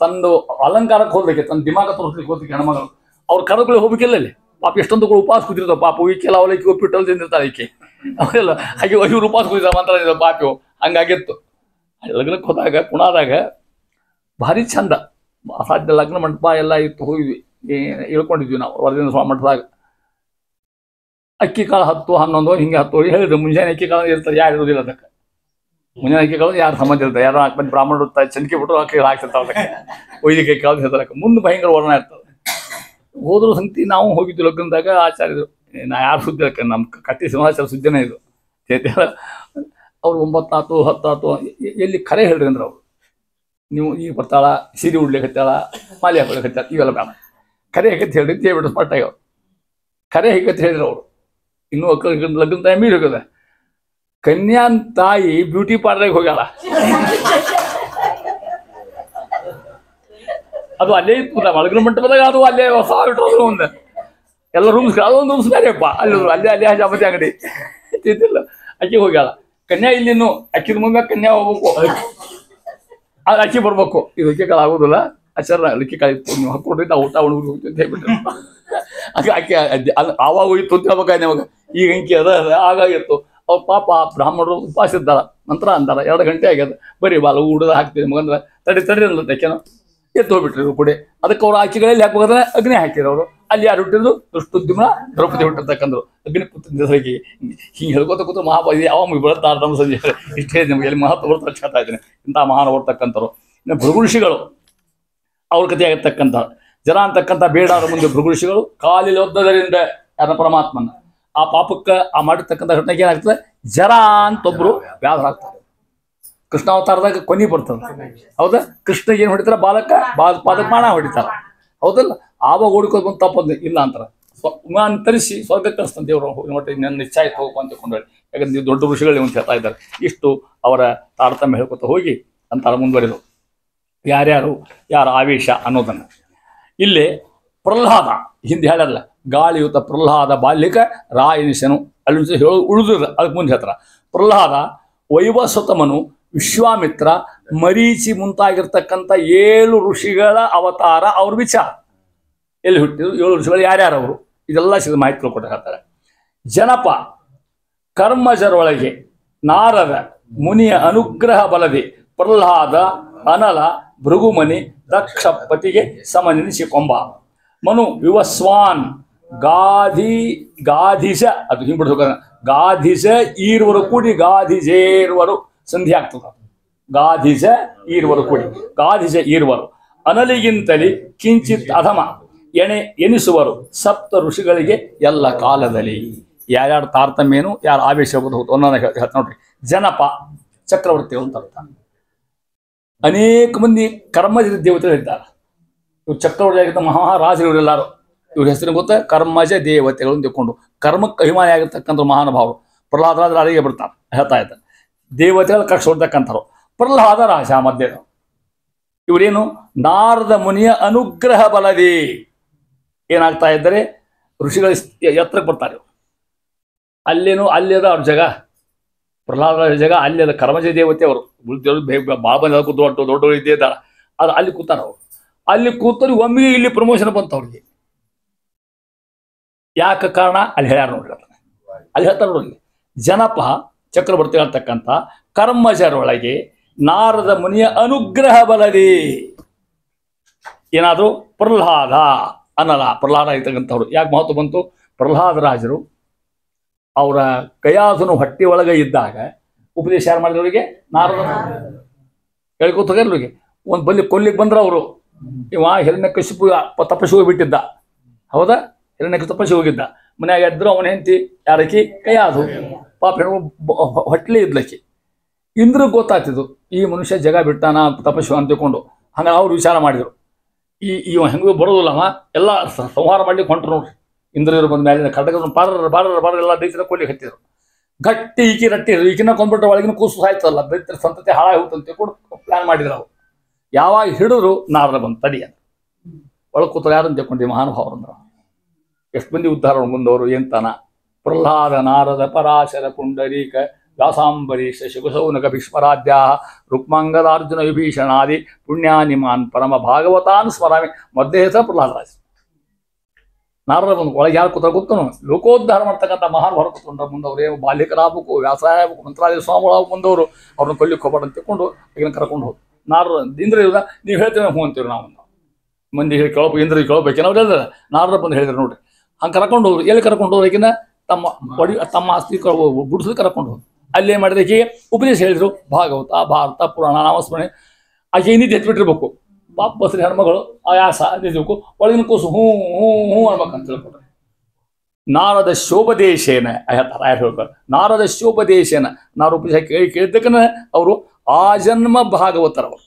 A: ತಂದು ಅಲಂಕಾರಕ್ಕೆ ಹೋಗ್ಲಿಕ್ಕೆ ತನ್ನ ದಿಮಾಗ ತೋರಿಸ್ಲಿಕ್ಕೆ ಹೋಗ್ಲಿಕ್ಕೆ ಹೆಣ್ಮಗಳು ಅವ್ರ ಕರಗಳು ಹೋಗ್ಬೇಕಿಲ್ಲ ಅಲ್ಲಿ. ಪಾಪ ಎಷ್ಟೊಂದು ಕೂಡ ಉಪವಾಸ ಕೂತಿರ್ತಾವ. ಪಾಪ ಈಕೆಲ್ಲ ಅವಲಕ್ಕಿ ಒಪ್ಪಿಟ್ಟು ತಿಂದಿರ್ತಾರೆ ಈಕೆ. ಅವೆಲ್ಲ ಹಾಗೆ ಇವ್ರು ಉಪವಾಸ ಕೂತಿರ್ತಾರೆ ಮಂತ್ರ ಪಾಪಿವು. ಹಂಗಾಗಿತ್ತು. ಲಗ್ನಕ್ಕೆ ಹೋದಾಗ ಕುಣಾದಾಗ ಭಾರಿ ಚಂದ, ಅಸಾಧ್ಯ ಲಗ್ನ ಮಂಟಪ ಎಲ್ಲ ಇತ್ತು. ಹೋಗಿದ್ವಿ, ಇಳ್ಕೊಂಡಿದ್ವಿ ನಾವು ವರದಿನ ಸ್ವಾಮಿ ಮಠದಾಗ. ಅಕ್ಕಿ ಕಾಳು 10, 11 ಹಿಂಗೆ 10 ಹೇಳಿದ್ರು. ಮುಂಜಾನೆ ಅಕ್ಕಿ ಕಾಳು ಇರ್ತಾರೆ, ಯಾರು ಇರೋದಿಲ್ಲ ಅದಕ್ಕೆ. ಮುಂಜಾನೆ ಅಕ್ಕಿ ಕಾಳು ಯಾರು ಸಂಬಂಧ ಇರ್ತಾರೆ, ಯಾರು 4 ಮಂದಿ ಬ್ರಾಹ್ಮಣರು ಚಂದಿಕೆ ಬಿಟ್ಟರು ಅಕ್ಕಿ ಹಾಕ್ತಿರ್ತಾವೆ. ಅದಕ್ಕೆ ಒಯ್ದಿಗೆ ಕಾಳು ಹೇಳ್ತಾರೆ. ಮುಂದೆ ಭಯಂಕರ ವರ್ಣ ಇರ್ತದೆ. ಹೋದ್ರು ಸಂಗತಿ ನಾವು ಹೋಗಿದ್ದು ಲಗ್ನದಾಗ. ಆಚಾರ್ಯರು ನಾ ಯಾರು ಸುದ್ದಿ ಅದಕ್ಕೆ ನಮ್ಮ ಕಟ್ಟಿ ಸಿಂಹಾಚಾರ ಸುದ್ದಿನೇ ಇದು. ಅವ್ರು 9 ಆತು 10 ಆತು. ಎಲ್ಲಿ ಖರೆ ಹೇಳ್ರಿ ಅಂದ್ರೆ ಅವರು, ನೀವು ಈಗ ಬರ್ತಾಳ, ಸೀರೆ ಉಡ್ಲಿಕ್ಕೆ ಹತ್ತಾಳ, ಮಾಲೆ ಹಾಕೊಳಕ್ಕೆ ಹತ್ತಾಳ, ಇವೆಲ್ಲ ಬೇಡ, ಖರೆ ಹೇಗತ್ತೆ ಹೇಳ್ರಿ ಅಂತ ಹೇಳ್ಬಿಟ್ಟು ಸ್ಪಷ್ಟ ಆಗ್ಯಾವ. ಖರೆ ಹೇಗತ್ತೆ ಹೇಳಿದ್ರು ಅವರು. ಇನ್ನೂ ಲಗ್ನ ಟೈಮ್ ಮೀರಿ ಹೋಗದ. ಕನ್ಯಾನ್ ತಾಯಿ ಬ್ಯೂಟಿ ಪಾರ್ಲರ್ಗೆ ಹೋಗ್ಯಾಳ. ಅದು ಅಲ್ಲೇ ಇತ್ತು ಲಗ್ನ ಮಂಟಪದಾಗ. ಅದು ಅಲ್ಲೇ ಹೊಸ ಇಟ್ಟರು ಒಂದು ಎಲ್ಲ ರೂಮ್ಸ್, ಅದೊಂದು ರೂಮ್ಸ್ ಬೇರೆಪ್ಪ. ಅಲ್ಲೇ ಹಜಾಮತಿ ಅಂಗಡಿ ತಿಂತಿಲ್ಲ. ಅಕ್ಕಿ ಹೋಗ್ಯಾಳ. ಕನ್ಯಾ ಇಲ್ಲಿನ್ನು ಅಕ್ಕಿದ ಮುಂದೆ ಕನ್ಯಾ ಹೋಗ್ಬೇಕು, ಅದು ಅಕ್ಕಿ ಬರ್ಬೇಕು. ಇದು ಅಕ್ಕಿ ಕಾಳು ಆಗೋದಿಲ್ಲ. ಆಚಾರ ಅಕ್ಕಿ ಕಾಳು ಇತ್ತು, ನೀವು ಹಾಕೊಡ್ರಿ ನಾವು ಊಟ ಉಣ್ಬೇಕು ಅಂತ ಹೇಳ್ಬಿಟ್ಟು ಅಕ್ಕಿ ಆವಾಗ ಹೋಗಿತ್ತು ಅಂತ ಹೇಳ್ಬೇಕಾಯ್ತು ಅವಾಗ. ಈಗ ಅಂಕಿ ಅದ ಆಗಾಗಿತ್ತು. ಅವ್ರ ಪಾಪ ಬ್ರಾಹ್ಮಣರು ಉಪವಾಸ ಇದ್ದಾರ. ನಂತರ ಅಂದಾರ 2 ಗಂಟೆ ಆಗ್ಯದ, ಬರೀ ಬಾಲ ಊಡದ ಹಾಕ್ತೀವಿ ಮಗಂದ್ರೆ ತಡಿ ಅನ್ಲತ್ತ ಅಕ್ಕೇನೋ ಎತ್ತು ಹೋಗ್ಬಿಟ್ರಿ ಕೂಡೆ. ಅದಕ್ಕೆ ಅವ್ರು ಆಕಿಗಳಲ್ಲಿ ಹಾಕ್ಬೇಕಾದ್ರೆ ಅಗ್ನಿ ಹಾಕಿದ್ರು ಅವರು. ಅಲ್ಲಿ ಯಾರು ಹುಟ್ಟಿದ್ರು? ದುಷ್ಟುದ್ಯುಮ್ನ ದ್ರೌಪದಿ ಹುಟ್ಟಿರ್ತಕ್ಕಂದ್ರು. ಅಗ್ನಿ ಕೂತಿದ್ದರಿಗೆ ಹಿಂಗೆ ಹೇಳ್ಕೊತ ಕೂತು ಮಹಾಬಲಿ ಯಾವ ಬರುತ್ತಾ ನಮ್ಮ ಸಂಜೆ ಇಷ್ಟು ಹೇಳಿ ನಮಗೆ ಎಲ್ಲಿ ಮಹತ್ವ ಬರ್ತಾ ಹೇಳ್ತಾ ಇದ್ದೀನಿ. ಇಂಥ ಮಹಾನ ಬರ್ತಕ್ಕಂಥವ್ರು. ಇನ್ನು ಭೃಗುಋಷಿಗಳು ಅವ್ರ ಕಥೆ ಆಗಿರ್ತಕ್ಕಂಥ ಜನ ಅಂತಕ್ಕಂಥ ಬೇಡಾದ ಮುಂದೆ ಭೃಗುಋಷಿಗಳು ಕಾಲಿಲ್ ಒದ್ದದರಿಂದ ಯಾರ ಪರಮಾತ್ಮನ ಆ ಪಾಪಕ್ಕೆ ಆ ಮಾಡಿರ್ತಕ್ಕಂಥ ಘಟನೆಗೆ ಏನಾಗ್ತದೆ? ಜರ ಅಂತೊಬ್ರು ವ್ಯಾಧರಾಗ್ತಾರೆ. ಕೃಷ್ಣಾವತಾರದಾಗ ಕೊನಿ ಬರ್ತದೆ. ಹೌದಾ? ಕೃಷ್ಣಗೆ ಏನು ಹೊಡಿತಾರ? ಪಾದಕ್ಕೆ ಮಾಣ ಹೊಡಿತಾರ. ಹೌದಲ್ಲ? ಆವಾಗ ಓಡಿಕೋದು ಬಂದು ತಪ್ಪದು ಇಲ್ಲ ಅಂತಾರ. ತರಿಸಿ ಸ್ವರ್ಗಕ್ಕೆ ಕಳಿಸ್ತಾನೆ ದೇವರು. ನೋಡಿ ನನ್ನ ಇಚ್ಛೆ ಆಯ್ತು ಹೋಗು ಅಂತ ಕೊಂಡೋಳಿ. ಯಾಕಂದ್ರೆ ನೀವು ದೊಡ್ಡ ಋಷಿಗಳು ಅಂತ ಹೇಳ್ತಾ ಇದ್ದಾರೆ. ಇಷ್ಟು ಅವರ ತಾರತಮ್ಯ ಹೇಳ್ಕೊತ ಹೋಗಿ ಅಂತಾರ ಮುಂದುವರೆದು ಯಾರ ಆವೇಶ ಅನ್ನೋದನ್ನು ಇಲ್ಲಿ ಪ್ರಹ್ಲಾದ ಹಿಂದೆ ಹೇಳಲ್ಲ. ಗಾಳಿಯುತ ಪ್ರಹ್ಲಾದ ಬಾಲ್ಯಕ ರಾಯನಿಸನು ಅಲ್ಲಿ ಉಳಿದಿಲ್ಲ. ಅದಕ್ಕೆ ಮುಂದೆ ಹೇಳ್ತಾರ ಪ್ರಹ್ಲಾದ ವೈವಸ್ವತಮನು ವಿಶ್ವಾಮಿತ್ರ ಮರೀಚಿ ಮುಂತಾಗಿರ್ತಕ್ಕಂಥ 7 ಋಷಿಗಳ ಅವತಾರ. ಅವ್ರ ವಿಚಾರ ಎಲ್ಲಿ ಹುಟ್ಟಿದ್ರು, 7 ಋಷಿಗಳು ಯಾರ್ಯಾರವರು, ಇದೆಲ್ಲ ಸಿದ ಮಾಹಿತಿ ತಿಳ್ಕೊಟ್ಟು ಹೇಳ್ತಾರೆ. ಜನಪ ಕರ್ಮಜರೊಳಗೆ ನಾರದ ಮುನಿಯ ಅನುಗ್ರಹ ಬಲದೆ ಪ್ರಹ್ಲಾದ ಅನಲ ಭೃಗುಮನಿ ದಕ್ಷಪತಿಗೆ ಸಮನೆನಿಸಿಕೊಂಬ. ಮನು ವಿವಸ್ವಾನ್ ಗಾಧಿಜ ಅದು ಹಿಂಬಿಡ್ದು ಗಾಧಿಜ ಈರ್ವರು ಕೂಡಿ ಗಾಧಿಜೇರ್ವರು ಸಂಧಿ ಆಗ್ತದ. ಗಾಧಿಜ ಈರ್ವರು ಕೂಡಿ ಗಾಧಿಜ ಈರ್ವರು ಅನಲಿಗಿಂತಲಿ ಕಿಂಚಿತ್ ಅಧಮ ಎನಿಸುವರು 7 ಋಷಿಗಳಿಗೆ ಎಲ್ಲ ಕಾಲದಲ್ಲಿ. ಯಾರ್ಯಾರ ತಾರತಮ್ಯನು ಯಾರು ಆವೇಶ ಹೋಗೋದು ಒಂದೊಂದು ಹೇಳ್ತಾ ನೋಡ್ರಿ. ಜನಪ ಚಕ್ರವರ್ತಿಗಳು ಅಂತ ಅರ್ಥ. ಅನೇಕ ಮಂದಿ ಕರ್ಮಜ ದೇವತೆಗಳು ಇದ್ದಾರೆ. ಇವ್ರು ಚಕ್ರವರ್ತಿ ಆಗಿದ್ದ ಮಹಾರಾಜರು ಇವರೆಲ್ಲರೂ. ಇವ್ರ ಹೆಸರು ಗೊತ್ತಾ? ಕರ್ಮಜ ದೇವತೆಗಳು ತಿಳ್ಕೊಂಡು ಕರ್ಮಕ್ಕೆ ಅಭಿಮಾನಿ ಆಗಿರ್ತಕ್ಕಂಥ ಮಹಾನುಭಾವರು. ಪ್ರಹ್ಲಾದರಾಜರು ಅಲ್ಲಿಗೆ ಬರ್ತಾರೆ ಹೇಳ್ತಾ ಇದ್ದಾರೆ. ದೇವತೆಗಳು ಕಕ್ಷ ಹೊಡ್ತಕ್ಕಂಥವ್ರು. ಪ್ರಹ್ಲಾದ ರಾಜ ಮಧ್ಯ. ಇವರೇನು? ನಾರದ ಮುನಿಯ ಅನುಗ್ರಹ ಬಲದಿ ಏನಾಗ್ತಾ ಇದ್ದಾರೆ? ಋಷಿಗಳ ಎತ್ತರಕ್ಕೆ ಬರ್ತಾರೆ. ಅಲ್ಲೇನು ಅಲ್ಲಿದ ಅವ್ರ ಜಗ, ಪ್ರಹ್ಲಾದ ಜಗ ಅಲ್ಲಿದ. ಕರ್ಮಜ ದೇವತೆ ಅವರು ಭಾಳ ಬಂದ ದೊಡ್ಡವರು ಇದ್ದೇ ಇದ್ದಾರ. ಅದು ಅಲ್ಲಿ ಕೂತಾರ ಅವರು. ಅಲ್ಲಿ ಕೂತವ್ರಿಗೆ ಒಮ್ಮೆಗೆ ಇಲ್ಲಿ ಪ್ರಮೋಷನ್ ಬಂತು ಅವ್ರಿಗೆ. ಯಾಕೆ ಕಾರಣ ಅಲ್ಲಿ ಹೇಳ್ಯಾರ ನೋಡ್ರಿ. ಅಲ್ಲಿ ಹೇಳ್ತಾರೆ ನೋಡಿ. ಜನಪ ಚಕ್ರವರ್ತಿ ಹೇಳ್ತಕ್ಕಂಥ ಕರ್ಮಜರೊಳಗೆ ನಾರದ ಮುನಿಯ ಅನುಗ್ರಹ ಬಲದಿ ಏನಾದ್ರು ಪ್ರಹ್ಲಾದ ಅನ್ನಲ್ಲ. ಪ್ರಹ್ಲಾದ ಇರ್ತಕ್ಕಂಥವ್ರು ಯಾಕೆ ಮಹತ್ವ ಬಂತು? ಪ್ರಹ್ಲಾದ ರಾಜರು ಅವರ ಕಯಾಸುನು ಹೊಟ್ಟೆ ಒಳಗೆ ಇದ್ದಾಗ ಉಪದೇಶ ಯಾರು ಮಾಡಿದವರಿಗೆ? ನಾರದ ಹೇಳ್ಕೊತ ಹೋಗ್ಯಾರಿಗೆ. ಒಂದು ಕೊಲ್ಲಿಗೆ ಬಂದ್ರ ಅವರು. ಇವ ಹಿರಣ್ಯಕಶಿಪು ತಪಸ್ಸು ಬಿಟ್ಟಿದ್ದ. ಹೌದಾ? ಹಿರಣ್ಯಕಶಿಪು ತಪಸ್ಸಿ ಹೋಗಿದ್ದ. ಮನ್ಯಾಗ ಎದ್ರು ಅವನ ಹೆಂಡತಿ ಯಾರಕಿ ಕೈಯಾದು ಪಾಪ ಹೆಣ್ಣು ಹೊಟ್ಲಿ ಇದ್ಲಕ್ಕಿ. ಇಂದ್ರಿಗೆ ಗೊತ್ತಾಗ್ತಿದ್ದು ಈ ಮನುಷ್ಯ ಜಗ ಬಿಟ್ಟಾನ ತಪಸ್ಸು ಅಂತ ತಿಳ್ಕೊಂಡು. ಹಂಗ ಅವ್ರು ವಿಚಾರ ಮಾಡಿದ್ರು, ಇವ ಹೆಂಗೂ ಬರೋದಿಲ್ಲವ, ಎಲ್ಲ ಸಂಹಾರ ಮಾಡ್ಲಿಕ್ಕೆ ಹೊಂಟ್ರು ನೋಡ್ರಿ. ಇಂದ್ರಿಯರು ಬಂದ ಮೇಲೆ ಖಡ್ಗ ಬಾರ ಎಲ್ಲ ದೈತ್ಯರ ಕೊಡ್ಲಿಕ್ಕೆ ಹತ್ತಿದ್ರು. ಗಟ್ಟಿ ಈಕಿ ರಟ್ಟಿ ಈಕಿನ ಕೊಂಡ್ಬಿಟ್ರೆ ಒಳಗಿನ ಕೂಸು ಸಾಯ್ತಲ್ಲ, ದೈತ್ಯರ ಸಂತತಿ ಹಾಳಾಗಿ ಹೋಗ್ತಂತ ತಿಳ್ಕೊಂಡು ಪ್ಲಾನ್ ಮಾಡಿದ್ರು ಅವ್ರು. ಯಾವಾಗ ಹಿಡಿದ್ರು ನಾರದ ಬಂದು ತಡಿ ಅಂತ ಒಳಗೆ ಕೂತರು. ಯಾರನ್ನು ತಿಳ್ಕೊಂಡ್ರಿ? ಮಹಾನುಭಾವರು ಅಂದ್ರ. ಎಷ್ಟು ಮಂದಿ ಉದ್ಧಾರ ಮುಂದವರು ಎಂತಾನ? ಪ್ರಹ್ಲಾದ, ನಾರದ, ಪರಾಶರ, ಪುಂಡರೀಕ, ವ್ಯಾಸಾಂಬರೀಷ, ಶಿವಸೌನಕ, ಭೀಷ್ಮರಾಧ್ಯ, ರುಕ್ಮಾಂಗದಾರ್ಜುನ, ವಿಭೀಷಣಾದಿ ಪುಣ್ಯಾನಿಮಾನ್ ಪರಮ ಭಾಗವತಾನ್ ಸ್ಮರಾಮಿ. ಮೊದಲೇ ಹೆಸರು ಪ್ರಹ್ಲಾದರಾಜ. ನಾರದ ಬಂದು ಒಳಗೆ ಯಾರು ಕೂತ ಗೊತ್ತನು? ಲೋಕೋದ್ಧಾರ ಮಾಡ್ತಕ್ಕಂಥ ಮಹಾನುಭಾವರು ಕೂತ್ಕೊಂಡ್ರ ಮುಂದವ್ರು. ಏನು ಬಾಲ್ಯಕರಾಗಬೇಕು, ವ್ಯಾಸಾಯ ಆಗಬೇಕು, ಮಂತ್ರಾಲಯ ಸ್ವಾಮಿಗಳಾಗ ಬಂದವರು. ಅವ್ರನ್ನ ಕೊಲ್ಲಿಕ್ಕೆ ಹೋಗ್ಬೇಡ ಅಂತ ತಿಳ್ಕೊಂಡು ಈಗಿನ ಕರ್ಕೊಂಡು ಹೋಗಿ ನಾರದ ಇಂದ್ರ ಇರೋದ ನೀವು ಹೇಳ್ತೇವೆ ಹ್ಞೂ ಅಂತೀವಿ ನಾವು. ಮಂದಿ ಹೇಳಿ ಕೇಳಬೇಕು, ಇಂದ್ರ ಕೇಳಬೇಕೇನೋ ಅವ್ರು ಹೇಳಿದ್ರೆ ನಾರದ ಬಂದು ಹೇಳಿದ್ರು ನೋಡ್ರಿ. ಹಂಗೆ ಕರ್ಕೊಂಡು ಹೋದ್ರು. ಎಲ್ಲಿ ಕರ್ಕೊಂಡು ಹೋದ್ರು? ಈಗಿನ ತಮ್ಮ ಆಸ್ತಿ ಗುಡಿಸಲು ಕರ್ಕೊಂಡು ಹೋದ್ರು. ಅಲ್ಲಿ ಏನು ಮಾಡಿದ್ರೆ ಆಕೆಗೆ ಉಪದೇಶ ಹೇಳಿದ್ರು. ಭಾಗವತ, ಭಾರತ, ಪುರಾಣ, ನಾಮಸ್ಮರಣೆ. ಆಕೆ ಇನ್ನಿದ್ದು ಎತ್ಬಿಟ್ಟಿರ್ಬೇಕು. ಪಾಪ ಬಸ್ರಿ ಹೆಣ್ಮಗಳು ಆಯಾಸ ನಿಜಕ್ಕೂ ಒಳಗಿನ ಕೂಸು ಹ್ಞೂ ಹ್ಞೂ ಹ್ಞೂ ಅನ್ಬೇಕಂತ ತಿಳ್ಕೊಂಡ್ರೆ. ನಾರದ ಶೋಭದೇಶೇನ ಹೇಳ್ತಾರೆ. ನಾರದ ಶೋಭದೇಶೇನ ನಾರು ಉಪದೇಶ ಕೇಳಿದ್ದಕ್ಕನ ಅವರು ಆಜನ್ಮ ಭಾಗವತರವರು.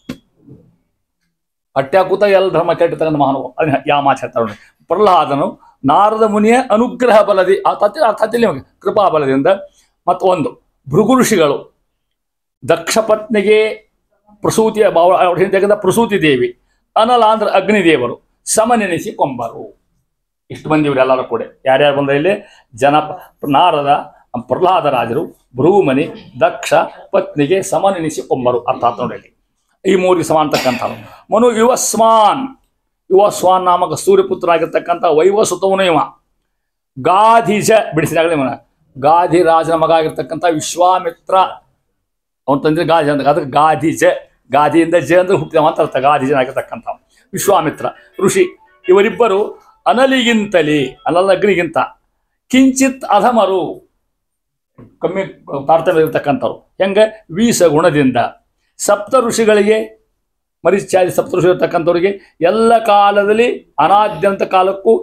A: ಅಟ್ಯಾಕೂತ ಎಲ್ಲ ಧರ್ಮ ಕೆಟ್ಟಿರ್ತಕ್ಕಂಥ ಮಹಾನುಭಾವ. ಅದನ್ನ ಯಾವ ಮಾತು ಹೇಳ್ತಾರೆ? ಪ್ರಹ್ಲಾದನು ನಾರದ ಮುನಿಯ ಅನುಗ್ರಹ ಬಲದಿ ಅರ್ಥದಲ್ಲಿ ಕೃಪಾ ಬಲದಿಂದ. ಮತ್ತು ಒಂದು ಭೃಗು ಋಷಿಗಳು ದಕ್ಷ ಪತ್ನಿಗೆ ಪ್ರಸೂತಿಯ ಭಾವ ಪ್ರಸೂತಿ ದೇವಿ, ಅನಲ ಅಂದ್ರೆ ಅಗ್ನಿದೇವರು ಸಮನೆನಿಸಿ ಕೊಂಬರು. ಇಷ್ಟು ಮಂದಿ ಇವರೆಲ್ಲರೂ ಕೂಡ ಯಾರ್ಯಾರು ಬಂದ ಇಲ್ಲಿ? ನಾರದ, ಪ್ರಹ್ಲಾದರಾಜರು, ಭೃಗುಮನಿ, ದಕ್ಷ ಪತ್ನಿಗೆ ಸಮನೆನಿಸಿ ಕೊಂಬರು. ಅರ್ಥಾತ್ ನೋಡಿ ಈ ಮೂರಿಗೆ ಸಮ ಅಂತಕ್ಕಂಥವ್ರು. ಮನು ಯುವಸ್ವಾನ್ ನಾಮಕ ಸೂರ್ಯಪುತ್ರ ಆಗಿರ್ತಕ್ಕಂಥ ವೈವಸುತವನು ಇವ. ಗಾಧಿಜ ಬಿಡಿಸಿದಾಗಲೇ ಇವನ ಗಾಧಿ ರಾಜನ ಮಗ ಆಗಿರ್ತಕ್ಕಂಥ ವಿಶ್ವಾಮಿತ್ರ ಅವನ ತಂದ್ರೆ ಗಾಧಿ ಅಂತ. ಅದಕ್ಕೆ ಗಾಧಿಜ, ಗಾಧಿಯಿಂದ ಜ ಅಂದ್ರೆ ಹುಟ್ಟಿದವ ಅಂತ ಅರ್ಥ. ಗಾಧಿಜನಾಗಿರ್ತಕ್ಕಂಥ ವಿಶ್ವಾಮಿತ್ರ ಋಷಿ. ಇವರಿಬ್ಬರು ಅನಲಿಗಿಂತಲೇ ಅಗ್ನಿಗಿಂತ ಕಿಂಚಿತ್ ಅಧಮರು, ಕಮ್ಮಿ ತಾರತಮ್ಯ ಇರತಕ್ಕಂಥವ್ರು. ಹೆಂಗೆ? ವೀಸ ಗುಣದಿಂದ ಸಪ್ತ ಋಷಿಗಳಿಗೆ ಮರಿಚಾದಿ ಸಪ್ತ ಋಷಿ ಇರ್ತಕ್ಕಂಥವ್ರಿಗೆ ಎಲ್ಲ ಕಾಲದಲ್ಲಿ ಅನಾದ್ಯಂತ ಕಾಲಕ್ಕೂ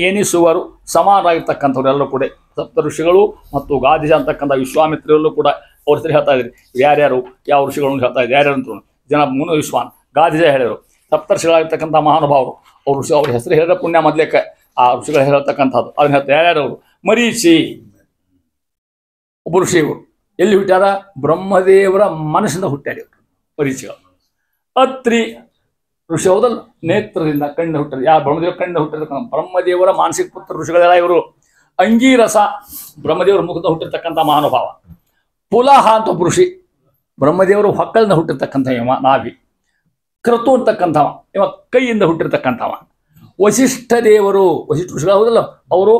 A: ಎಣಿಸುವರು ಸಮಾನರಾಗಿರ್ತಕ್ಕಂಥವ್ರು ಎಲ್ಲರೂ ಕೂಡ. ಸಪ್ತ ಋಷಿಗಳು ಮತ್ತು ಗಾಧಿಜ ಅಂತಕ್ಕಂಥ ವಿಶ್ವಾಮಿತ್ರಲ್ಲೂ ಕೂಡ ಅವ್ರ ಹೆಸರು ಹೇಳ್ತಾ ಇದ್ರಿ. ಯಾರ್ಯಾರು ಯಾವ ಋಷಿಗಳನ್ನು ಹೇಳ್ತಾ ಇದ್ರು ಯಾರ್ಯಾರು ಅಂತ ಜನ ಮುನು ವಿಶ್ವಾನ್ ಗಾಧಿಜ ಹೇಳಿದರು. ಸಪ್ತರ್ಷಿಗಳಾಗಿರ್ತಕ್ಕಂಥ ಮಹಾನುಭಾವರು ಅವ್ರ ಹೆಸರು ಹೇಳಿದ್ರೆ ಪುಣ್ಯ ಮೊದಲೇಕ ಆ ಋಷಿಗಳು ಹೇಳ್ತಕ್ಕಂಥದ್ದು. ಅದನ್ನ ಹೇಳ್ತಾರೆ ಯಾರ್ಯಾರು ಅವರು? ಮರೀಚಿ ಒಬ್ಬ ಋಷಿ. ಇವರು ಎಲ್ಲಿ ಹುಟ್ಟ್ಯಾರ? ಬ್ರಹ್ಮದೇವರ ಮನಸ್ಸಿಂದ ಹುಟ್ಟ್ಯಾರ ಇವರು ಮರೀಚಿಗಳು. ಅತ್ರಿ ಋಷಿ ಹೌದಲ್ಲ, ನೇತ್ರದಿಂದ ಕಣ್ಣ ಹುಟ್ಟಾರ. ಯಾವ ಬ್ರಹ್ಮದೇವ ಕಣ್ಣ ಹುಟ್ಟಿರ್ತಕ್ಕಂಥ ಬ್ರಹ್ಮದೇವರ ಮಾನಸಿಕ ಪುತ್ರ ಋಷಿಗಳೆಲ್ಲ ಇವರು. ಅಂಗೀರಸ ಬ್ರಹ್ಮದೇವರ ಮುಖದ ಹುಟ್ಟಿರ್ತಕ್ಕಂಥ ಮಹಾನುಭಾವ. ಪುಲಹ ಅಂತ ಒಬ್ಬ ಋಷಿ, ಬ್ರಹ್ಮದೇವರು ಹೊಕ್ಕಳಿಂದ ಹುಟ್ಟಿರ್ತಕ್ಕಂಥ ಇವ ನಾಭಿ. ಕ್ರತು ಅಂತಕ್ಕಂಥವ ಇವ ಕೈಯಿಂದ ಹುಟ್ಟಿರ್ತಕ್ಕಂಥವ. ವಸಿಷ್ಠ ದೇವರು, ವಸಿಷ್ಠ ಋಷಿಗಳು ಹೌದಲ್ಲ, ಅವರು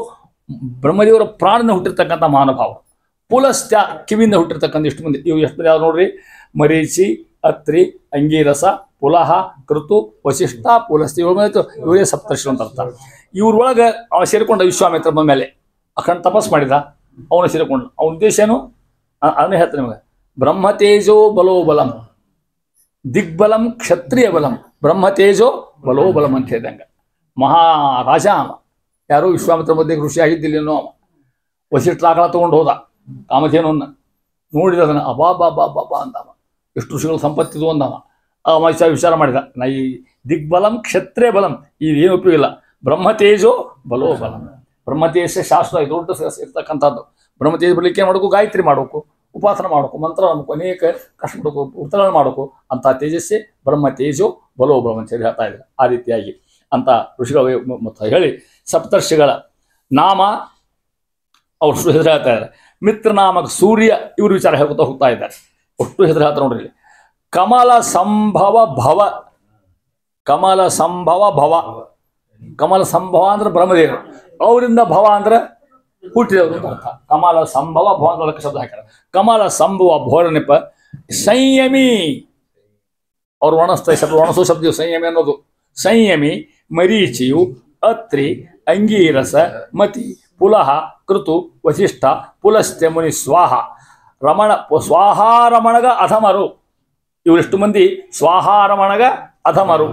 A: ಬ್ರಹ್ಮದೇವರ ಪ್ರಾಣದಿಂದ ಹುಟ್ಟಿರ್ತಕ್ಕಂಥ ಮಹಾನುಭಾವರು. ಪುಲಸ್ತ್ಯ ಕಿವಿಯಿಂದ ಹುಟ್ಟಿರ್ತಕ್ಕಂಥ ಎಷ್ಟು ಮಂದಿ. ಇವು ಎಷ್ಟು ಮಂದಿ ಯಾವ್ದು ನೋಡ್ರಿ? ಮರೀಚಿ, ಅತ್ರಿ, ಅಂಗೀರಸ, ಪುಲಹ, ಕೃತು, ವಸಿಷ್ಠ, ಪುಲಸ್ತ್ಯ. ಇವರೇ ಸಪ್ತರ್ಷಿ ಅಂತ ಅರ್ಥ. ಇವ್ರೊಳಗೆ ಅವ ಸೇರಿಕೊಂಡ ವಿಶ್ವಾಮಿತ್ರ ಬಂದ ಮೇಲೆ ಅಖಂಡ ತಪಸ್ ಮಾಡಿದ. ಅವನು ಸೇರಿಕೊಂಡ. ಅವನ ಉದ್ದೇಶ ಏನು ಅದನ್ನೇ ಹೇಳ್ತಾನೆ ನಿಮಗೆ. ಬ್ರಹ್ಮತೇಜೋ ಬಲೋ ಬಲಂ ದಿಗ್ಬಲಂ ಕ್ಷತ್ರಿಯ ಬಲಂ ಬ್ರಹ್ಮತೇಜೋ ಬಲೋ ಬಲಂ ಅಂತ ಹೇಳಿದಂಗೆ ಮಹಾರಾಜ ಅವ. ಯಾರು? ವಿಶ್ವಾಮಿತ್ರ ಮಧ್ಯೆ ಋಷಿ ಆಗಿದ್ದಿಲ್ಲೇನೋ ಅವ. ವಸಿಷ್ಠ ಆಕಳ ತಗೊಂಡು ಹೋದ ಕಾಮಧೇನವನ್ನ. ನೋಡಿದ ಅದನ್ನು ಅಬಾ ಬಾ ಬಾ ಬಾ ಬಾ ಅಂದವ. ಎಷ್ಟು ಋಷಿಗಳು ಸಂಪತ್ತಿದು ಅಂದವ. ಅವ ವಿಚಾರ ಮಾಡಿದ, ನಾ ಈ ದಿಗ್ಬಲಂ ಕ್ಷತ್ರಿಯ ಬಲಂ ಇದೇನು ಉಪಯೋಗ ಇಲ್ಲ. ಬ್ರಹ್ಮತೇಜೋ ಬಲೋ ಬಲಂ. ಬ್ರಹ್ಮತೇಜ ಶಾಸ್ತ್ರ ಇದು ದೊಡ್ಡ ಇರ್ತಕ್ಕಂಥದ್ದು. ಬ್ರಹ್ಮತೇಜ ಬರಲಿಕ್ಕೆ ಏನು ಮಾಡಬೇಕು? ಗಾಯತ್ರಿ ಮಾಡಬೇಕು, ಉಪಾಸನೆ ಮಾಡಬೇಕು, ಮಂತ್ರ ಮಾಡಬೇಕು, ಅನೇಕ ಕಷ್ಟಪಡಬೇಕು, ಉತ್ತರಗಳು ಮಾಡಬೇಕು. ಅಂತ ತೇಜಸ್ಸೇ ಬ್ರಹ್ಮತೇಜೋ ಬಲೋ ಬಲಂ ಅಂತ ಹೇಳಿ ಹೇಳ್ತಾ ಇದ್ದಾರೆ. ಆ ರೀತಿಯಾಗಿ ಅಂತ ಋಷಿಗಳು ಮತ್ತು ಹೇಳಿ ಸಪ್ತರ್ಷಿಗಳ ನಾಮ ಅವ್ರ ಹೆಸರು ಹೇಳ್ತಾ ಇದ್ದಾರೆ. ಮಿತ್ರ ನಾಮಕ ಸೂರ್ಯ ಇವರು ವಿಚಾರ ಹೇಳ್ಕೊತಾ ಹೋಗ್ತಾ ಇದ್ದಾರೆ. ಒಟ್ಟು ಹೆಸರು ಹೇಳ್ತಾರೆ ನೋಡ್ರಿ. ಕಮಲ ಸಂಭವ ಭವ, ಕಮಲ ಸಂಭವ ಭವ. ಕಮಲ ಸಂಭವ ಅಂದ್ರೆ ಬ್ರಹ್ಮದೇವರು, ಅವರಿಂದ ಭವ ಅಂದ್ರೆ ಹುಟ್ಟಿದವರು ಅಂತ ಅರ್ಥ. ಕಮಲ ಸಂಭವ ಭವ ಅಂತ ಶಬ್ದ ಹಾಕ್ಯಾರ. ಕಮಲ ಸಂಭವ ಭೋರನೆಪ ಸಂಯಮಿ. ಅವ್ರು ಒಣಸೋ ಶಬ್ದ ಸಂಯಮಿ ಅನ್ನೋದು. ಸಂಯಮಿ ಮರೀಚಿಯು ಅತ್ರಿ ಅಂಗೀರಸ ಮತಿ ಪುಲಹ ಕೃತು ವಸಿಷ್ಠ ಪುಲಸ್ತ್ಯ ಮುನಿ ಸ್ವಾಹ ರಮಣ ಸ್ವಾಹಾರಮಣಗ ಅಧಮರು. ಇವರೆಷ್ಟು ಮಂದಿ ಸ್ವಾಹಾರಮಣಗ ಅಧಮರು.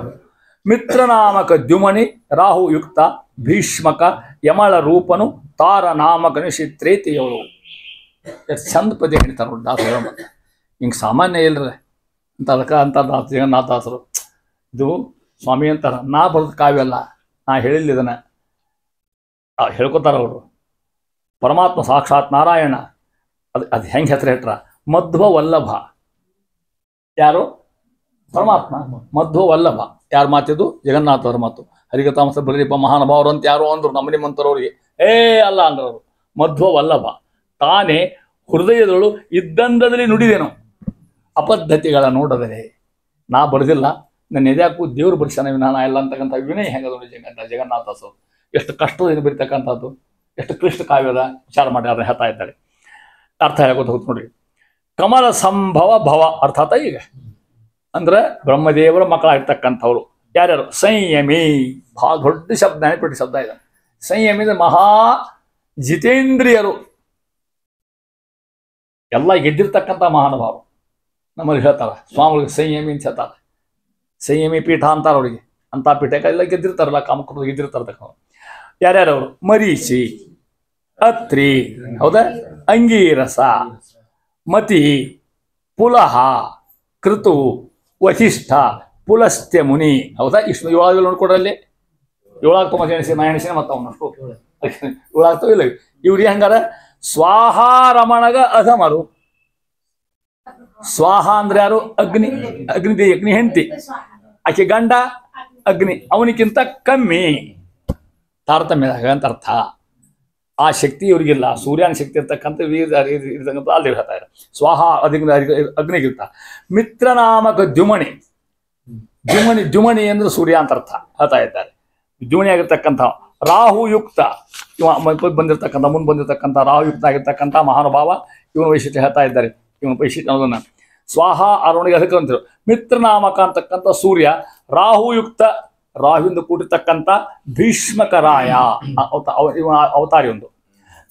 A: ಮಿತ್ರನಾಮಕ ದ್ಯುಮಣಿ ರಾಹು ಯುಕ್ತ ಭೀಷ್ಮಕ ಯಮಳ ರೂಪನು ತಾರ ನಾಮಕನಿಸಿ ತ್ರೇತಿಯವಳು. ಎಷ್ಟು ಚಂದ ಪದ್ಯ ಹೇಳ್ತಾರೆ ನೋಡಿ ದಾಸರು. ಹಿಂಗೆ ಸಾಮಾನ್ಯ ಇಲ್ರಿ ಅಂತ ಅದಕ್ಕೆ ಅಂತ ಜಗನ್ನಾಥ ದಾಸರು ಇದು ಸ್ವಾಮಿ ಅಂತಾರ. ನಾ ಬರೆದ ಕಾವ್ಯ ಅಲ್ಲ, ನಾ ಹೇಳಿಲ್ಲ ಇದನ್ನ, ಹೇಳ್ಕೊತಾರ ಅವರು. ಪರಮಾತ್ಮ ಸಾಕ್ಷಾತ್ ನಾರಾಯಣ. ಅದು ಹೆಂಗೆ ಹೆಸರು ಹೇಳ್ತಾರ? ಮಧ್ವ ವಲ್ಲಭ. ಯಾರು? ಪರಮಾತ್ಮ ಮಧ್ವ ವಲ್ಲಭ. ಯಾರ ಮಾತಿದು? ಜಗನ್ನಾಥವ್ರ ಮಾತು. ಹರಿಕಥಾಮಸ ಬರೀಪ ಮಹಾನುಭಾವರು ಅಂತ ಯಾರು ಅಂದ್ರು ನಮ್ಮ ನಿಮ್ಮಂತರವ್ರಿಗೆ. ಅಲ್ಲ ಅಂದ್ರವರು. ಮಧ್ವ ವಲ್ಲಭ ತಾನೇ ಹೃದಯದಳು ಇದ್ದಂದದಲ್ಲಿ ನುಡಿದೇನು ಅಪದ್ಧತಿಗಳ ನೋಡದರೆ. ನಾ ಬರೆದಿಲ್ಲ, ನನ್ನ ಎದ್ಯಾಕು ದೇವ್ರು ಬಡಿಸ್ಯಾನ ವಿನಾನ ಇಲ್ಲ ಅಂತಕ್ಕಂಥ ವಿನಯ ಹೆಂಗದ ಜಗನ್ನಾಥಸರು. ಎಷ್ಟು ಕಷ್ಟದಿಂದ ಬರೀತಕ್ಕಂಥದ್ದು, ಎಷ್ಟು ಕ್ಲಿಷ್ಟ ಕಾವ್ಯದ ವಿಚಾರ ಮಾಡಿ ಅದನ್ನ ಹೇಳ್ತಾ ಇದ್ದಾರೆ. ಅರ್ಥ ಹೇಳೋದು ಹೋಗ್ತು ನೋಡ್ರಿ. ಕಮಲ ಸಂಭವ ಭವ ಅರ್ಥಾತ್ ಈಗ ಅಂದ್ರೆ ಬ್ರಹ್ಮದೇವರ ಮಕ್ಕಳಾಗಿರ್ತಕ್ಕಂಥವ್ರು ಯಾರ್ಯಾರು? ಸಂಯಮಿ. ಬಹಳ ದೊಡ್ಡ ಶಬ್ದ, ನೆನಪಿಟ್ಟು ಶಬ್ದ ಇದೆ. ಸಂಯಮಿ ಅಂದ್ರೆ ಮಹಾ ಜಿತೇಂದ್ರಿಯರು, ಎಲ್ಲ ಗೆದ್ದಿರ್ತಕ್ಕಂಥ ಮಹಾನುಭಾವರು. ನಮ್ಮಲ್ಲಿ ಹೇಳ್ತಾರೆ ಸ್ವಾಮಿಗಳಿಗೆ ಸಂಯಮಿ ಅಂತ ಹೇಳ್ತಾರೆ. ಸಂಯಮಿ ಪೀಠ ಅಂತಾರೆ ಅವರಿಗೆ. ಅಂತ ಪೀಠಕ್ಕೆ ಎಲ್ಲ ಗೆದ್ದಿರ್ತಾರಲ್ಲ, ಕಾಮಕ್ರೋಧ ಗೆದ್ದಿರ್ತಾರ. ಯಾರ್ಯಾರವರು? ಮರೀಚಿ, ಅತ್ರಿ, ಹೌದಾ, ಅಂಗೀರಸ, ಮತಿ, ಪುಲಹ, ಕೃತು, ವಶಿಷ್ಠ, ಪುಲಸ್ತ್ಯ ಮುನಿ. ಹೌದಾ? ಇಷ್ಟು 7 ನೋಡ್ಕೊಡ್ರಲ್ಲಿ 7 ತುಂಬ ಎಣಿಸಿ, ನಾ ಎಣಿಸಿನ ಮತ್ತೆ ಅವನಷ್ಟು 7 ಆಗ್ತಾವ ಇಲ್ಲ. ಇವ್ರಿಗೆ ಹಂಗಾರ ಸ್ವಾಹಾರಮಣಗ ಅಧಮರು. ಸ್ವಾಹ ಅಂದ್ರೆ ಯಾರು? ಅಗ್ನಿ. ಅಗ್ನಿ ಹೆಂಡತಿ, ಆಕೆ ಗಂಡ ಅಗ್ನಿ, ಅವನಿಗಿಂತ ಕಮ್ಮಿ ತಾರತಮ್ಯದಾಗ ಅಂತ ಅರ್ಥ. ಆ ಶಕ್ತಿ ಇವ್ರಿಗಿಲ್ಲ. ಸೂರ್ಯನ ಶಕ್ತಿ ಇರ್ತಕ್ಕಂಥ ಇರ್ತಕ್ಕಂಥ ಅಲ್ಲಿ ಹೇಳ್ತಾ ಇದ್ದಾರೆ. ಸ್ವಾಹ ಅಗ್ನಿಗಿಂತ. ಮಿತ್ರನಾಮಕ ದ್ಯುಮಣಿ. ದ್ಯುಮಣಿ ಅಂದ್ರೆ ಸೂರ್ಯ ಅಂತ ಅರ್ಥ ಹೇಳ್ತಾ ಇದ್ದಾರೆ. ದ್ಯುಮಣಿ ಆಗಿರ್ತಕ್ಕಂಥ ರಾಹುಯುಕ್ತ ಬಂದಿರ್ತಕ್ಕಂಥ ಮುಂದೆ ಬಂದಿರತಕ್ಕಂಥ ರಾಹುಯುಕ್ತ ಆಗಿರ್ತಕ್ಕಂಥ ಮಹಾನುಭಾವ. ಇವನ ವೈಶಿಷ್ಟ್ಯ ಹೇಳ್ತಾ ಇದ್ದಾರೆ. ಇವನ ವೈಶಿಷ್ಟ್ಯ ಅನ್ನೋದನ್ನ ಸ್ವಾಹ ಅರುಣಿಗೆ ಅದಕ್ಕೆ ಅಂತಿರು. ಮಿತ್ರನಾಮಕ ಅಂತಕ್ಕಂಥ ಸೂರ್ಯ, ರಾಹುಯುಕ್ತ ರಾಹುವಿಂದ ಕೂಡಿರ್ತಕ್ಕಂಥ ಭೀಷ್ಮಕರಾಯ ಅವತಾರಿ ಒಂದು.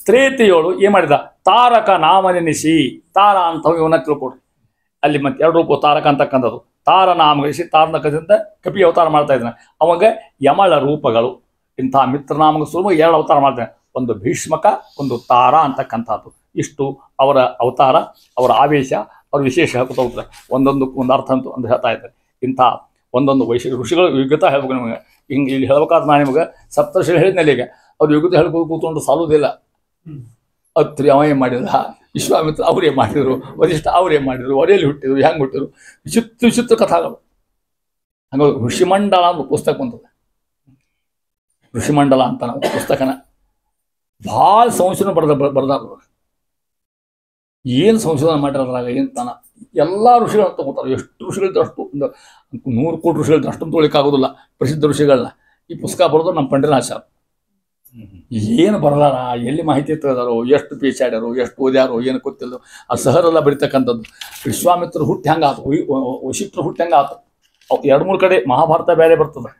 A: ತ್ರೇತಿಯೋಳು ಏನ್ ಮಾಡಿದ? ತಾರಕ ನಾಮ ನೆನೆಸಿ. ತಾರ ಅಂತ ಇವನ್ನ ತಿಳ್ಕೊಡ್ರಿ. ಅಲ್ಲಿ ಮತ್ತೆ 2 ರೂಪ ತಾರಕ ಅಂತಕ್ಕಂಥದ್ದು. ತಾರ ನಾಮ ನೆನೆಸಿ ತಾರನಕದಿಂದ ಕಪಿ ಅವತಾರ ಮಾಡ್ತಾ ಇದ್ದಾನೆ. ಅವಾಗ ಯಮಳ ರೂಪಗಳು. ಇಂತಹ ಮಿತ್ರನಾಮಕ ಸುಲಭ 2 ಅವತಾರ ಮಾಡ್ತಾನೆ. ಒಂದು ಭೀಷ್ಮಕ, ಒಂದು ತಾರ ಅಂತಕ್ಕಂಥದ್ದು. ಇಷ್ಟು ಅವರ ಅವತಾರ, ಅವರ ಆವೇಶ, ಅವ್ರ ವಿಶೇಷ ಹೇಳ್ಕೊತ ಹೋಗ್ತಾರೆ. ಒಂದು ಅರ್ಥ ಅಂತೂ ಒಂದು ಹೇಳ್ತಾ ಇದ್ದಾರೆ. ಇಂಥ ಒಂದೊಂದು ಋಷಿಗಳು ಯೋಗ್ಯತಾ ಹೇಳ್ಬೇಕು ನಿಮಗೆ. ಹಿಂಗೆ ಇಲ್ಲಿ ಹೇಳ್ಬೇಕಾದ್ರೆ ನಾನು ನಿಮಗೆ ಸಪ್ತರ್ಷಿ ಹೇಳಿದ್ನಲ್ಲಿ ಈಗ ಅವ್ರು ಯೋಗ್ಯತೆ ಹೇಳ್ಕೊಂಡು ಕೂತ್ಕೊಂಡು ಸಾಲೋದಿಲ್ಲ. ಅತ್ರಿ ಅವ ಏನು ಮಾಡಿದ, ವಿಶ್ವಾಮಿತ್ರ ಅವರೇ ಮಾಡಿದರು, ವರಿಷ್ಠ ಅವರೇ ಮಾಡಿದರು, ಅವರೆಲ್ಲಿ ಹುಟ್ಟಿದ್ರು, ಹೆಂಗೆ ಹುಟ್ಟಿದ್ರು, ವಿಚಿತ್ರ ಕಥಾಗಳು. ಹಂಗ ಋಷಿಮಂಡಲ ಅಂತ ಪುಸ್ತಕ ಬಂತದೆ. ಋಷಿಮಂಡಲ ಅಂತ ನಾವು ಪುಸ್ತಕನ ಭಾಳ ಸಂಶೋಧನೆ ಬರ್ದಾರ. ಏನು ಸಂಶೋಧನೆ ಮಾಡಿರೋದ್ರಾಗ ಏನು ತಾನ ಎಲ್ಲ ಋಷಿಗಳು ತಗೋತಾರೆ. ಎಷ್ಟು ಋಷಿಗಳಿದ್ದು ಅಷ್ಟು, 100 ಕೋಟಿ ಋಷಿಗಳಿದ್ದು ಅಷ್ಟೊಂದು ತೊಳಿಕಾಗೋದಿಲ್ಲ ಪ್ರಸಿದ್ಧ ಋಷಿಗಳನ್ನ. ಈ ಪುಸ್ತಕ ಬರೋದು ನಮ್ಮ ಪಂಡಿತಾಚಾರ. ಏನು ಬರದಾರ, ಎಲ್ಲಿ ಮಾಹಿತಿ ತೆಗೆದಾರೋ, ಎಷ್ಟು ಪೇಚಾಡ್ಯಾರೋ, ಎಷ್ಟು ಓದ್ಯಾರೋ, ಏನು ಗೊತ್ತಿಲ್ಲ. ಆ ಸಹರೆಲ್ಲ ಬರೀತಕ್ಕಂಥದ್ದು. ವಿಶ್ವಾಮಿತ್ರ ಹುಟ್ಟಿ ಹೆಂಗೆ ಆತು, ವಶಿಷ್ಠರು ಹುಟ್ಟಿ ಹೆಂಗೆ ಆತು. 2-3 ಕಡೆ ಮಹಾಭಾರತ ಬೇರೆ ಬರ್ತದೆ,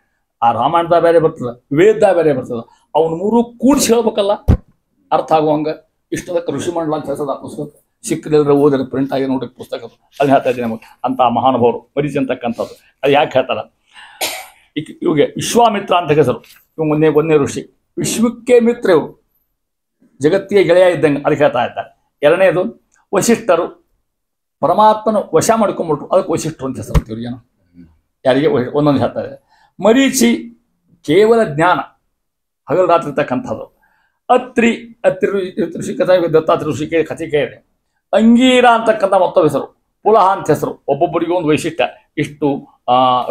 A: ಆ ರಾಮಾಯಣದ ಬೇರೆ ಬರ್ತದೆ, ವೇದ ಬೇರೆ ಬರ್ತದೆ. ಅವ್ನು 3 ಕೂಡಿಸಿ ಹೇಳ್ಬೇಕಲ್ಲ, ಅರ್ಥ ಆಗುವಂಗೆ. ಇಷ್ಟದಕ್ಕೆ ಋಷಿಮಂಡಲ ಅಂತ ಹೆಸದ ಪುಸ್ತಕ. ಸಿಕ್ಕದಿಲ್ಲದ್ರೆ ಓದಿದ್ರೆ ಪ್ರಿಂಟ್ ಆಗಿ ನೋಡಿ ಪುಸ್ತಕ. ಅಲ್ಲಿ ಹೇಳ್ತಾ ಇದ್ದೀನಿ ನಮಗೆ ಅಂತ ಮಹಾನುಭಾವರು ಮರೀಚಿ ಅಂತಕ್ಕಂಥದ್ದು. ಅದು ಯಾಕೆ ಹೇಳ್ತಾರ? ಇವಾಗ ವಿಶ್ವಾಮಿತ್ರ ಅಂತ ಹೆಸರು. ಇವ್ ಒಂದೇ ಋಷಿ. ವಿಶ್ವಕ್ಕೆ ಮಿತ್ರ ಇವರು, ಜಗತ್ತಿಗೆ ಗೆಳೆಯ ಇದ್ದಂಗೆ. ಅದಕ್ಕೆ ಹೇಳ್ತಾ ಇದ್ದಾರೆ. 2ನೇದು ವಶಿಷ್ಠರು, ಪರಮಾತ್ಮನ ವಶ ಮಾಡ್ಕೊಂಡ್ಬಿಟ್ರು, ಅದಕ್ಕೆ ವಶಿಷ್ಠರು ಅಂತ ಹೆಸರು ಇವ್ರಿಗೆ. ಯಾರಿಗೆ ಒಂದೊಂದು ಹೇಳ್ತಾ ಇದೆ. ಮರೀಚಿ ಕೇವಲ ಜ್ಞಾನ, ಹಗಲು ರಾತ್ರಿ ಇರ್ತಕ್ಕಂಥದ್ದು. ಅತ್ರಿ ಋಷಿ ಕಥೆ, ದತ್ತಾತ್ರಿ ಋಷಿ ಕಥೆ ಕೇಳಿ. ಅಂಗೀರ ಅಂತಕ್ಕಂಥ ಮತ್ತೊಬ್ಬ ಹೆಸರು. ಪುಲಹ ಅಂತ ಹೆಸರು. ಒಬ್ಬೊಬ್ಬರಿಗೂ ಒಂದು ವೈಶಿಷ್ಟ್ಯ. ಇಷ್ಟು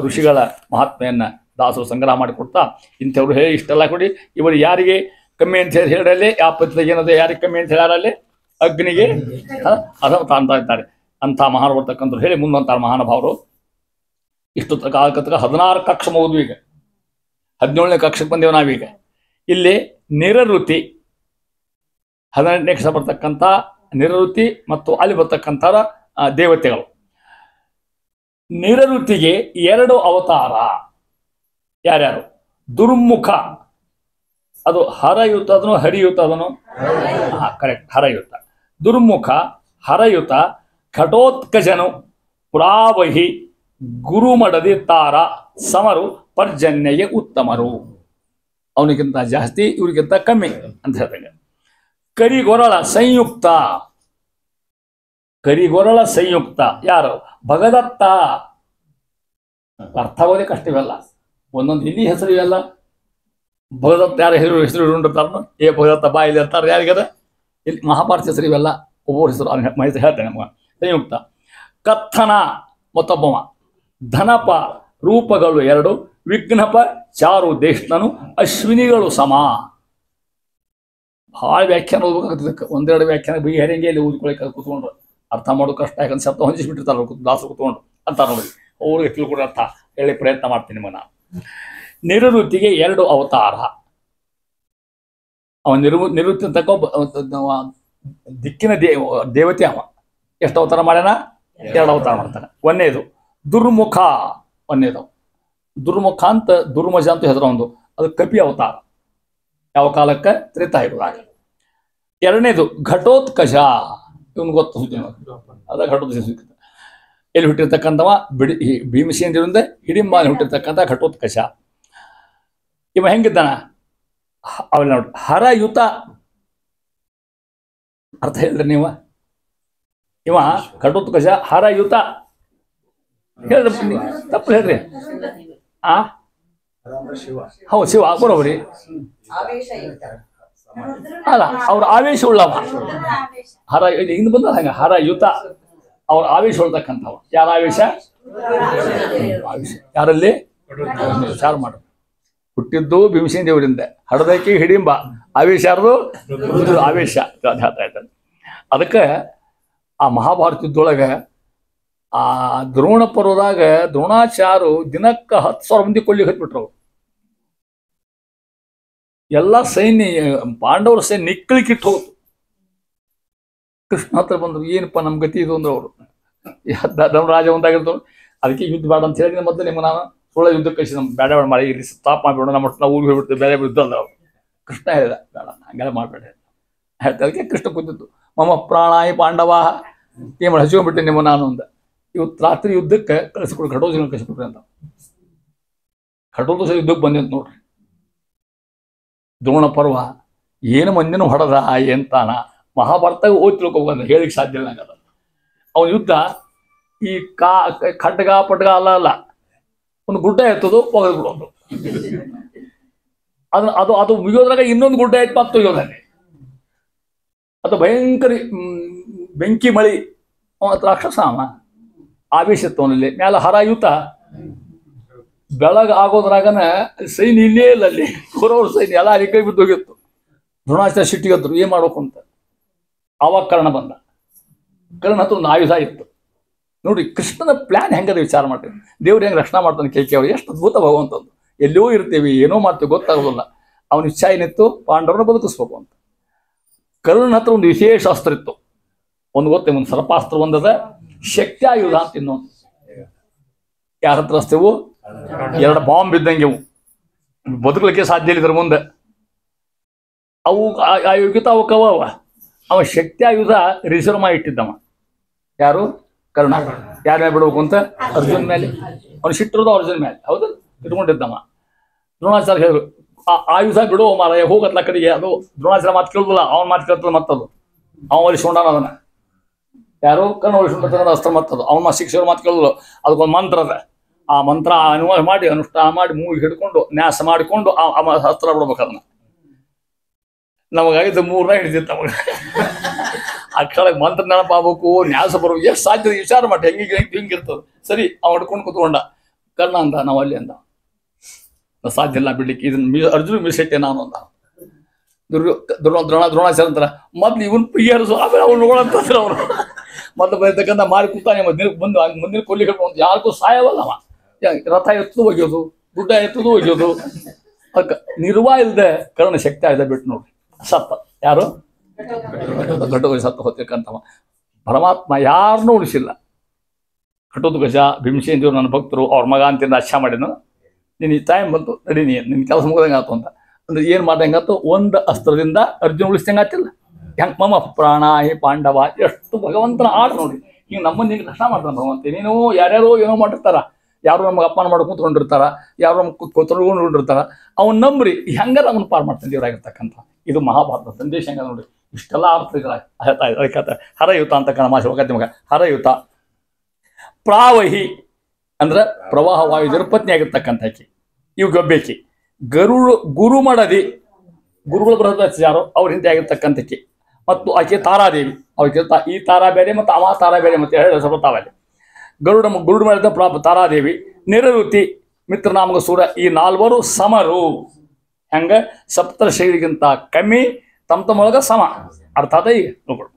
A: ಋಷಿಗಳ ಮಹಾತ್ಮೆಯನ್ನ ದಾಸರು ಸಂಗ್ರಹ ಮಾಡಿಕೊಡ್ತಾ ಇಂಥವ್ರು ಹೇಳಿ ಇಷ್ಟೆಲ್ಲ ಕೊಡಿ. ಇವರು ಯಾರಿಗೆ ಕಮ್ಮಿ ಅಂತ ಹೇಳಲ್ಲಿ, ಯಾವ ಪದ್ಧತಿ ಏನದೆ ಯಾರಿಗೆ ಕಮ್ಮಿ ಅಂತ ಹೇಳಲ್ಲಿ, ಅಗ್ನಿಗೆ ಅದ ಅಂತ ಇದ್ದಾರೆ. ಅಂಥ ಮಹಾನ್ ಬರ್ತಕ್ಕಂಥವ್ರು ಹೇಳಿ ಮುಂದಂತಾರೆ ಮಹಾನುಭಾವರು. ಇಷ್ಟು ಕಾಲಕತ್ರ 16 ಕಕ್ಷ ಮುಗಿದ್ವು. ಈಗ 17ನೇ ಕಕ್ಷಕ್ಕೆ ಬಂದೇವು ನಾವೀಗ. ಇಲ್ಲಿ ನಿರಋತಿ 18ನೇ ಕಕ್ಷ ಬರ್ತಕ್ಕಂಥ ನಿರಋತಿ ಮತ್ತು ಅಲ್ಲಿ ಬರ್ತಕ್ಕಂಥ ದೇವತೆಗಳು. ನಿರಋತಿಗೆ 2 ಅವತಾರ. ಯಾರ್ಯಾರು? ದುರ್ಮುಖ, ಅದು ಹರಯುತ ಅದನು ಹರಿಯುತ ಅದನು ಕರೆಕ್ಟ್, ಹರಯುತ. ದುರ್ಮುಖ, ಹರಯುತ, ಘಟೋತ್ಕಜನು, ಪ್ರಾವಹಿ, ಗುರುಮಡದಿ ತಾರ, ಸಮರು, ಪರ್ಜನ್ಯಗೆ ಉತ್ತಮರು. ಅವನಿಗಿಂತ ಜಾಸ್ತಿ ಇವ್ರಿಗಿಂತ ಕಮ್ಮಿ ಅಂತ ಹೇಳ್ದಂಗೆ. ಕರಿಗೊರಳ ಸಂಯುಕ್ತ, ಕರಿಗೊರಳ ಸಂಯುಕ್ತ ಯಾರು? ಭಗದತ್ತ. ಅರ್ಥ ಆಗೋದೇ ಕಷ್ಟ ಇವೆಲ್ಲ, ಒಂದೊಂದು ಇಲ್ಲಿ ಹೆಸರು ಇವೆಲ್ಲ. ಭಗದತ್ತ ಯಾರ ಹೆಸರು ಇಟ್ಕೊಂಡಿರ್ತಾರ, ಏ ಭಗದತ್ತ ಬಾ ಇಲ್ಲಿ ಅಂತಾರೆ ಯಾರಿಗದ? ಇಲ್ಲಿ ಮಹಾಭಾರತ ಹೆಸರು ಇವೆಲ್ಲ, ಒಬ್ಬೊಬ್ಬರ ಹೆಸರು ಮಾಹಿತಿ ಹೇಳ್ತೇನೆ ನಮ್ಗೆ. ಸಂಯುಕ್ತ. ಕಥನ ಮತ್ತೊಬ್ಬವ. ಧನಪ ರೂಪಗಳು 2, ವಿಘ್ನಪ ಚಾರು ದೇಷ್ಣನು, ಅಶ್ವಿನಿಗಳು ಸಮ. ಭಾಳ ವ್ಯಾಖ್ಯಾನ ಓದ್ಬೇಕಾಗ್ತದೆ. ಒಂದೆರಡು ವ್ಯಾಖ್ಯಾನ ಬಗೆಹರಿಂಗೆ ಓದ್ಕೊಳಕ್ಕೆ ಕೂತ್ಕೊಂಡ್ರು ಅರ್ಥ ಮಾಡೋದು ಕಷ್ಟ. ಯಾಕಂದ್ರೆ ಶಬ್ದ ಹೊಂದಿಸ್ಬಿಟ್ಟಿರ್ತಾರ ದಾಸರು ಕೂತ್ಕೊಂಡು ಅಂತಾರೆ ನೋಡಿ. ಅವ್ರಿಗೆ ತಿಳ್ಕೊಡೋ ಅರ್ಥ ಹೇಳಿ ಪ್ರಯತ್ನ ಮಾಡ್ತೀನಿ ನಿಮ್ಮನ್ನ. ನಿವೃತ್ತಿಗೆ 2 ಅವತಾರ. ಅವ ನಿವೃತ್ತಿ ತಕ್ಕ ದಿಕ್ಕಿನ ದೇವತೆ ಅವ. ಎಷ್ಟು ಅವತಾರ ಮಾಡ್ಯಾನ? 2 ಅವತಾರ ಮಾಡ್ತಾನೆ. ಒಂದೇದು ದುರ್ಮುಖ, ಒಂದೇದು ದುರ್ಮುಖ ಅಂತ ದುರ್ಮಜ ಅಂತ ಹೆಸರು ಒಂದು, ಅದು ಕಪಿ ಅವತಾರ. ಯಾವ ಕಾಲಕ್ಕೆ? ತ್ರೇತಾಯುಗದಾಗ. ಎರಡನೇದು ಘಟೋತ್ಕಚ, ಇವನು ಗೊತ್ತು ಅದ ಘಟೋತ್ಕಚ. ಎಲ್ಲಿ ಹುಟ್ಟಿರ್ತಕ್ಕಂಥವ? ಭೀಮಸೇನರಿಂದ ಹಿಡಿಂಬಾಲಿ ಹುಟ್ಟಿರ್ತಕ್ಕಂಥ ಘಟೋತ್ಕಚ. ಇವ ಹೆಂಗಿದ್ದಾನ? ಅವಳು ನೋಡಿ, ಹರಯುತ. ಅರ್ಥ ಹೇಳ್ರಿ ನೀವು. ಇವ ಘಟೋತ್ಕಚ ಹರಯುತ ಹೇಳ್ರಿ, ತಪ್ಪು ಹೇಳ್ರಿ. ಹೌದು, ಶಿವ ಬರೋಬ್ರಿ. ಅಲ್ಲ, ಅವ್ರ ಆವೇಶ ಉಳ್ಳವ. ಹರ ಇನ್ನು ಬಂದ ಹಂಗ ಹರಯುತ, ಅವ್ರ ಆವೇಶ ಉಳ್ತಕ್ಕಂಥವ. ಯಾರ ಆವೇಶ? ಆವೇಶ ಯಾರಲ್ಲಿ? ವಿಚಾರ ಮಾಡು. ಹುಟ್ಟಿದ್ದು ಭೀಮಸೇನ ದೇವರಿಂದ, ಹಡದಕ್ಕೆ ಹಿಡಿಂಬ. ಆವೇಶ ಯಾರದು? ಆವೇಶ ಹೇಳ್ತಾ ಇದ್ದಾನೆ. ಅದಕ್ಕೆ ಆ ಮಹಾಭಾರತ ಯುದ್ಧದೊಳಗೆ ಆ ದ್ರೋಣ ಪರ್ವದಾಗ ದ್ರೋಣಾಚಾರು ದಿನಕ್ಕೆ 10,000 ಮಂದಿ ಕೊಲ್ಲಿಗೆ ಹತ್ಬಿಟ್ರು. ಎಲ್ಲ ಸೈನ್ಯ, ಪಾಂಡವರ ಸೈನ್ಯ ನಿಕ್ಕಳಿಕಿಟ್ಟು ಹೋಗ್ತು. ಕೃಷ್ಣ ಹತ್ರ ಬಂದ್ರು, ಏನಪ್ಪ ನಮ್ಮ ಗತಿ ಇದು ಅಂದ್ರೆ ಅವರು ಧರ್ಮರಾಜ ಒಂದಾಗಿರ್ತಾರೆ. ಅದಕ್ಕೆ ಯುದ್ಧ ಬೇಡ ಅಂತ ಹೇಳಿದ್ರೆ ಮೊದಲು ನಿಮ್ಮ ನಾನು ಸುಳ್ಳ ಯುದ್ಧ ಕಳಿಸಿ ನಮ್ಮ ಬೇಡ ಬೇಡ ಮಾಡಿ ಇಲ್ಲಿ ಸ್ಟಾಪ್ ಮಾಡಿಬಿಡೋಣ, ನಮ್ಮ ನಾವು ಊರಿಗೆ ಹೋಗ್ಬಿಡ್ತೀವಿ, ಬೇರೆ ಯುದ್ಧ ಅಲ್ಲ ಅವರು. ಕೃಷ್ಣ ಹೇಳಿದ ಬೇಡ ಹಂಗೆಲ್ಲ ಮಾಡಬೇಡ ಹೇಳ್ತಾ. ಅದಕ್ಕೆ ಕೃಷ್ಣ ಕೂತಿತ್ತು. ಮಮ ಪ್ರಾಣಾಯ ಪಾಂಡವ, ಏನು ಮಾಡಿ ಹಚ್ಕೊಂಡ್ಬಿಟ್ಟೆ ನಿಮ್ಮ ನಾನು ಅಂದ. ಇವತ್ತು ರಾತ್ರಿ ಯುದ್ಧಕ್ಕೆ ಕಳಿಸ್ಕೊಡು, ಘಟೋತ್ಕಚ ಕಳಿಸ್ಕೊಡ್ರಿ ಅಂತ. ಘಟೋತ್ಕಚ ಯುದ್ಧಕ್ಕೆ ಬಂದಿತ್ತು ನೋಡ್ರಿ. ದ್ರೋಣ ಪರ್ವ ಏನು ಮಂದಿನೂ ಹೊಡೆದ ಎಂತಾನ ಮಹಾಭಾರತ ಓದಿ ತಿಳ್ಕೊಬೇಕಂತ ಹೇಳಿಕ್ಕೆ ಸಾಧ್ಯ ಇಲ್ಲ ನಂಗೆ. ಅವನ ಯುದ್ಧ ಈ ಖಡ್ಗ ಪಟ್ಗ ಅಲ್ಲ, ಒಂದು ಗುಡ್ಡ ಎತ್ತೋದು ಒಗೆದು ಬಿಡೋದು. ಅದು ಮುಗಿಯೋದ್ರಾಗ ಇನ್ನೊಂದು ಗುಡ್ಡ ಎತ್ತು ಮತ್ತು ತೆಗಿಯೋದಲ್ಲಿ. ಅದು ಭಯಂಕರ ಬೆಂಕಿ ಮಳಿ. ರಾಕ್ಷಸ ಅವ, ಆವೇಶ ಇತ್ತು ಅವನಲ್ಲಿ. ಮ್ಯಾಲ ಹರಯುತ, ಬೆಳಗ ಆಗೋದ್ರಾಗನ ಸೈನ್ಯ ಇಲ್ಲೇ ಇಲ್ಲ ಅಲ್ಲಿ. ಕೌರವರ ಸೈನ್ಯ ಎಲ್ಲ ಅಲ್ಲಿ ಕೈ ಬಿದ್ದು ಹೋಗಿತ್ತು. ದ್ರೋಣಾಚಾರ್ಯ ಸಿಟ್ಟಿಗೆದ್ರು, ಏನ್ ಮಾಡ್ಬೇಕು ಅಂತ. ಆವಾಗ ಕರ್ಣ ಬಂದ. ಕರ್ಣ ಹತ್ರ ಒಂದು ಆಯುಧ ಇತ್ತು ನೋಡ್ರಿ. ಕೃಷ್ಣನ ಪ್ಲಾನ್ ಹೆಂಗದ ವಿಚಾರ ಮಾಡ್ತೀವಿ. ದೇವ್ರು ಹೆಂಗೆ ರಕ್ಷಣಾ ಮಾಡ್ತಾನೆ ಕೇಕೆ ಅವ್ರು. ಎಷ್ಟು ಅದ್ಭುತ ಭಗವಂತಂದು. ಎಲ್ಲೋ ಇರ್ತೀವಿ, ಏನೋ ಮಾಡ್ತೀವಿ ಗೊತ್ತಾಗೋದಿಲ್ಲ. ಅವನ ಇಚ್ಛಾ ಏನಿತ್ತು? ಪಾಂಡವರನ್ನ ಬದುಕಿಸ್ಬೇಕು ಅಂತ. ಕರ್ಣನ ಹತ್ರ ಒಂದು ವಿಶೇಷ ಅಸ್ತ್ರ ಇತ್ತು. ಒಂದು ಗೊತ್ತೇ, ಒಂದು ಸರ್ಪಾಸ್ತ್ರ ಒಂದದ, ಶಕ್ತ್ಯಾಯುಧ ಅಂತ ಇನ್ನೊಂದು. ಯಾರ ಹತ್ರ ಅಸ್ತೇವು? 2 ಬಾಂಬ್ ಇದ್ದಂಗೆ ಇವು, ಬದುಕಲಿಕ್ಕೆ ಸಾಧ್ಯ ಇಲ್ಲ ಇದ್ರ ಮುಂದೆ. ಅವು ಆಯೋಗಿತ ಅವು ಕವ. ಅವ ಶಕ್ತ್ಯಾಯುಧ ರಿಸರ್ವ್ ಮಾಡಿ ಇಟ್ಟಿದ್ದವ. ಯಾರು? ಕರ್ಣ. ಯಾರ ಮೇಲೆ ಬಿಡ್ಬೇಕು ಅಂತ? ಅರ್ಜುನ್ ಮೇಲೆ. ಅವ್ನು ಸಿಟ್ಟಿರೋದು ಅರ್ಜುನ್ ಮೇಲೆ, ಹೌದು, ಇಟ್ಕೊಂಡಿದ್ದವ. ದ್ರೋಣಾಚಾರ್ಯ ಹೇಳಿದ್ರು, ಆ ಆಯುಧ ಬಿಡು ಮಾರಾಯ, ಹೋಗತ್ಲ ಕಡೆಗೆ. ಅದು ದ್ರೋಣಾಚಾರ್ಯ ಮಾತು ಕೇಳುದಿಲ್ಲ, ಅವನ ಮಾತು ಕೇಳ್ತದ. ಮತ್ತದು ಅವ ಒಲಿಸ್ಕೊಂಡಾನ ಅದನ್ನ. ಯಾರು? ಕರ್ಣ ಒಲಿಸ್ಕೊಂಡ ಅಸ್ತ್ರ ಮತ್ತದು. ಅವನ ಶಿಕ್ಷಕರು ಮಾತು ಕೇಳುದಿಲ್ಲ. ಅದಕ್ಕೊಂದು ಮಂತ್ರ ಅದ. ಆ ಮಂತ್ರ ಅನುವಾದ ಮಾಡಿ ಅನುಷ್ಠಾನ ಮಾಡಿ ಮೂಗಿ ಹಿಡ್ಕೊಂಡು ನ್ಯಾಸ ಮಾಡಿಕೊಂಡು ಅಸ್ತ್ರ ಬಿಡ್ಬೇಕು. ಅದನ್ನ ನಮಗಾಗಿದ್ದು 3 ಹಿಡಿದಿತ್ತು ನಮಗೆ. ಅಕ್ಷರ ಮಂತ್ರ ನೆನಪಾಗಬೇಕು, ನ್ಯಾಸ ಬರ್ಬೇಕು, ಎಷ್ಟು ಸಾಧ್ಯ ವಿಚಾರ ಮಾಡಿ. ಹಿಂಗಿರ್ತದೆ. ಸರಿ, ಅವ ಹಿಡ್ಕೊಂಡು ಕೂತ್ಕೊಂಡ. ಕರ್ಣ ಅಂದ, ನಾವು ಅಲ್ಲಿ ಅಂದ, ಸಾಧ್ಯ ಇಲ್ಲ ಬಿಡ್ಲಿಕ್ಕೆ, ಇದನ್ನ ಅರ್ಜುನ ಮಿಸ್ಸೆಟ್ಟೆ ನಾನು ಅಂದ. ದ್ರೋಣಾಚಾರ್ಯ ಅಂತಾರ, ಮೊದ್ಲು ಇವನ್ ಪಿಯರ್ಸು, ಆಮೇಲೆ ಅವ್ನು ನೋಡಂತಂದ್ರೆ ಅವರು ಮೊದಲು ಬರ್ತಕ್ಕಂಥ ಮಾರಿ ಕೂತಾನೆ. ಮುಂದಿನ ಕೊಲ್ಲಿ ಹಿಡ್ಕೊಂಡು ಯಾರಿಗೂ ಸಾಯವಲ್ಲ ಅವ. ರಥ ಎತ್ತದು ಒಗೆಯೋದು, ಗುಡ್ಡ ಎತ್ತದು ಒಗೆಯೋದು. ಅದಕ್ಕೆ ನಿರ್ವಾಹ ಇಲ್ಲದೆ ಕರ್ಣ ಶಕ್ತಿ ಆಯ್ದ ಬಿಟ್ಟು ನೋಡ್ರಿ ಸತ್ತ. ಯಾರು? ಘಟೋತ್ಕಚ ಸತ್ತ ಹೋಗ್ತಕ್ಕಂಥವ. ಪರಮಾತ್ಮ ಯಾರನ್ನೂ ಉಳಿಸಿಲ್ಲ. ಘಟೋತ್ಕಚ ಭೀಮಸೇನ ದೇವರು ನನ್ನ ಭಕ್ತರು, ಅವ್ರ ಮಗ ಅಂತಿಂದ ಅಚ್ಚ ಮಾಡಿದ್ನು. ನೀನು ಈ ಟೈಮ್ ಬಂತು, ನಡಿ ನಿನ್ನ ಕೆಲಸ ಮುಗ್ದಂಗೆ ಆಯ್ತು ಅಂತ. ಅಂದ್ರೆ ಏನು ಮಾಡ್ದಂಗೆ ಆಯ್ತು? ಒಂದು ಅಸ್ತ್ರದಿಂದ ಅರ್ಜುನ ಉಳಿಸ್ದಂಗೆ ಆತಿಲ್ಲ. ಹೆಂಗೆ ಮಮ ಪ್ರಾಣಾಯ ಪಾಂಡವ. ಎಷ್ಟು ಭಗವಂತನ ಆಟ ನೋಡಿ. ಈಗ ನಮ್ಮನ್ನು ಹಿಂಗೆ ರಕ್ಷಣೆ ಮಾಡ್ತಾನೆ ಭಗವಂತ. ನೀನು ಯಾರ್ಯಾರೋ ಏನೋ ಮಾಡಿರ್ತಾರ, ಯಾರು ನಮಗೆ ಅಪಮಾನ ಮಾಡಿ ಕುತ್ಕೊಂಡಿರ್ತಾರ, ಯಾರು ನಮ್ಗೆ ತೊಗೊಂಡಿರ್ತಾರ, ಅವನ್ ನಂಬ್ರಿ ಹೆಂಗಾರ ಅವನು ಪಾರು ಮಾಡ್ತಾನೆ ದೇವರಾಗಿರ್ತಕ್ಕಂಥ. ಇದು ಮಹಾಭಾರತ ಸಂದೇಶ ಹೆಂಗ ನೋಡ್ರಿ. ಇಷ್ಟೆಲ್ಲ ಅರ್ಥಗಳ ಅದಕ್ಕೆ ಹರಯುತ ಅಂತಕ್ಕಂಥ ಮಾಸ ಮಗ ಹರಯುತ. ಪ್ರಾವಹಿ ಅಂದ್ರೆ ಪ್ರವಾಹ ವಾಯುದೇವ್ರ ಪತ್ನಿ ಆಗಿರ್ತಕ್ಕಂಥ ಆಕಿ, ಇವು ಗಬ್ಬೇಕಿ. ಗುರು ಮಡದಿ, ಗುರುಗಳು ಬೃಹತ್ ಯಾರು ಅವ್ರ ಹಿಂದೆ ಆಗಿರ್ತಕ್ಕಂಥಕ್ಕೆ. ಮತ್ತು ಆಕೆ ತಾರಾದೇವಿ, ಅವಕ್ಕೆ ಈ ತಾರಾ ಬೇರೆ ಮತ್ತು ಅವ ತಾರಾ ಬೇರೆ ಮತ್ತೆ ಹೇಳಿ ಬರ್ತಾವಲ್ಲಿ. ಗುರುಡು ಮಾಡಿದ ತಾರಾದೇವಿ, ನಿರಋತಿ, ಮಿತ್ರನಾಮಕ ಸೂರ, ಈ ನಾಲ್ವರು ಸಮರು. ಹೆಂಗ ಸಪ್ತರ್ಷಿಗಳಿಗಿಂತ ಕಮ್ಮಿ, ತಮ್ಮೊಳಗ ಸಮ. ಅರ್ಥಾತ್ ಈಗ ನೋಡ್ಕೊಡು.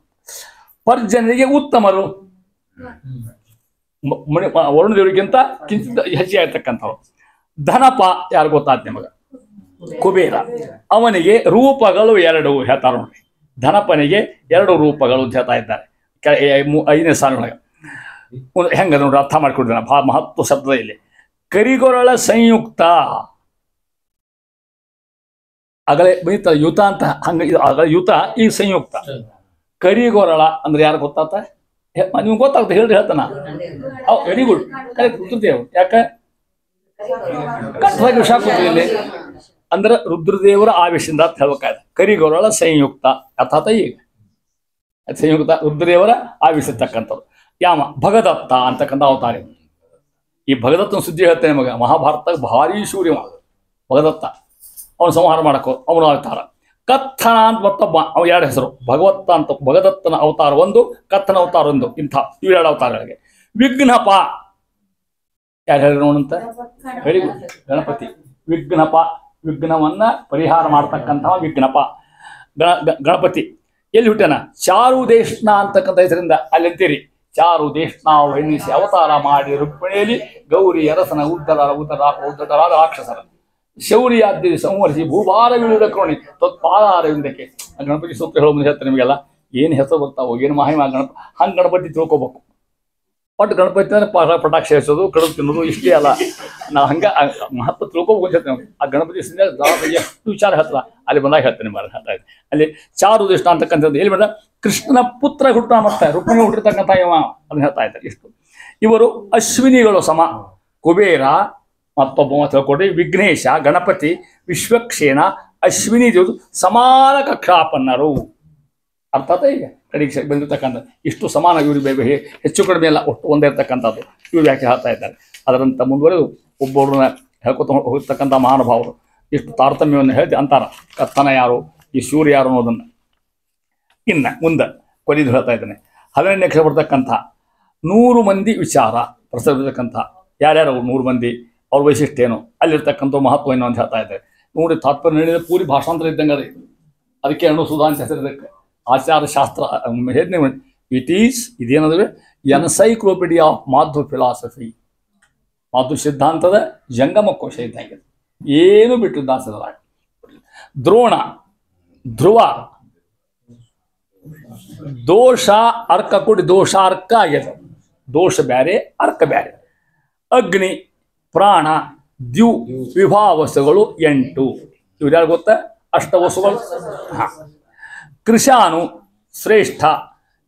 A: ಪರ್ಜನರಿಗೆ ಉತ್ತಮರು, ವರುಣದೇವರಿಗಿಂತ ಕಿಂಚಿತ್ ಹೆಚ್ಚಿಗೆ ಆಗ್ತಕ್ಕಂಥವ್ರು. ಧನಪ ಯಾರು ಗೊತ್ತಾದ ನಿಮಗ? ಕುಬೇರ. ಅವನಿಗೆ ರೂಪಗಳು 2 ಹೇಳ್ತಾರ ನೋಡಿ. ಧನಪನಿಗೆ 2 ರೂಪಗಳು ಹೇಳ್ತಾ ಇದ್ದಾರೆ 5ನೇ ಸಾಲಿನೊಳಗೆ. ಹೆಂಗದ ನೋಡ್ರಿ, ಅರ್ಥ ಮಾಡ್ಕೊಡ್ತಾನೆ. ಬಹಳ ಮಹತ್ವ ಶಬ್ದ ಇಲ್ಲಿ. ಕರಿಗೊರಳ ಸಂಯುಕ್ತ, ಅಗಲೇ ಬೈತ ಯುತ ಅಂತ, ಹಂಗ ಅಗಲ ಯುತ, ಈ ಸಂಯುಕ್ತ. ಕರಿಗೊರಳ ಅಂದ್ರೆ ಯಾರು ಗೊತ್ತಾತ? ನಿಮ್ಗೆ ಗೊತ್ತಾಗುತ್ತೆ ಹೇಳ್ರಿ, ಹೇಳ್ತಾನ. Very good, correct Rudradev. ಯಾಕೆ ಕಟ್ಟವಾಗಿ ವಿಷ ಇಲ್ಲಿ ಅಂದ್ರೆ ರುದ್ರದೇವರ ಆವೇಶದಿಂದ ಅಂತ ಹೇಳ್ಬೇಕಾದ್ರೆ. ಕರಿಗೊರಳ ಸಂಯುಕ್ತ ಅರ್ಥಾತ್ ಈಗ ಸಂಯುಕ್ತ ರುದ್ರದೇವರ ಆವೇಶಿರ್ತಕ್ಕಂಥವ್ರು. ಯಾಮ ಭಗದತ್ತ ಅಂತಕ್ಕಂಥ ಅವತಾರ. ಈ ಭಗದತ್ತನ ಸುದ್ದಿ ಹೇಳ್ತೇನೆ ಮಗ. ಮಹಾಭಾರತ ಭಾರಿ ಶೂರ್ಯ ಭಗದತ್ತ. ಅವನು ಸಂಹಾರ ಮಾಡಕ್ಕೋ ಅವನು ಅವತಾರ. ಕಥನ ಅಂತ ಮತ್ತೊಬ್ಬ, ಅವ 2 ಹೆಸರು. ಭಗವತ್ತ ಅಂತ ಭಗದತ್ತನ ಅವತಾರ 1, ಕಥನ ಅವತಾರ 1. ಇಂಥ ಇವು 2 ಅವತಾರಗಳಿಗೆ. ವಿಘ್ನಪ ಯಾರು ಹೇಳಿ ನೋಡಂತ? Very good, Ganapati. ವಿಘ್ನಪ, ವಿಘ್ನವನ್ನ ಪರಿಹಾರ ಮಾಡ್ತಕ್ಕಂತಹ ವಿಘ್ನಪ ಗಣಪತಿ. ಎಲ್ಲಿ ಹುಟ್ಟ್ಯಾನ? ಚಾರುದೇಶ್ನ ಅಂತಕ್ಕಂಥ ಹೆಸರಿಂದ ಅಲ್ಲಿ ಅಂತೀರಿ. ಚಾರುದೇಶ್ನ ಎನ್ನಿಸಿ ಅವತಾರ ಮಾಡಿ ರುಕ್ಮಿಣಿಯಲ್ಲಿ ಗೌರಿ ಅರಸನ ಉದ್ದಟರಾದ ರಾಕ್ಷಸರ ಶೌರ್ಯಾದ್ಯ ಸಂವರಿಸಿ ಭೂಭಾರವಿಳಿದ ಕರುಣಿ ತತ್ಪಾದಾರವಿಂದಕ್ಕೆ. ಗಣಪತಿ ಸೂತ್ರ ಹೇಳೋ ಮುಂದೆ ಹೇಳ್ತಾರೆ ನಿಮಗೆಲ್ಲ ಏನು ಹೆಸರು ಬರ್ತಾವೋ, ಏನು ಮಹಿಮಾ ಹಂಗೆ ಗಣಪತಿ ತಿಳ್ಕೊಬೇಕು. ಒಟ್ಟು ಗಣಪತಿ ಅಂದ್ರೆ ಪಟಾಕ್ಷಿ ಹಚ್ಚೋದು, ಕಡುಬು ತಿನ್ನೋದು ಇಷ್ಟೇ ಅಲ್ಲ. ನಾವು ಹಂಗೆ ಮಹತ್ವ ತಿಳ್ಕೊಬೇಕು ಹೇಳ್ತೇವೆ. ಆ ಗಣಪತಿ ಎಷ್ಟು ವಿಚಾರ ಹೇಳ್ತಾರ ಅಲ್ಲಿ ಬಂದಾಗ ಹೇಳ್ತೇನೆ. ಅಲ್ಲಿ ಚಾರುದೇಶ ಅಂತಕ್ಕಂಥದ್ದು ಎಲ್ಲಿ ಬೇಡ, ಕೃಷ್ಣನ ಪುತ್ರ ಹುಟ್ಟ ಮತ್ತೆ ರುಕ್ಮಿಣಿ ಹುಟ್ಟಿರ್ತಕ್ಕಂಥ ಇವ ಅದನ್ನ ಹೇಳ್ತಾ ಇದ್ದಾರೆ. ಇಷ್ಟು ಇವರು ಅಶ್ವಿನಿಗಳು ಸಮ. ಕುಬೇರ ಮತ್ತೊಬ್ಬ ತಿಳ್ಕೊಡ್ರಿ, ವಿಘ್ನೇಶ, ಗಣಪತಿ, ವಿಶ್ವಕ್ಷೇನ, ಅಶ್ವಿನಿ ದೇವರು ಸಮಾನ ಕಕ್ಷಾಪನ್ನರು. ಅರ್ಥಾತ್ ಈಗ ಕಡೆಗೆ ಬಂದಿರ್ತಕ್ಕಂಥ ಇಷ್ಟು ಸಮಾನ ಇವರು ಹೆಚ್ಚು ಕಡಿಮೆ ಎಲ್ಲ ಒಟ್ಟು ಒಂದೇ ಇರ್ತಕ್ಕಂಥದ್ದು ಇವರು ವ್ಯಾಖ್ಯೆ ಹೇಳ್ತಾ ಇದ್ದಾರೆ. ಅದರಂತ ಮುಂದುವರೆದು ಒಬ್ಬೊಬ್ಬರನ್ನ ಹೇಳ್ಕೊತ ಹೋಗ್ತಕ್ಕಂಥ ಮಹಾನುಭಾವರು ಇಷ್ಟು ತಾರತಮ್ಯವನ್ನು ಹೇಳ್ತಿ ಅಂತಾರ. ಕತ್ತನ ಯಾರು, ಈ ಸೂರ್ಯ ಯಾರು ಅನ್ನೋದನ್ನು ಇನ್ನು ಮುಂದೆ ಕೊನೆದು ಹೇಳ್ತಾ ಇದ್ದಾನೆ. 11ನೇ ಅಕ್ಷರ ಬರ್ತಕ್ಕಂಥ 100 ಮಂದಿ ವಿಚಾರ ಪ್ರಸರಿರ್ತಕ್ಕಂಥ ಯಾರ್ಯಾರು 100 ಮಂದಿ, ಅವ್ರ ವೈಶಿಷ್ಟ್ಯ ಏನು, ಅಲ್ಲಿರ್ತಕ್ಕಂಥ ಮಹತ್ವ ಏನು ಅಂತ ಹೇಳ್ತಾ ಇದ್ದಾರೆ. ನೋಡಿ, ತಾತ್ಪರ್ಯ ನೀಡಿದ ಪೂರಿ ಭಾಷಾಂತರ ಇದ್ದಂಗೆ ಅದೇ. ಅದಕ್ಕೆ ಅಣುಸುಧಾ ಅಂತ ಹೆಸರಿದ್ದಕ್ಕೆ ಆಚಾರ ಶಾಸ್ತ್ರ ಹೇಳಿದ್ನೇ. ಇಟ್ ಈಸ್ ಇದೇನಂದ್ರೆ encyclopedia of Madhva philosophy. Madhva ಸಿದ್ಧಾಂತದ ಜಂಗಮ ಕೋಶ ಇದ್ದಂಗೆ, ಏನು ಬಿಟ್ಟು ದಾಸರ. ದ್ರೋಣ, ಧ್ರುವ, ದೋಷ ಅರ್ಕ ಕೂಡಿ ದೋಷ ಅರ್ಕ ಆಗ್ಯದ. ದೋಷ ಬ್ಯಾರೆ, ಅರ್ಕ ಬ್ಯಾರೆ. ಅಗ್ನಿ, ಪ್ರಾಣ, ದ್ಯು ವಿಭಾವಸುಗಳು 8. ಇವ್ರು ಯಾರು ಗೊತ್ತಾ? ಅಷ್ಟವಸುಗಳು. ಕೃಶಾನು ಶ್ರೇಷ್ಠ,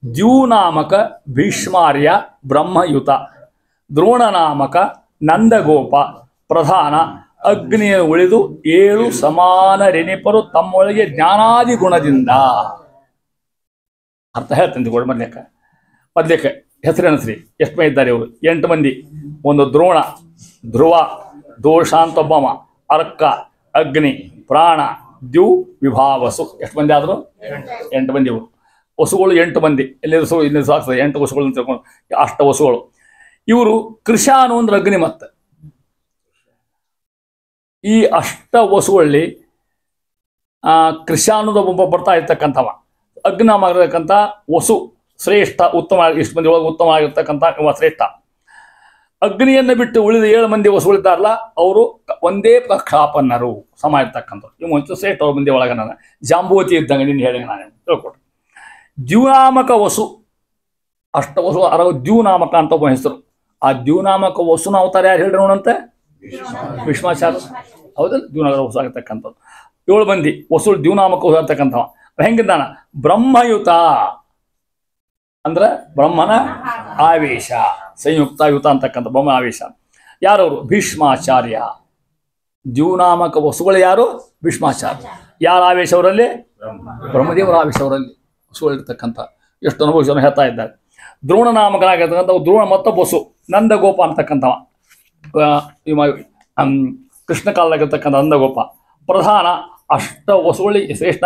A: ದ್ಯೂನಾಮಕ ಭೀಷ್ಮಾರ್ಯ ಬ್ರಹ್ಮಯುತ, ದ್ರೋಣನಾಮಕ ನಂದಗೋಪ ಪ್ರಧಾನ. ಅಗ್ನಿಯ ಉಳಿದು 7 ಸಮಾನ ರೆನಿಪರು ತಮ್ಮೊಳಗೆ ಜ್ಞಾನಾದಿ ಗುಣದಿಂದ. ಅರ್ಥ ಹೇಳ್ತಂತೆ ಗೋಡ ಮೊದ್ಲೇಕ ಹೆಸರೇನಸ್ರಿ ಎಷ್ಟು ಮಂದಿ ಇದ್ದಾರೆ ಇವರು? 8 ಮಂದಿ. ಒಂದು ದ್ರೋಣ, ಧ್ರುವ, ದೋಷ ಅಂತ ಒಬ್ಬವ, ಅರ್ಕ, ಅಗ್ನಿ, ಪ್ರಾಣ, ದ್ಯು ವಿಭಾವಸು. ಎಷ್ಟು ಮಂದಿ ಆದರು? 8 ಮಂದಿ. ಇವರು ವಸುಗಳು 8 ಮಂದಿ. ಎಲ್ಲಿಸು ಇಲ್ಲಿ ಸಾಕ್ತದೆ 8 ವಸುಗಳು ಅಂತ ತಿಳ್ಕೊಂಡು ಅಷ್ಟ ವಸುಗಳು. ಇವರು ಕೃಷಾನು ಅಂದ್ರೆ ಅಗ್ನಿ. ಮತ್ತೆ ಈ ಅಷ್ಟ ವಸುಗಳಲ್ಲಿ ಕೃಷಾನುದ ಒಬ್ಬ ಬರ್ತಾ ಇರ್ತಕ್ಕಂಥವ. ಅಗ್ನಾಮ ಆಗಿರ್ತಕ್ಕಂಥ ವಸು ಶ್ರೇಷ್ಠ, ಉತ್ತಮ. ಇಷ್ಟು ಮಂದಿ ಒಳಗೆ ಉತ್ತಮ ಆಗಿರ್ತಕ್ಕಂಥ ಇವ ಶ್ರೇಷ್ಠ. ಅಗ್ನಿಯನ್ನು ಬಿಟ್ಟು ಉಳಿದ 7 ಮಂದಿ ವಸುಗಳಿದ್ದಾರಲ್ಲ ಅವರು ಒಂದೇ ಕಕ್ಷಾಪನ್ನರು, ಸಮ ಇರ್ತಕ್ಕಂಥವ್ರು. ಇವು ಮುಂಚೆ ಶ್ರೇಷ್ಠ 6 ಮಂದಿ ಒಳಗೆ ನಾನು ಜಾಂಬೂತಿ ಇದ್ದಂಗೆ ನಿನ್ನ ಹೇಳಿ ನಾನು ತಿಳ್ಕೊಟ್ಟು. ದ್ಯೂನಾಮಕ ವಸು, ಅಷ್ಟ ವಸು ದ್ಯೂನಾಮಕ ಅಂತ ಒಬ್ಬ ಹೆಸರು. ಆ ದ್ಯೂನಾಮಕ ವಸುನ ಅವತಾರ ಯಾರು ಹೇಳ್ರಿ ನೋಡಂತೆ? ಭೀಷ್ಮಾಚಾರ್ಯ. ಹೌದಲ್ಲ? ದ್ಯೂನಾಮಕ ವಸು ಆಗಿರ್ತಕ್ಕಂಥದ್ದು 7 ಮಂದಿ ವಸುಳು ದ್ಯೂನಾಮಕ ವಸು ಆಗಿರ್ತಕ್ಕಂಥವ. ಹೆಂಗಿದ್ದಾನ? ಬ್ರಹ್ಮಯುತ ಅಂದ್ರೆ ಬ್ರಹ್ಮನ ಆವೇಶ, ಸಂಯುಕ್ತ ಯುತ ಅಂತಕ್ಕಂಥ ಬ್ರಹ್ಮ ಆವೇಶ. ಯಾರವರು? ಭೀಷ್ಮಾಚಾರ್ಯ. ದ್ಯೂನಾಮಕ ವಸುಗಳು ಯಾರು? ಭೀಷ್ಮಾಚಾರ್ಯ. ಯಾರ ಆವೇಶ ಅವರಲ್ಲಿ? ಬ್ರಹ್ಮದೇವರ ಆವೇಶ ಅವರಲ್ಲಿ ವಸುಗಳಿರ್ತಕ್ಕಂಥ ಎಷ್ಟು ಅನುಭವಿಸೋನು ಹೇಳ್ತಾ ಇದ್ದಾರೆ. ದ್ರೋಣ ನಾಮಕನಾಗಿರ್ತಕ್ಕಂಥ ದ್ರೋಣ ಮತ್ತು ವಸು ನಂದಗೋಪ ಅಂತಕ್ಕಂಥವ, ಕೃಷ್ಣ ಕಾಲದಾಗಿರ್ತಕ್ಕಂಥ ನಂದಗೋಪ ಪ್ರಧಾನ. ಅಷ್ಟ ವಸುಗಳಿಗೆ ಶ್ರೇಷ್ಠ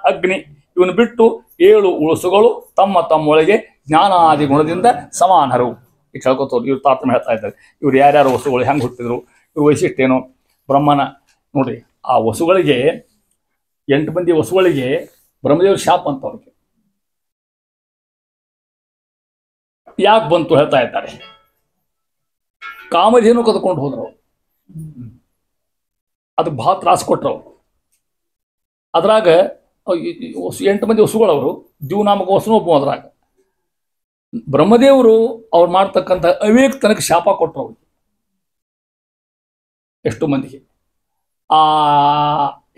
A: ಅಗ್ನಿ. ಇವನು ಬಿಟ್ಟು 7 ಉಳುಸುಗಳು ತಮ್ಮ ತಮ್ಮೊಳಗೆ ಜ್ಞಾನಾದಿ ಗುಣದಿಂದ ಸಮಾನರು. ಈಗ ಹೇಳ್ಕೊತವ್ರು ಇವ್ರು ತಾರತಮ್ಯ ಹೇಳ್ತಾ ಇದ್ದಾರೆ. ಇವ್ರು ಯಾರ್ಯಾರು ವಸುಗಳು ಹೆಂಗೆ ಹುಟ್ಟಿದ್ರು, ಇವ್ರ ವೈಶಿಷ್ಟ್ಯ ಏನು? ಬ್ರಹ್ಮನ ನೋಡ್ರಿ, ಆ ವಸುಗಳಿಗೆ 8 ಮಂದಿ ವಸುಗಳಿಗೆ ಬ್ರಹ್ಮದೇವ್ರ ಶಾಪ ಅಂತ ಅವ್ರಿಗೆ ಯಾಕೆ ಬಂತು ಹೇಳ್ತಾ ಇದ್ದಾರೆ. ಕಾಮಧೇನು ಕದ್ಕೊಂಡು ಹೋದ್ರು, ಅದಕ್ಕೆ ಭಾಳ ತ್ರಾಸ ಕೊಟ್ರು. ಅದ್ರಾಗ 8 ಮಂದಿ ವಸುಗಳವರು, ದ್ಯೂನಾಮಕ ವಸುನು ಒಬ್ಬ. ಅದ್ರಾಗ ಬ್ರಹ್ಮದೇವರು ಅವ್ರು ಮಾಡ್ತಕ್ಕಂಥ ಅವಿವೇಕತನಕ್ಕೆ ಶಾಪ ಕೊಟ್ಟರು ಅವ್ರಿಗೆ, ಎಷ್ಟು ಮಂದಿಗೆ. ಆ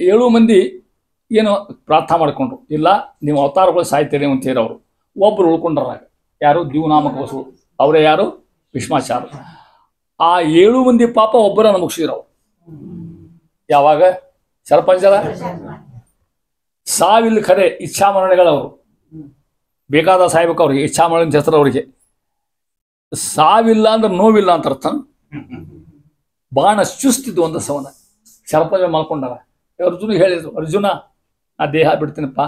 A: 7 ಮಂದಿ ಏನು ಪ್ರಾರ್ಥನೆ ಮಾಡಿಕೊಂಡ್ರು, ಇಲ್ಲ ನೀವು ಅವತಾರಗಳು ಸಾಯ್ತೀರಿ ಅಂತೇಳಿ. ಅವರು ಒಬ್ಬರು ಉಳ್ಕೊಂಡ್ರಾಗ ಯಾರು? ದ್ಯೂನಾಮಕ ವಸು. ಅವರೇ ಯಾರು? ಭೀಷ್ಮಾಚಾರ್ಯ. ಆ 7 ಮಂದಿ ಪಾಪ ಒಬ್ಬರನ್ನು ಮುಗಿಸಿದ್ರು ಅವರು. ಯಾವಾಗ? ಶರಪಂಜರ ಸಾವಿಲ್ಲ ಖರೆ ಇಚ್ಛಾಮರಣೆಗಳವರು ಬೇಕಾದ ಸಾಯ್ಬೇಕು ಅವ್ರಿಗೆ. ಇಚ್ಛಾಮರಣ ಹೆಸರು ಅವರಿಗೆ. ಸಾವಿಲ್ಲ ಅಂದ್ರೆ ನೋವಿಲ್ಲ ಅಂತ ಅರ್ಥ. ಬಾಣ ಚುಸ್ತಿದ್ದು ಒಂದು ಸವನ ಶರಪಂಜ ಮಾಡ್ಕೊಂಡಾರ. ಅರ್ಜುನಿಗೆ ಹೇಳಿದ್ರು, ಅರ್ಜುನ ನಾ ದೇಹ ಬಿಡ್ತೀನಪ್ಪ,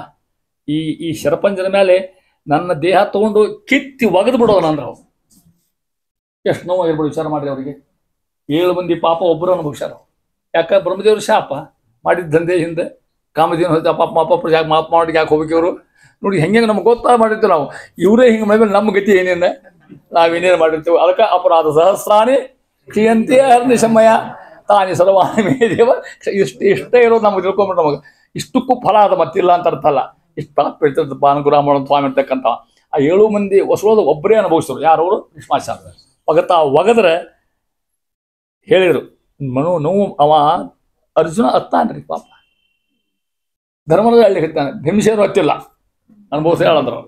A: ಈ ಶರಪಂಜನ ಮೇಲೆ ನನ್ನ ದೇಹ ತಗೊಂಡು ಕಿತ್ತಿ ಒಗೆದು ಬಿಡೋಣ ಅಂದ್ರೆ ಅವ್ರು. ಎಷ್ಟು ನೋವು ಆಗಿರ್ಬೋದು ವಿಚಾರ ಮಾಡಿ ಅವರಿಗೆ. 7 ಮಂದಿ ಪಾಪ ಒಬ್ಬರು ಅನುಭವಿಸ್ಯಾರ. ಯಾಕೆ? ಬ್ರಹ್ಮದೇವ್ರ ಶಾಪ ಮಾಡಿದ ದಂಧೆ ಹಿಂದೆ ಕಾಮಧೇನು ಹೋಯ್ತು. ಪಾಪ ಯಾಕೆ ಮಾಪ ಮಾಡಿ ಯಾಕೆ ಹೋಗ್ಬೇಕು ಇವರು? ನೋಡಿ ಹೆಂಗೆ ನಮ್ಗೆ ಗೊತ್ತಾ ಮಾಡಿರ್ತೀವಿ ನಾವು. ಇವರೇ ಹಿಂಗೆ ಮಾಡಿದ್ರೆ ನಮ್ಮ ಗತಿ ಏನೇನು ನಾವೇನೇನು ಮಾಡಿರ್ತೀವಿ. ಅದಕ್ಕೆ ಅಪರಾಧ ಸಹಸ್ರಾಣಿ ಕ್ಷೀಯಂತೆ ಹರ್ನಿಶಮಯ ತಾನಿ ಸರ್ವಾಣಿ ಮೇ ದೇವ. ಇಷ್ಟೇ ಇರೋದು ನಮ್ಗೆ ತಿಳ್ಕೊಂಬಿಟ್ಟು ನಮಗೆ. ಇಷ್ಟಕ್ಕೂ ಫಲ ಅದು ಮತ್ತಿಲ್ಲ ಅಂತ ಅರ್ಥ ಅಲ್ಲ. ಇಷ್ಟು ಫಲ ಬೀಳ್ತಿರ್ತದೆ ಭಾನುಗುರಾಮ ಸ್ವಾಮಿ ಇರ್ತಕ್ಕಂಥ. ಆ 7 ಮಂದಿ ವಸುಳೋದು ಒಬ್ಬರೇ ಅನುಭವಿಸಿದ್ರು. ಯಾರವರು? ಭೀಷ್ಮಾಚಾರ್ಯ. ಒಗದ್ರೆ ಹೇಳಿದರು, ನೋವು ಅವ ಅರ್ಜುನ ಅತ್ತಾನ್ರಿ ಪಾಪ, ಧರ್ಮದ ಹಳ್ಳಿ ಹೇಳ್ತಾನೆ. ಭೀಮಸೇನರು ಹತ್ತಿಲ್ಲ ಅನುಭವಿಸಿ ಹೇಳಂದ್ರು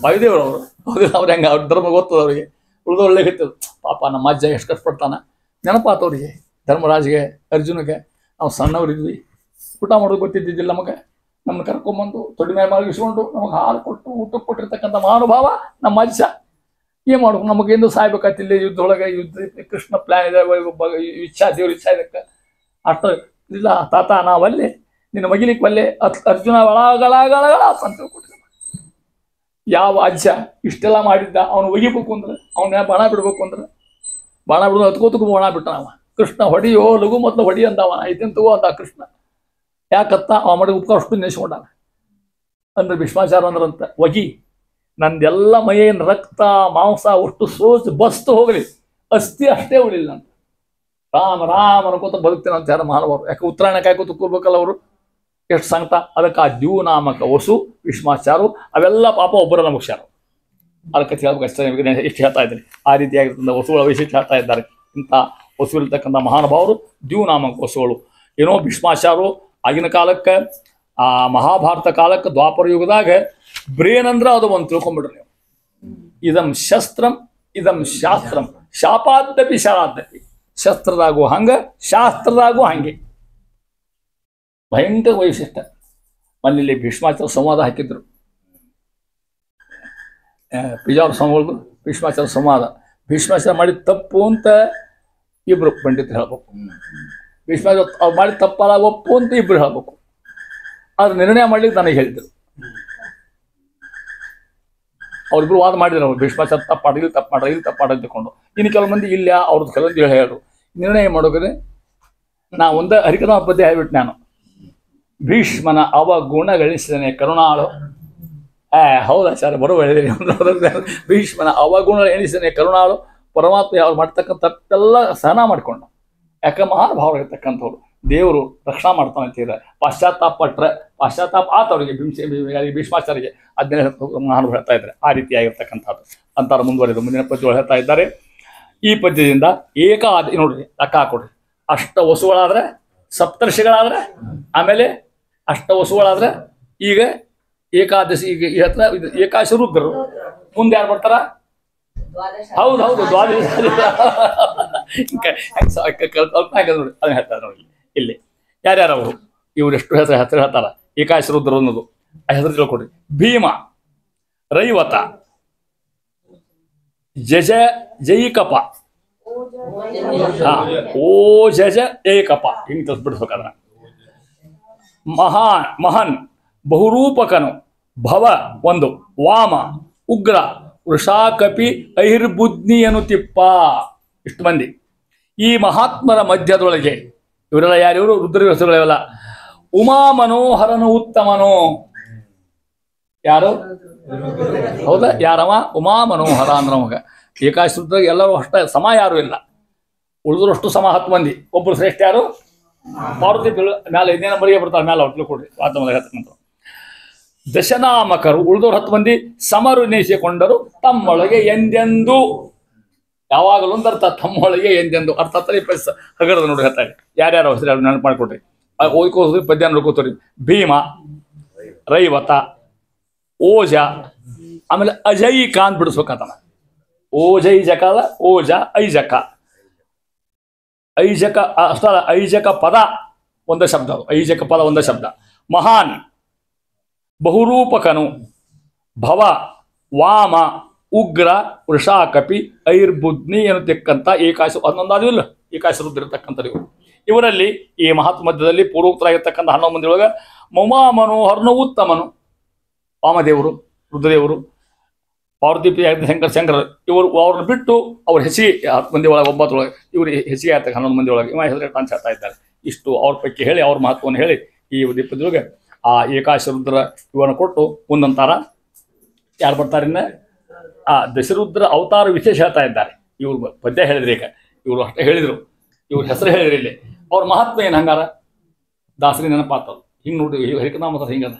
A: ವಾಯುದೇವರು ಅವರು. ಹೌದಿಲ್ಲ, ಅವ್ರು ಹೆಂಗೆ ಅವ್ರ ಧರ್ಮ ಗೊತ್ತದ ಅವರಿಗೆ. ಉಳಿದು ಒಳ್ಳೆ ಹೇಳ್ತಿದ್ರು, ಪಾಪ ನಮ್ಮ ಅಜ್ಜ ಎಷ್ಟು ಕಷ್ಟಪಡ್ತಾನೆ ನೆನಪಾತವ್ರಿಗೆ. ಧರ್ಮರಾಜ್ಗೆ ಅರ್ಜುನಿಗೆ ನಾವು ಸಣ್ಣವರಿದ್ವಿ, ಊಟ ಮಾಡೋದು ಗೊತ್ತಿದ್ದಿದ್ದಿಲ್ಲ ನಮಗೆ. ನಮ್ಮನ್ನು ಕರ್ಕೊಂಬಂದು ತೊಡಿ ಮೇಲೆ ಮಲಗಿಸ್ಕೊಂಡು ನಮಗೆ ಹಾಲು ಕೊಟ್ಟು ಊಟ ಕೊಟ್ಟಿರ್ತಕ್ಕಂಥ ಮಹಾನುಭಾವ ನಮ್ಮ ಅಜ್ಜ. ಏನು ಮಾಡ್ಬೇಕು? ನಮಗೇನು ಸಾಯ್ಬೇಕಾತಿಲ್ಲ ಯುದ್ಧದೊಳಗೆ. ಯುದ್ಧ ಕೃಷ್ಣ ಪ್ಲಾನ್ ಇದೆ, ಇಚ್ಛಾ ದೇವ್ರ ಇಚ್ಛಾ ಇದಕ್ಕೆ ಅಷ್ಟು ಇಲ್ಲ. ತಾತ ನಾವಲ್ಲಿ ನಿನ್ನ ಮಗಿಲಿಕ್ಕೆ ಒಲ್ಲೆ ಅರ್ಜುನ ಒಳಗಳಗಳ ಅಂತ ಕೊಟ್ಟಿದ್ದ. ಯಾವ ಅಜ್ಜ ಇಷ್ಟೆಲ್ಲ ಮಾಡಿದ್ದ ಅವನು ಒಗಿಬೇಕು ಅಂದ್ರೆ, ಅವನ ಬಾಣ ಬಿಡ್ಬೇಕು ಅಂದ್ರೆ ಬಾಣ ಬಿಡೋದು ಹತ್ಕೋತಕ್ಕೂ ಬಾಣ ಬಿಟ್ಟ ಅವ. ಕೃಷ್ಣ ಹೊಡಿಯೋ ಲಘು ಮೊದಲು ಹೊಡಿ ಅಂದವ. ಐತೇನು ತಗೋ ಅಂದ ಕೃಷ್ಣ. ಯಾಕತ್ತ? ಅವ ಮಾಡಿ ಉಪಕಾರ ಅಷ್ಟು ನೆನೆಸ್ಕೊಂಡಾನ. ಅಂದ್ರೆ ಭೀಷ್ಮಾಚಾರ ಅಂದ್ರಂತ, ಒಗಿ ನಂದೆಲ್ಲ ಮೈಯೇನು ರಕ್ತ ಮಾಂಸ ಒಟ್ಟು ಸೋಚ್ ಬಸ್ತು ಹೋಗಲಿ, ಅಸ್ಥಿ ಅಷ್ಟೇ ಉಳಿಲ್ಲ ಅಂತ. ರಾಮ ರಾಮ ಅನ್ಕೋತ ಬದುಕ್ತೇನೆ ಅಂತ ಯಾರು ಮಹಾನುಭಾವರು. ಯಾಕೆ ಉತ್ತರಾಯಣ ಕಾಯ್ಕೋತ ಕೂರ್ಬೇಕಲ್ಲ ಅವರು. ಎಷ್ಟು ಸಂಕಟ. ಅದಕ್ಕೆ ಆ ದ್ಯೂನಾಮಕ ವಸು ಭೀಷ್ಮಾಚಾರು ಅವೆಲ್ಲ ಪಾಪ ಒಬ್ಬರನ್ನ ಮುಗಿಸ್ಯಾರು. ಅದಕ್ಕೆ ಹೇಳ್ಬೇಕು ಅಷ್ಟೇ. ಎಷ್ಟು ಹೇಳ್ತಾ ಇದ್ದೀನಿ ಆ ರೀತಿಯಾಗಿರ್ತಕ್ಕಂಥ ವಸುಗಳ ವೈಶಿಷ್ಟ್ಯ ಹೇಳ್ತಾ ಇದ್ದಾರೆ. ಇಂಥ ವಸು ಇರ್ತಕ್ಕಂಥ ಮಹಾನುಭಾವರು ದ್ಯೂನಾಮಕ ವಸುಗಳು. ಏನೋ ಭೀಷ್ಮಾಚಾರು ಆಗಿನ ಕಾಲಕ್ಕೆ, ಆ ಮಹಾಭಾರತ ಕಾಲಕ್ಕೆ ದ್ವಾಪರ ಯುಗದಾಗ ಬ್ರೇನ್ ಅಂದ್ರೆ ಅದು ಒಂದು ತಿಳ್ಕೊಂಬಿಡ್ರಿ ನೀವು. ಇದಂ ಶಸ್ತ್ರಂ ಇದಂ ಶಾಸ್ತ್ರಂ ಶಾಪಾದ್ದಪಿ ಶಾರಾದ್ದಪಿ. ಶಸ್ತ್ರದಾಗೂ ಹಂಗೆ, ಶಾಸ್ತ್ರದಾಗೂ ಹಂಗೆ. ಭಯಂಕರ ವೈಶಿಷ್ಟ್ಯ. ಮನೇಲಿ ಭೀಷ್ಮಾಚಾರ ಸಂವಾದ ಹಾಕಿದ್ರು. ಪಿಜಾವ್ರ ಸಂವಾದ, ಭೀಷ್ಮಾಚಾರ ಸಂವಾದ. ಭೀಷ್ಮಾಚಾರ ಮಾಡಿದ ತಪ್ಪು ಅಂತ ಇಬ್ರು ಪಂಡಿತರು ಹೇಳ್ಬೇಕು. ಭೀಷ್ಮಾಚಾರ ಅವ್ರು ಮಾಡಿದ ತಪ್ಪಲ್ಲ ಒಪ್ಪು ಅಂತ ಇಬ್ರು ಹೇಳ್ಬೇಕು. ಅದ್ರ ನಿರ್ಣಯ ಮಾಡ್ಲಿಕ್ಕೆ ನನಗೆ ಹೇಳಿದ್ರು. ಅವ್ರಿಬ್ರು ವಾದ ಮಾಡಿದ್ರು. ಅವ್ರು ಭೀಷ್ಮಾಚಾರ ತಪ್ಪು ಮಾಡಿಲ್ಲ, ತಪ್ಪು ಮಾಡಿಲ್ಲ, ತಪ್ಪು ಮಾಡೋದು ತಗೊಂಡು. ಇನ್ನು ಕೆಲವು ಮಂದಿ ಇಲ್ಲ, ಅವ್ರದ್ದು ಕೆಲವೊಂದು ಹೇಳು ನಿರ್ಣಯ ಮಾಡೋದ್ರೆ ನಾ ಒಂದು ಹರಿಕಥಾ ಪದ್ಯ ಹೇಳ್ಬಿಟ್ಟು ನಾನು. ಭೀಷ್ಮನ ಅವಗುಣಗಳಿಸಿದನೆ ಕರುಣಾಳು. ಹೌದಾ ಸರ್, ಬರೋಬರ ಹೇಳಿದ್ರಿ. ಭೀಷ್ಮನ ಅವಗುಣ ಎಣಿಸಿದನೆ ಕರುಣಾಳು. ಪರಮಾತ್ಮ ಅವ್ರು ಮಾಡ್ತಕ್ಕಂಥ ತಪ್ಪೆಲ್ಲ ಸಹನ ಮಾಡ್ಕೊಂಡು. ಯಾಕೆ? ಮಹಾನುಭಾವರು ಇರ್ತಕ್ಕಂಥವ್ರು. ದೇವರು ರಕ್ಷಣಾ ಮಾಡ್ತಾನೆ ಅಂತಿದ್ರೆ ಪಾಶ್ಚಾತ್ತಾಪ ಪಟ್ರೆ ಪಾಶ್ಚಾತ್ತಾಪ ಆತವ್ರಿಗೆ ಭೀಷ್ಮಾಚಾರ್ಯರಿಗೆ ಅದನ್ನೇ ಮಹಾನುಭಾವರು ಹೇಳ್ತಾ ಇದ್ದಾರೆ. ಆ ರೀತಿಯಾಗಿರ್ತಕ್ಕಂಥದ್ದು ಅಂತಾರ. ಮುಂದುವರೆದು ಮುಂದಿನ ಪದ್ಯಗಳು ಹೇಳ್ತಾ ಇದ್ದಾರೆ. ಈ ಪದ್ಯದಿಂದ ಏಕಾದಿ ನೋಡ್ರಿ, ಲೆಕ್ಕ ಹಾಕೊಡ್ರಿ. ಅಷ್ಟ ವಸುಗಳಾದ್ರೆ, ಸಪ್ತರ್ಷಿಗಳಾದ್ರೆ, ಆಮೇಲೆ ಅಷ್ಟ ವಸುಗಳಾದ್ರೆ, ಈಗ ಏಕಾದಶಿ. ಈಗ ಹತ್ರ ಏಕಾದಶಿ ರುದ್ರರು. ಮುಂದೆ ಯಾರು ಬರ್ತಾರ? ಹೌದು ದ್ವಾದಶ ಕಲ್ಪನೆ ನೋಡಿ ಅದನ್ನ ಹೇಳ್ತಾರೆ ನೋಡಿ ಇಲ್ಲಿ ಯಾರ್ಯಾರವರು ಇವ್ರು ಎಷ್ಟು ಹೆಸರು ಹೇಳ್ತಾರ ಏಕಾಶ ರುದ್ರ ಅನ್ನೋದು ಆ ಹೆಸರು ತಿಳ್ಕೊಡ್ರಿ. ಭೀಮ, ರೈವತ, ಜಜ ಜೈಕಪ, ಓಜಜ ಏಕಪ ಹಿಂಗೆ ತಲ್ಸ್ಬಿಡ್ಬೇಕಂದ್ರ. ಮಹನ್ ಬಹುರೂಪಕನು, ಭವ ಒಂದು, ವಾಮ ಉಗ್ರ, ವೃಷಾಕಪಿ ಐರ್ಬುದ್ನಿ ಎನ್ನುತ್ತಿಪ್ಪ. ಇಷ್ಟು ಮಂದಿ ಈ ಮಹಾತ್ಮರ ಮಧ್ಯದೊಳಗೆ ಇವರೆಲ್ಲ ಯಾರಿವರು ರುದ್ರ ಹೆಸರುಗಳೆಲ್ಲ. ಉಮಾ ಮನೋಹರನು ಉತ್ತಮನು. ಯಾರು? ಹೌದಾ? ಯಾರವ? ಉಮಾ ಮನೋಹರ ಅಂದ್ರ ಮಗ. ಏಕಾಶ ರುದ್ರಾಗ ಎಲ್ಲರೂ ಅಷ್ಟ ಸಮ ಯಾರು ಇಲ್ಲ, ಉಳಿದ್ರು ಅಷ್ಟು ಸಮ 10 ಮಂದಿ. ಒಬ್ಬರು ಶ್ರೇಷ್ಠ ಯಾರು? ಪಾರ್ವತಿ ಮ್ಯಾಲ 5ನೇ ನಂಬರ್ಗೆ ಬರ್ತಾರೆ ಮ್ಯಾಲ ಹೊಟ್ಲು ಕೊಡ್ರಿ ವಾತಮದಾಗ ಹೇಳ್ತಕ್ಕಂಥ ದಶನಾಮಕರು. ಉಳಿದವ್ರು 10 ಮಂದಿ ಸಮರು ನೇಸಿಕೊಂಡರು ತಮ್ಮೊಳಗೆ ಎಂದೆಂದು. ಯಾವಾಗಲೂ ಒಂದು ಅರ್ಥ, ತಮ್ಮೊಳಗೆ ಎಂದೆಂದು ಅರ್ಥ ಹಗರದ ನೋಡಿ ಹೇಳ್ತಾರೆ. ಯಾರ್ಯಾರು ಹೆಸರು ನೆನಪು ಮಾಡ್ಕೊಡ್ರಿ, ಓದ್ಕೋದ್ರಿ ಪದ್ಯ ನೋಡ್ಕೋತೀರಿ. ಭೀಮ, ರೈವತ, ಓಜ, ಆಮೇಲೆ ಅಜೈಕ ಅಂತ ಬಿಡಿಸ್ಬೇಕಂತ. ಓಜೈಜಕ ಅಲ್ಲ, ಓಜ ಐಜಕ. ಐಜಕ ಅಷ್ಟಲ್ಲ, ಐಜಕ ಪದ ಒಂದೇ ಶಬ್ದ, ಐಜಕ ಪದ ಒಂದೇ ಶಬ್ದ. ಮಹಾನ್, ಬಹುರೂಪಕನು, ಭವ, ವಾಮ, ಉಗ್ರ, ವೃಷಾಕಪಿ ಐರ್ಬುದ್ನಿ ಎನ್ನತಕ್ಕಂಥ ಏಕಾಶ 11 ಇಲ್ಲ ಏಕಾಶ ರುದ್ರ ಇರತಕ್ಕಂಥ ಇವರು. ಇವರಲ್ಲಿ ಈ ಮಹಾತ್ಮ ಮಧ್ಯದಲ್ಲಿ ಪೂರ್ವೋಕ್ತರಾಗಿರ್ತಕ್ಕಂಥ 11 ಮಂದಿ ಒಳಗೆ ಮಮಾ ಮನೋಹರನು ಉತ್ತಮನು. ವಾಮದೇವರು, ರುದ್ರದೇವರು, ಪಾರ್ವತಿ ಶಂಕರ ಇವರು ಅವ್ರನ್ನ ಬಿಟ್ಟು ಅವ್ರ ಹೆಚ್ಚಿಗೆ 10 ಮಂದಿ ಒಳಗೆ 9 ಒಳಗೆ ಇವರು ಹೆಚ್ಚಿಗೆ ಆಗ್ತಕ್ಕ 11 ಮಂದಿ ಒಳಗೆ ಇವ ಹೆಸರು ಅಂತ ಹೇಳ್ತಾ ಇದ್ದಾರೆ. ಇಷ್ಟು ಅವ್ರ ಪೈಕಿ ಹೇಳಿ ಅವ್ರ ಮಹತ್ವವನ್ನು ಹೇಳಿ ಈ ದೀಪದೊಳಗೆ ಆ ಏಕಾಶ ರುದ್ರ ಇವನ್ನ ಕೊಟ್ಟು ಮುಂದಂತಾರ. ಯಾರು ಬರ್ತಾರೆ ಇನ್ನ? ಆ ದಶರುದ್ರ ಅವತಾರ ವಿಶೇಷ ಹೇಳ್ತಾ ಇದ್ದಾರೆ. ಇವ್ರು ಪದ್ಯ ಹೇಳಿದ್ರಿ, ಈಗ ಇವರು ಅಷ್ಟೇ ಹೇಳಿದ್ರು, ಇವ್ರ ಹೆಸರು ಹೇಳಿದ್ರಿ. ಇಲ್ಲಿ ಅವ್ರ ಮಹತ್ವ ಏನು ಹಂಗಾರ ದಾಸರಿ ನೆನಪಾತದ. ಹಿಂಗೆ ನೋಡಿ ಹರಿಕನಾಮ ಹಿಂಗದ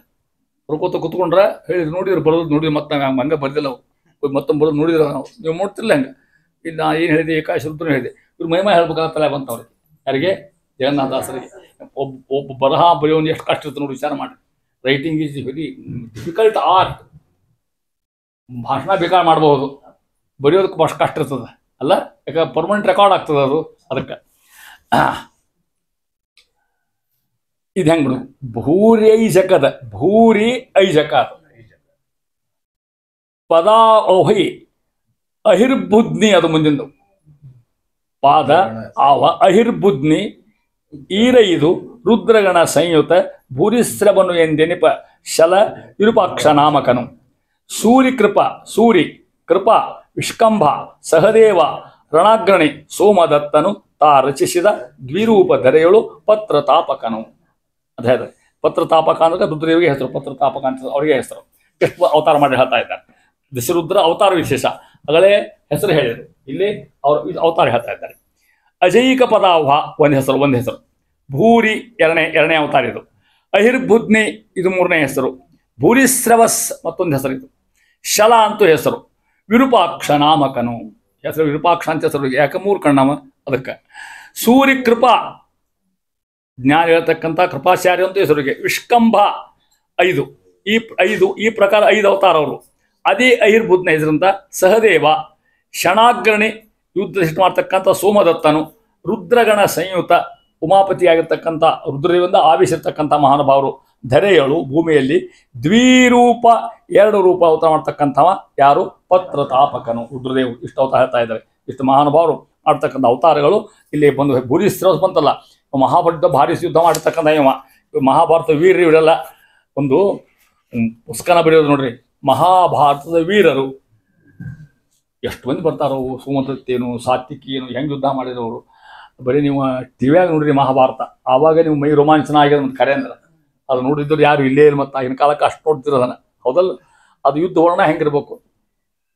A: ಬರ್ಕೋತ ಕುತ್ಕೊಂಡ್ರೆ ಹೇಳಿದ್ರು, ನೋಡಿದ್ರು ಬರೋದು ನೋಡಿದ್ರು, ಮತ್ತೆ ಹಂಗೆ ಬರ್ದಿಲ್ಲ ಅವ್ರು, ಮತ್ತೊಂದು ಬರೋದು ನೋಡಿದ್ರು ನಾವು. ನೀವು ನೋಡ್ತಿರ್ಲಿಲ್ಲ ಹಂಗೆ. ಇದು ನಾ ಏನು ಹೇಳಿದೆ ಏಕಾಶ ರುದ್ರ ಹೇಳಿದೆ. ಇವ್ರು ಮಹಿಮಾ ಹೇಳ್ಬೇಕಾಗತ್ತಲ್ಲ ಬಂತವ್ರಿಗೆ. ಯಾರಿಗೆ? ಜಗನ್ನಾಥ ದಾಸರಿಗೆ. ಒಬ್ಬ ಬರಹ ಬರೆಯೋನು ಎಷ್ಟು ಕಷ್ಟ ಇರುತ್ತೆ ನೋಡಿ, ವಿಚಾರ ಮಾಡಿ. Writing is very difficult art. ಭಾಷಣ ಬೇಕಾದ್ರೆ ಮಾಡ್ಬೋದು, ಬರೆಯೋದಕ್ಕೆ ಭಾಳ ಕಷ್ಟ ಇರ್ತದೆ ಅಲ್ಲ, ಯಾಕೆ ಪರ್ಮನೆಂಟ್ ರೆಕಾರ್ಡ್ ಆಗ್ತದೆ ಅದು. ಅದಕ್ಕೆ ಇದು ಹೆಂಗೆ ಬಿಡು, ಭೂರಿ ಐಜಕದ, ಭೂರಿ ಐಜಕ ಪದ ಓಹಿ ಅಹಿರ್ಬುದ್ನಿ, ಅದು ಮುಂದಿಂದು ಪಾದ ಆವ ಅಹಿರ್ಬುದ್ನಿ ಈರೈದು ರುದ್ರಗಣ ಸಂಯುತ ಭೂರಿಶ್ರವನು ಎಂದೆನಿಪ ಶಲ ವಿರೂಪಾಕ್ಷ ನಾಮಕನು. ಸೂರಿ ಕೃಪಾ, ಸೂರಿ ಕೃಪಾ ವಿಷ್ಕಂಭ ಸಹದೇವ ರಣಾಗ್ರಣಿ ಸೋಮದತ್ತನು ತಾ ರಚಿಸಿದ ದ್ವಿರೂಪ ಧರೆಯಳು ಪತ್ರತಾಪಕನು. ಅದೇ ಪತ್ರತಾಪಕ ಅಂದ್ರೆ ರುದ್ರದೇವಿಗೆ ಹೆಸರು, ಪತ್ರತಾಪಕ ಅಂತ ಅವರಿಗೆ ಹೆಸರು. ಎಷ್ಟು ಅವತಾರ ಮಾಡಿ ಹೇಳ್ತಾ ಇದ್ದಾರೆ. ದಶರುದ್ರ ಅವತಾರ ವಿಶೇಷ ಆಗಲೇ ಹೆಸರು ಹೇಳಿದರು, ಇಲ್ಲಿ ಅವರು ಅವತಾರ ಹೇಳ್ತಾ ಇದ್ದಾರೆ. ಅಜೈಕ ಪದಾವ ಒಂದು ಹೆಸರು. ಭೂರಿ ಎರಡನೇ ಅವತಾರ ಇದು. ಅಹಿರ್ಬುದ್ನಿ ಇದು 3ನೇ ಹೆಸರು. ಭೂರಿಶ್ರವಸ್ ಮತ್ತೊಂದು ಹೆಸರು ಇದು. ಶಲ ಅಂತೂ ಹೆಸರು. ವಿರೂಪಾಕ್ಷ ನಾಮಕನು ಹೆಸರು, ವಿರೂಪಾಕ್ಷ ಅಂತ ಹೆಸರು. ಯಾಕೆ 3 ಕಣ್ಣವ ಅದಕ್ಕೆ. ಸೂರಿ ಕೃಪಾ ಜ್ಞಾನ ಹೇಳ್ತಕ್ಕಂಥ ಕೃಪಾಚಾರ್ಯ ಅಂತ ಹೆಸರಿಗೆ. ವಿಷ್ಕಂಭ 5 ಈ ಪ್ರಕಾರ 5 ಅವತಾರ ಅವರು. ಅದೇ ಅಹಿರ್ಬುದ್ನ ಹೆಸರಂತ. ಸಹದೇವ, ಕ್ಷಣಾಗ್ರಣಿ ಯುದ್ಧ ಮಾಡ್ತಕ್ಕಂಥ ಸೋಮದತ್ತನು, ರುದ್ರಗಣ ಸಂಯುತ ಉಮಾಪತಿಯಾಗಿರ್ತಕ್ಕಂಥ ರುದ್ರದೇವಿಂದ ಆವಿಸಿರ್ತಕ್ಕಂಥ ಮಹಾನುಭಾವರು. ಧರೆಯಳು ಭೂಮಿಯಲ್ಲಿ ದ್ವಿರೂಪ 2 ರೂಪ ಅವತಾರ ಮಾಡ್ತಕ್ಕಂಥವ ಯಾರು? ಪತ್ರತಾಪಕನು ರುದ್ರದೇವರು. ಇಷ್ಟು ಅವತಾರ ಹೇಳ್ತಾ ಇದ್ದಾರೆ. ಇಷ್ಟು ಮಹಾನುಭಾವರು ಮಾಡ್ತಕ್ಕಂಥ ಅವತಾರಗಳು ಇಲ್ಲಿ ಬಂದು. ಭೂರಿಶ್ರವಸ್ ಬಂತಲ್ಲ, ಮಹಾಭಾರತ ಭಾರಿ ಯುದ್ಧ ಮಾಡಿರ್ತಕ್ಕಂಥ ಮಹಾಭಾರತ ವೀರ ಇವರೆಲ್ಲ ಒಂದು ಪುಸ್ತಕನ ಬರೆಯೋದು ನೋಡ್ರಿ. ಮಹಾಭಾರತದ ವೀರರು ಎಷ್ಟು ಮಂದಿ ಬರ್ತಾರೋ, ಸುಮಂತೇನು ಸಾತ್ವಿಕೇನು ಹೆಂಗೆ ಯುದ್ಧ ಮಾಡಿರೋರು. ಬರೀ ನೀವು ಟಿವಿಯಾಗ ನೋಡ್ರಿ ಮಹಾಭಾರತ, ಆವಾಗ ನೀವು ಮೈ ರೋಮಾಂಚನ ಆಗ್ಯದ ಮತ್ತು ಕರೆ ಅಂದ್ರೆ ಅದು ನೋಡಿದ್ರು ಯಾರು ಇಲ್ಲೇ ಇಲ್ಲ. ಮತ್ತು ಆಗಿನ ಕಾಲಕ್ಕೆ ಅಷ್ಟು ನೋಡ್ತಿರೋದನ್ನ ಹೌದಲ್ಲ. ಅದು ಯುದ್ಧ ವರ್ಣ ಹೆಂಗಿರ್ಬೇಕು,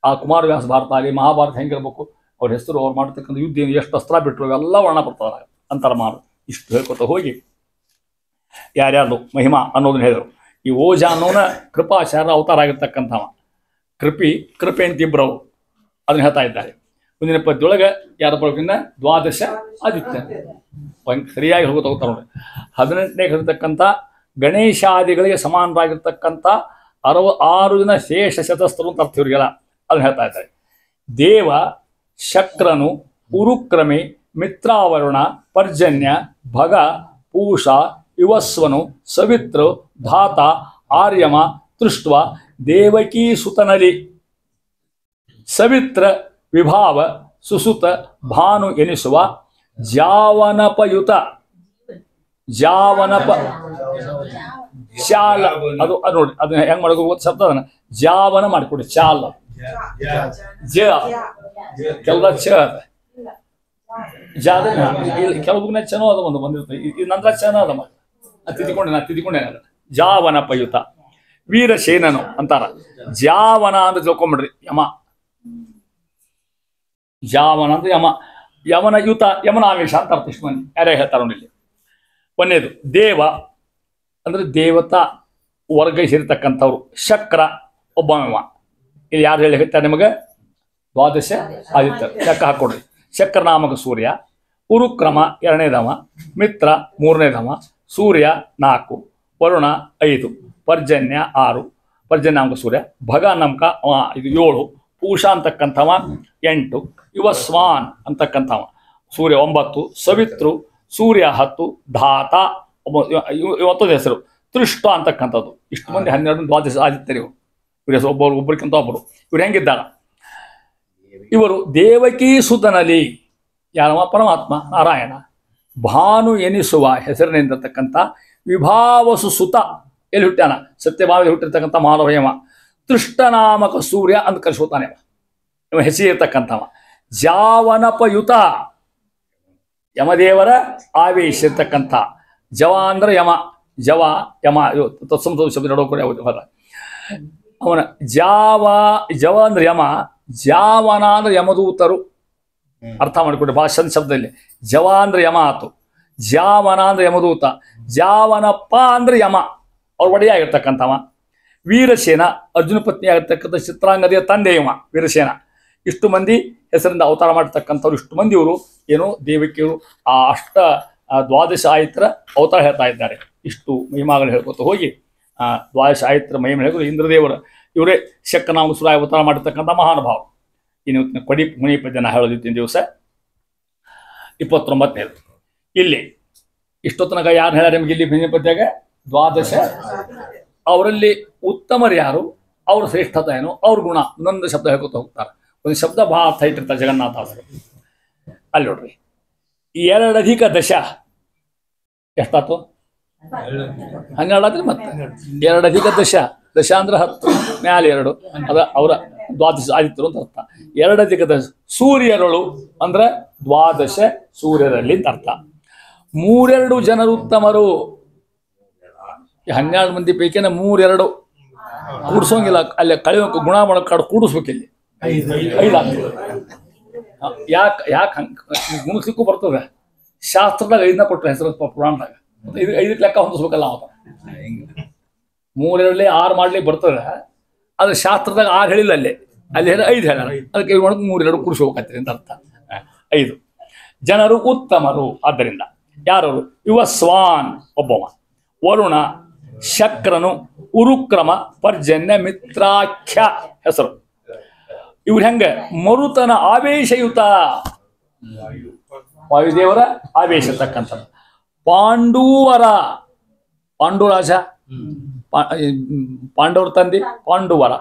A: ಆ ಕುಮಾರವ್ಯಾಸ ಭಾರತ ಆಗಲಿ ಮಹಾಭಾರತ ಹೆಂಗಿರ್ಬೇಕು, ಅವ್ರ ಹೆಸರು ಅವ್ರು ಮಾಡ್ತಕ್ಕಂಥ ಯುದ್ಧ ಏನು, ಎಷ್ಟು ಅಸ್ತ್ರ ಬಿಟ್ಟರು ಎಲ್ಲ ವರ್ಣ ಬರ್ತಾವ ಅಂತಾರ ಮಾಡು. ಇಷ್ಟು ಹೇಳ್ಕೊತ ಹೋಗಿ ಯಾರ್ಯಾರ್ದು ಮಹಿಮಾ ಅನ್ನೋದನ್ನ ಹೇಳಿದರು. ಈ ಓಜ ಅನ್ನೋನ ಕೃಪಾಚಾರ್ಯ ಅವತಾರ ಆಗಿರ್ತಕ್ಕಂಥವ. ಕೃಪೆ ಅಂತ ಇಬ್ಬರು ಅದನ್ನ ಹೇಳ್ತಾ ಇದ್ದಾರೆ. ಮುಂದಿನ ಪದ್ಯೊಳಗೆ ಯಾರ ಬರೋಕಿಂದ ದ್ವಾದಶ ಆದಿತ್ಯ ಸರಿಯಾಗಿ ಹೋಗ್ತಾ ನೋಡಿ. 18ನೇ ಹೇಳಿರ್ತಕ್ಕಂಥ ಗಣೇಶಾದಿಗಳಿಗೆ ಸಮಾನರಾಗಿರ್ತಕ್ಕಂಥ 6 ಜನ ಶೇಷ ಶತಸ್ಥರು ಅಂತ ಅರ್ಥ ಇವರಿಗೆಲ್ಲ ಅದನ್ನ ಹೇಳ್ತಾ ಇದ್ದಾರೆ. ದೇವ ಶಕ್ರನು ಉರುಕ್ರಮೆ ಮಿತ್ರಾವರುಣ ಪರ್ಜನ್ಯ ಭಗ ಪೂಷ ಯುವಸ್ವನು ಸವಿತೃ ಧಾತ ಆರ್ಯಮ ತೃಷ್ಟ್ವ ದೇವಕೀ ಸುತನಲಿ ಸವಿತ್ರ ವಿಭಾವ ಸುಸುತ ಭಾನು ಎನಿಸುವ ಜಾವನಪಯುತ ಜಾವನಪ ಚಾಲ ಅದು ನೋಡಿ ಅದನ್ನ ಹೆಂಗ್ ಮಾಡ್ಕೋಬೇಕು ಶಬ್ದ ಅದನ್ನ ಜಾವನ ಮಾಡಿಕೊಡಿ ಚಾಲ ಜ ಕೆಲವು ಚ ಜಾದ ಕೆಲವು ಚನೋ ಅದ ಒಂದು ಬಂದಿರ್ತದೆ ಇದು ನಂತರ ಚನ ಅದ ನಾ ತಿದ್ಕೊಂಡೆ ಜಾವನಪಯುತ ವೀರಸೇನನು ಅಂತಾರ ಜಾವನ ಅಂತ ತಿಳ್ಕೊಂಬಿಡ್ರಿ ಯಮ ಜಾವನ ಅಂದ್ರೆ ಯಮ ಯಮನ ಯುತ ಯಮನ ಆವೇಶ ಅಂತ ಅರ್ಥ ಇಷ್ಟು ಮಂದಿ ಯಾರೇ ಹೇಳ್ತಾರ ಇಲ್ಲಿ. ಒಂದೇದು ದೇವ ಅಂದ್ರೆ ದೇವತಾ ವರ್ಗ ಸೇರಿರ್ತಕ್ಕಂಥವ್ರು. ಶಕ್ರ ಒಬ್ಬ ಇಲ್ಲಿ ಯಾರು ಹೇಳಿ ಹೇಳ್ತಾರೆ ನಿಮಗೆ ದ್ವಾದಶ ಆದಿತ್ಯ ಲೆಕ್ಕ ಹಾಕೊಡ್ರಿ. ಶಕ್ರನಾಮಕ ಸೂರ್ಯ, ಉರುಕ್ರಮ ಎರಡನೇದವ, ಮಿತ್ರ ಮೂರನೇದವ, ಸೂರ್ಯ 4, ವರುಣ 5, ಪರ್ಜನ್ಯ 6, ಪರ್ಜನ್ಯಾಮಕ ಸೂರ್ಯ, ಭಗ ನಮಕ ಇದು 7, ಪೂಷ ಅಂತಕ್ಕಂಥವ 8, ಯುವ ಸ್ವಾನ್ ಅಂತಕ್ಕಂಥವ ಸೂರ್ಯ 9, ಸವಿತೃ ಸೂರ್ಯ 10, ಧಾತ ಇವತ್ತದ ಹೆಸರು ತೃಷ್ಟ ಅಂತಕ್ಕಂಥದ್ದು. ಇಷ್ಟು ಮಂದಿ 12 ದ್ವಾದಶ ಆದಿತ್ಯರು ಇವ್ರ ಹೆಸರು ಒಬ್ಬರಿಗಿಂತ ಒಬ್ಬರು. ಇವ್ರು ಹೆಂಗಿದ್ದಾರ? ಇವರು ದೇವಕೀ ಸುತನಲ್ಲಿ ಯಾರವ ಪರಮಾತ್ಮ ನಾರಾಯಣ ಭಾನು ಎನಿಸುವ ಹೆಸರಿನಿಂದಿರ್ತಕ್ಕಂಥ ವಿಭಾವಸು ಸುತ ಎಲ್ಲಿ ಹುಟ್ಟ್ಯಾನ ಸತ್ಯಭಾವ ಹುಟ್ಟಿರ್ತಕ್ಕಂಥ ಮಾನವಯಮ ತೃಷ್ಟನಾಮಕ ಸೂರ್ಯ ಅಂತ ಕರೆಸ್ಕೊತಾನೆ. ಇವ ಹೆಸರಿರ್ತಕ್ಕಂಥವ ಜಾವನಪಯುತ ಯಮದೇವರ ಆವೇಶ ಇರ್ತಕ್ಕಂಥ. ಜವ ಅಂದ್ರೆ ಯಮ, ಜವ ಯಮ ತತ್ಸಂತ ಶಬ್ದ ನಡೋ ಕೂಡ ಅವನ ಜವ ಅಂದ್ರೆ ಯಮ, ಜಾವನ ಅಂದ್ರೆ ಯಮದೂತರು. ಅರ್ಥ ಮಾಡಿಕೊಡಿ ಭಾಷಣ ಶಬ್ದದಲ್ಲಿ. ಜವ ಅಂದ್ರೆ ಯಮ ಆತು, ಜಾವನ ಅಂದ್ರೆ ಯಮದೂತ, ಜಾವನಪ್ಪ ಅಂದ್ರೆ ಯಮ ಅವ್ರ ಒಡೆಯಾಗಿರ್ತಕ್ಕಂಥವ. ವೀರಸೇನ ಅರ್ಜುನ ಪತ್ನಿ ಆಗಿರ್ತಕ್ಕಂಥ ಚಿತ್ರಾಂಗದಿಯ ತಂದೆ ಇವ ವೀರಸೇನ. ಇಷ್ಟು ಮಂದಿ ಹೆಸರಿಂದ ಅವತಾರ ಮಾಡಿರ್ತಕ್ಕಂಥವ್ರು. ಇಷ್ಟು ಮಂದಿ ಇವರು ಏನು ದೇವಕಿಯರು ಆ ದ್ವಾದಶ ಆಯಿತ್ರ ಅವತಾರ ಹೇಳ್ತಾ ಇದ್ದಾರೆ. ಇಷ್ಟು ಮಹಿಮಾಗಳು ಹೇಳ್ಕೊತ ಹೋಗಿ ದ್ವಾದಶ ಆಯಿತ್ರ ಮಹಿಮೆ ಹೇಳ್ಕೊಂಡು ಇಂದ್ರದೇವರ ಇವರೇ ಶಕ್ರನಾಮ ಸುರ ಅವತಾರ ಮಾಡಿರ್ತಕ್ಕಂಥ ಮಹಾನುಭಾವ. ಇನ್ನು ಕೊಡಿ ಮುನಿ ಪದ್ಯನ ಹೇಳೋದಿತ್ತಿನ ದಿವಸ 29ನೇದು. ಇಲ್ಲಿ ಇಷ್ಟೊತ್ತನಕ ಯಾರು ಹೇಳ್ಯಾರ ನಿಮ್ಗೆ ಇಲ್ಲಿ ಮುನಿ ಪದ್ಯಾಗ? ದ್ವಾದಶ. ಅವರಲ್ಲಿ ಉತ್ತಮರು ಯಾರು, ಅವ್ರ ಶ್ರೇಷ್ಠತೆ ಏನು, ಅವ್ರ ಗುಣ, ಇನ್ನೊಂದು ಶಬ್ದ ಹೇಳ್ಕೊತ ಹೋಗ್ತಾರೆ. ಒಂದು ಶಬ್ದ ಭಾಳ ಅರ್ಥ ಇಟ್ಟಿರ್ತಾರೆ ಜಗನ್ನಾಥಾಸರು. ಅಲ್ಲಿ ನೋಡ್ರಿ 2 ಅಧಿಕ ದಶ ಎಷ್ಟಾಯ್ತು? 12 ಆದ್ರೆ ಮತ್ತೆ 2 ಅಧಿಕ ದಶ. ದಶ ಅಂದ್ರೆ 10 ಮ್ಯಾಲೆ 2 ಅದ ಅವರ ದ್ವಾದಶ ಆದಿತ್ಯರು ಅಂತ ಅರ್ಥ. 2 ಅಧಿಕ ದಶ ಸೂರ್ಯರಳು ಅಂದ್ರೆ ದ್ವಾದಶ ಸೂರ್ಯರಲ್ಲಿ ಅಂತ ಅರ್ಥ. 3 ಜನರು ಉತ್ತಮರು. 12 ಮಂದಿ ಪೈಕಿನ 3 ಕೂಡಿಸೋಂಗಿಲ್ಲ. ಅಲ್ಲಿ ಕಳೆಯೋ ಗುಣ ಮಾಡೋಕೆ ಕೂಡಿಸ್ಬೇಕು. ಇಲ್ಲಿ 5 ಆಗ್ತದೆ. ಯಾಕೆ ಹಂಗೆ ಗುಣಿಸ್ಲಿಕ್ಕೂ ಬರ್ತದೆ. ಶಾಸ್ತ್ರದಾಗ 5ನ ಕೊಟ್ಟರೆ ಹೆಸರು ಪುರಾಣದಾಗ 5ಕ್ಕೆ ಲೆಕ್ಕ ಹೊಂದಿಸ್ಬೇಕಲ್ಲ. ಅವ 3 6 ಮಾಡ್ಲಿಕ್ಕೆ ಬರ್ತದೆ. ಅದು ಶಾಸ್ತ್ರದಾಗ 6 ಹೇಳಿಲ್ಲ. ಅಲ್ಲಿ 5 ಹೇಳ. ಅದಕ್ಕೆ 3 ಕೂಡಿಸ್ಬೇಕಾಗ್ತದೆ ಅಂತ ಅರ್ಥ. 5 ಜನರು ಉತ್ತಮರು. ಆದ್ದರಿಂದ ಯಾರವರು? ಯುವ ಸ್ವಾನ್ ಒಬ್ಬವ, ವರುಣ, ಶಕ್ರನು, ಉರುಕ್ರಮ, ಪರ್ಜನ್ಯ, ಮಿತ್ರಾಖ್ಯ ಹೆಸರು. ಇವ್ರು ಹೆಂಗ? ಮರುತನ ಆವೇಶಯುತ, ವಾಯುದೇವರ ಆವೇಶ ಇರ್ತಕ್ಕಂಥದ್ದು. ಪಾಂಡೂವರ, ಪಾಂಡುರಾಜ, ಪಾಂಡವರ ತಂದೆ ಪಾಂಡುವರ.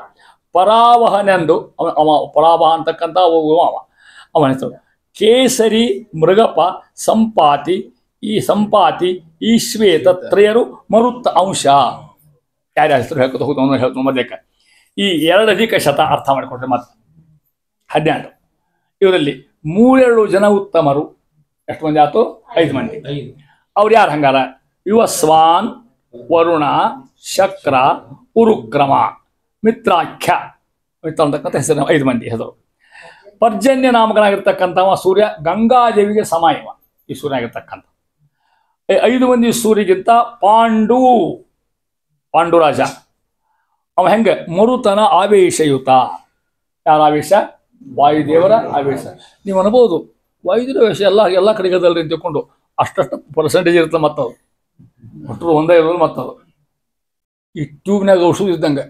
A: ಪರಾವಹನೆಂದು ಅವ ಪರಾವಹ ಅಂತಕ್ಕಂಥ ಅವನ ಹೆಸರು. ಕೇಸರಿ, ಮೃಗಪ, ಸಂಪಾತಿ, ಈ ಶ್ವೇತ ತ್ರಯರು ಮರುತ್ತ ಅಂಶ. ಯಾರ್ಯಾರ ಹೆಸರು ಹೇಳ್ಕೊತ ಹೋಗ್ತಾ ಹೇಳ್ಕೊಂಡು ಮಧ್ಯಕ್ಕೆ ಈ 2 ಅಧಿಕ ಶತ ಅರ್ಥ ಮಾಡಿಕೊಟ್ರೆ ಮತ್ತೆ 12. ಇವರಲ್ಲಿ 3 ಜನ ಉತ್ತಮರು. ಎಷ್ಟು ಮಂದಿ ಆಯ್ತು? 5 ಮಂದಿ. ಅವ್ರು ಯಾರು ಹಂಗಾರ? ಯುವ ಸ್ವಾನ್, ವರುಣ, ಶಕ್ರ, ಉರುಕ್ರಮ, ಮಿತ್ರಾಖ್ಯ ಅಂತಕ್ಕಂಥ ಹೆಸರು 5 ಮಂದಿ ಹೆಸರು. ಪರ್ಜನ್ಯ ನಾಮಕನಾಗಿರ್ತಕ್ಕಂಥವ ಸೂರ್ಯ, ಗಂಗಾದೇವಿಗೆ ಸಮಾಯವ ಈ ಸೂರ್ಯ ಆಗಿರ್ತಕ್ಕಂಥ. 5 ಮಂದಿ ಸೂರ್ಯಗಿಂತ ಪಾಂಡುರಾಜ ಅವ ಹೆಂಗ? ಮರುತನ ಆವೇಶಯುತ. ಯಾರ ಆವೇಶ? ವಾಯುದೇವರ ಆವೇಶ. ನೀವು ಅನ್ಬೋದು ವಾಯುದೇವರ ಆವೇಶ ಎಲ್ಲ ಕಡೆಗದಲ್ರಿ ಅಂತ ತಿಳ್ಕೊಂಡು ಅಷ್ಟು ಪರ್ಸೆಂಟೇಜ್ ಇರುತ್ತೆ. ಮತ್ತದು ಒಟ್ಟರು ಒಂದೇ ಇರೋದು. ಮತ್ತದು ಈ ಟ್ಯೂಬ್ನಾಗ ಔಷಧ ಇದ್ದಂಗೆ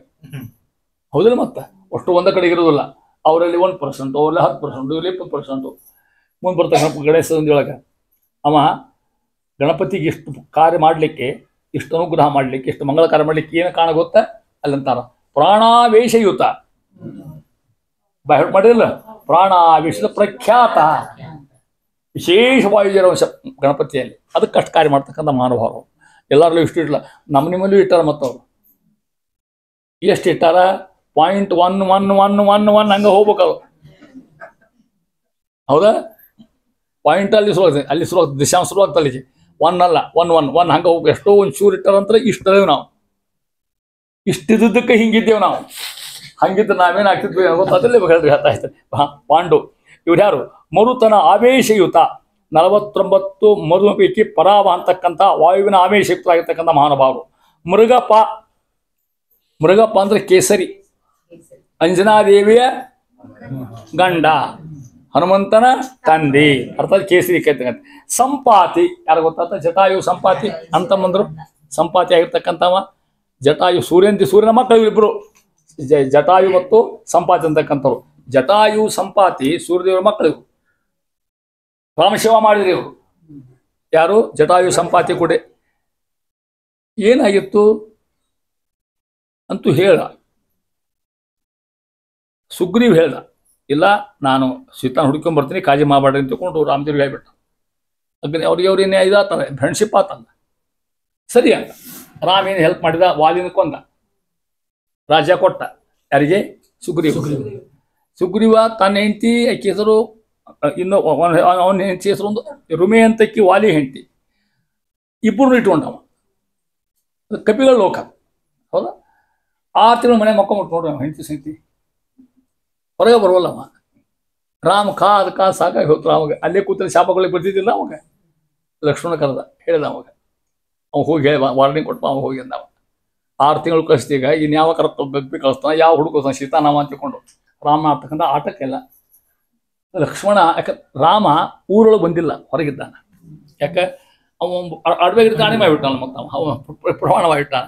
A: ಹೌದಿಲ್ಲ. ಮತ್ತೆ ಅಷ್ಟು ಒಂದೇ ಕಡೆಗೆ ಇರೋದಿಲ್ಲ. ಅವರಲ್ಲಿ 1%, ಅವರಲ್ಲಿ 10%, ಇವರಲ್ಲಿ 20%. ಮುಂದೆ ಬರ್ತಾ ಗಣೇಶ ಸಂಧಿಯೊಳಗೆ ಅವ ಗಣಪತಿಗೆ ಇಷ್ಟು ಕಾರ್ಯ ಮಾಡಲಿಕ್ಕೆ, ಇಷ್ಟು ಅನುಗ್ರಹ ಮಾಡಲಿಕ್ಕೆ, ಇಷ್ಟು ಮಂಗಳ ಕಾರ್ಯ ಮಾಡಲಿಕ್ಕೆ ಏನು ಕಾರಣ ಗೊತ್ತಾ? ಅಲ್ಲಂತಾರ ಪ್ರಾಣಾವೇಶಯುತ. ಬಾಯ್ ಮಾಡಿರಲ್ಲ, ಪ್ರಾಣಾವೇಶದ ಪ್ರಖ್ಯಾತ ವಿಶೇಷವಾಗಿರೋ ಅಂಶ ಗಣಪತಿಯಲ್ಲಿ. ಅದಕ್ಕೆ ಅಷ್ಟು ಕಾರ್ಯ ಮಾಡ್ತಕ್ಕಂಥ ಮಹಾನುಭಾವರು ಎಲ್ಲರಲ್ಲೂ ಇಷ್ಟು ಇಟ್ಟಿಲ್ಲ, ನಮ್ಮ ನಿಮ್ಮಲ್ಲೂ ಇಟ್ಟಾರ. ಮತ್ತವ್ರು ಎಷ್ಟು ಇಟ್ಟಾರ? 0.1111 ಹಂಗೆ ಹೋಗ್ಬೇಕು. ಹೌದಾ? ಪಾಯಿಂಟ್ ಅಲ್ಲಿ ಶುರುವಾಗ್ತದೆ, ದಶಾಂಶ ಶುರುವಾಗ್ತದೆ ಅಲ್ಲಿಗೆ. 1 ಅಲ್ಲ, 1 ಹಂಗೆ ಹೋಗ್ಬೇಕು. ಎಷ್ಟೋ ಒಂದು ಚೂರು ಇಟ್ಟಾರಂದ್ರೆ ಇಷ್ಟದೇವು ನಾವು. ಇಷ್ಟಿದ್ದಕ್ಕೆ ಹಿಂಗಿದ್ದೇವೆ ನಾವು. ಹಂಗಿದ್ರೆ ನಾವೇನು ಆಗ್ತಿದ್ವಿ ಗೊತ್ತಾದಲ್ಲಿ ಹೇಳ್ರಿ. ಹೇಳ್ತಾ ಇರ್ತಾರೆ ಪಾಂಡು. ಇವ್ರು ಯಾರು? ಮರುತನ ಆವೇಶಯುತ 49 ಮರು ಪೈಕಿ ಪರಾವ ಅಂತಕ್ಕಂಥ ವಾಯುವಿನ ಆವೇಶಯುಕ್ತರಾಗಿರ್ತಕ್ಕಂಥ ಮಹಾನುಭಾವರು. ಮೃಗಪ್ಪ ಅಂದ್ರೆ ಕೇಸರಿ, ಅಂಜನಾದೇವಿಯ ಗಂಡ, ಹನುಮಂತನ ತಂದೆ, ಅರ್ಥಾತ್ ಕೇಸರಿ ಕೇಳ್ತಕ್ಕಂಥ. ಸಂಪಾತಿ ಯಾರು ಗೊತ್ತಾತ? ಜಟಾಯು ಸಂಪಾತಿ ಅಂತಂದ್ರು. ಸಂಪಾತಿ ಆಗಿರ್ತಕ್ಕಂಥವ ಜಟಾಯು, ಸೂರ್ಯನ ಮಕ್ಕಳು ಇಬ್ಬರು, ಜಟಾಯು ಮತ್ತು ಸಂಪಾತಿ ಅಂತಕ್ಕಂಥವ್ರು. ಜಟಾಯು ಸಂಪಾತಿ ಸೂರ್ಯದೇವರ ಮಕ್ಕಳು. ರಾಮಶಿವ ಮಾಡಿದ್ರಿ ಇವರು. ಯಾರು? ಜಟಾಯು ಸಂಪಾತಿ ಕೂಡ. ಏನಾಗಿತ್ತು ಅಂತೂ ಹೇಳ. ಸುಗ್ರೀವ್ ಹೇಳ್ದ, ಇಲ್ಲ ನಾನು ಸೀತಾನ ಹುಡ್ಕೊಂಡ್ ಬರ್ತೀನಿ, ಕಾಜಿ ಮಾಡಬೇಡ್ರಿ ಅಂತ ತಿಳ್ಕೊಂಡು ರಾಮದೇವ್ರಿಗೆ ಹೇಳ್ಬಿಟ್ಟ. ಅಗ್ನಿ ಅವ್ರಿಗೇನೇ ಇದಾತಾರೆ, ಫ್ರೆಂಡ್ಶಿಪ್ ಆತಂದ. ಸರಿ ಅಂತ ರಾಮ ಏನು ಹೆಲ್ಪ್ ಮಾಡಿದ? ವಾಲಿನ ಕೊಂದ, ರಾಜ್ಯ ಕೊಟ್ಟ. ಯಾರಿಗೆ? ಸುಗ್ರೀವ ತನ್ನ ಹೆಂಡತಿ ಆಕೆ ಹೆಸರು, ಇನ್ನು ಅವನ ಹೆಂಡತಿ ಹೆಸರು ಒಂದು ರುಮೆ ಅಂತಕ್ಕಿ, ವಾಲಿ ಹೆಂಡತಿ, ಇಬ್ಬರು ಇಟ್ಕೊಂಡವ. ಕಪಿಗಳ ಲೋಕ. ಹೌದಾ? 6 ತಿಂಗಳು ಮನೆ ಮಕ್ಕೊಂಬಿಟ್ಟು ನೋಡ್ರಿ ಅವ ಹೆಂಡತಿ ಸಂಗತಿ. ಹೊರಗೆ ಬರೋಲ್ಲವ. ರಾಮ ಕಾದ್ ಸಾಕಾಗಿ ಹೋಗ್ತಾರ ಅವಾಗ. ಅಲ್ಲೇ ಕೂತಲ್ಲಿ ಶಾಪಗಳಿಗೆ ಬರ್ತಿದ್ದಿಲ್ಲ ಅವಾಗ. ಲಕ್ಷ್ಮಣ ಕರೆದ, ಹೇಳಿದ ಅವಾಗ. ಅವ ಹೋಗಿ ಹೇಳಿ ವಾರ್ನಿಂಗ್ ಕೊಟ್ಟು ಅವ ಹೋಗಿ ಅಂದವ. 6 ತಿಂಗಳು ಕಳಿಸ್ತೀಗ ಇನ್ಯಾವ ಗಪ್ಪಿ ಕಳಿಸ್ತಾನ, ಯಾವ ಹುಡುಕೋತಾನ ಸೀತಾನಾಮ ಅಂತ ತಿಳ್ಕೊಂಡು. ರಾಮ ಆಗ್ತಕ್ಕಂಥ ಆಟಕ್ಕೆಲ್ಲ ಲಕ್ಷ್ಮಣ. ಯಾಕೆ ರಾಮ ಊರೊಳಗೆ ಬಂದಿಲ್ಲ, ಹೊರಗಿದ್ದಾನ. ಯಾಕೆ? ಅವ ಅಡವೆಗಿದ್ದ ದಾಣಿ ಮಾಡಿಬಿಟ್ಟಾನ, ಮತ್ತು ಅವ ಪ್ರಮಾಣ ಮಾಡಿಬಿಟ್ಟಾನ.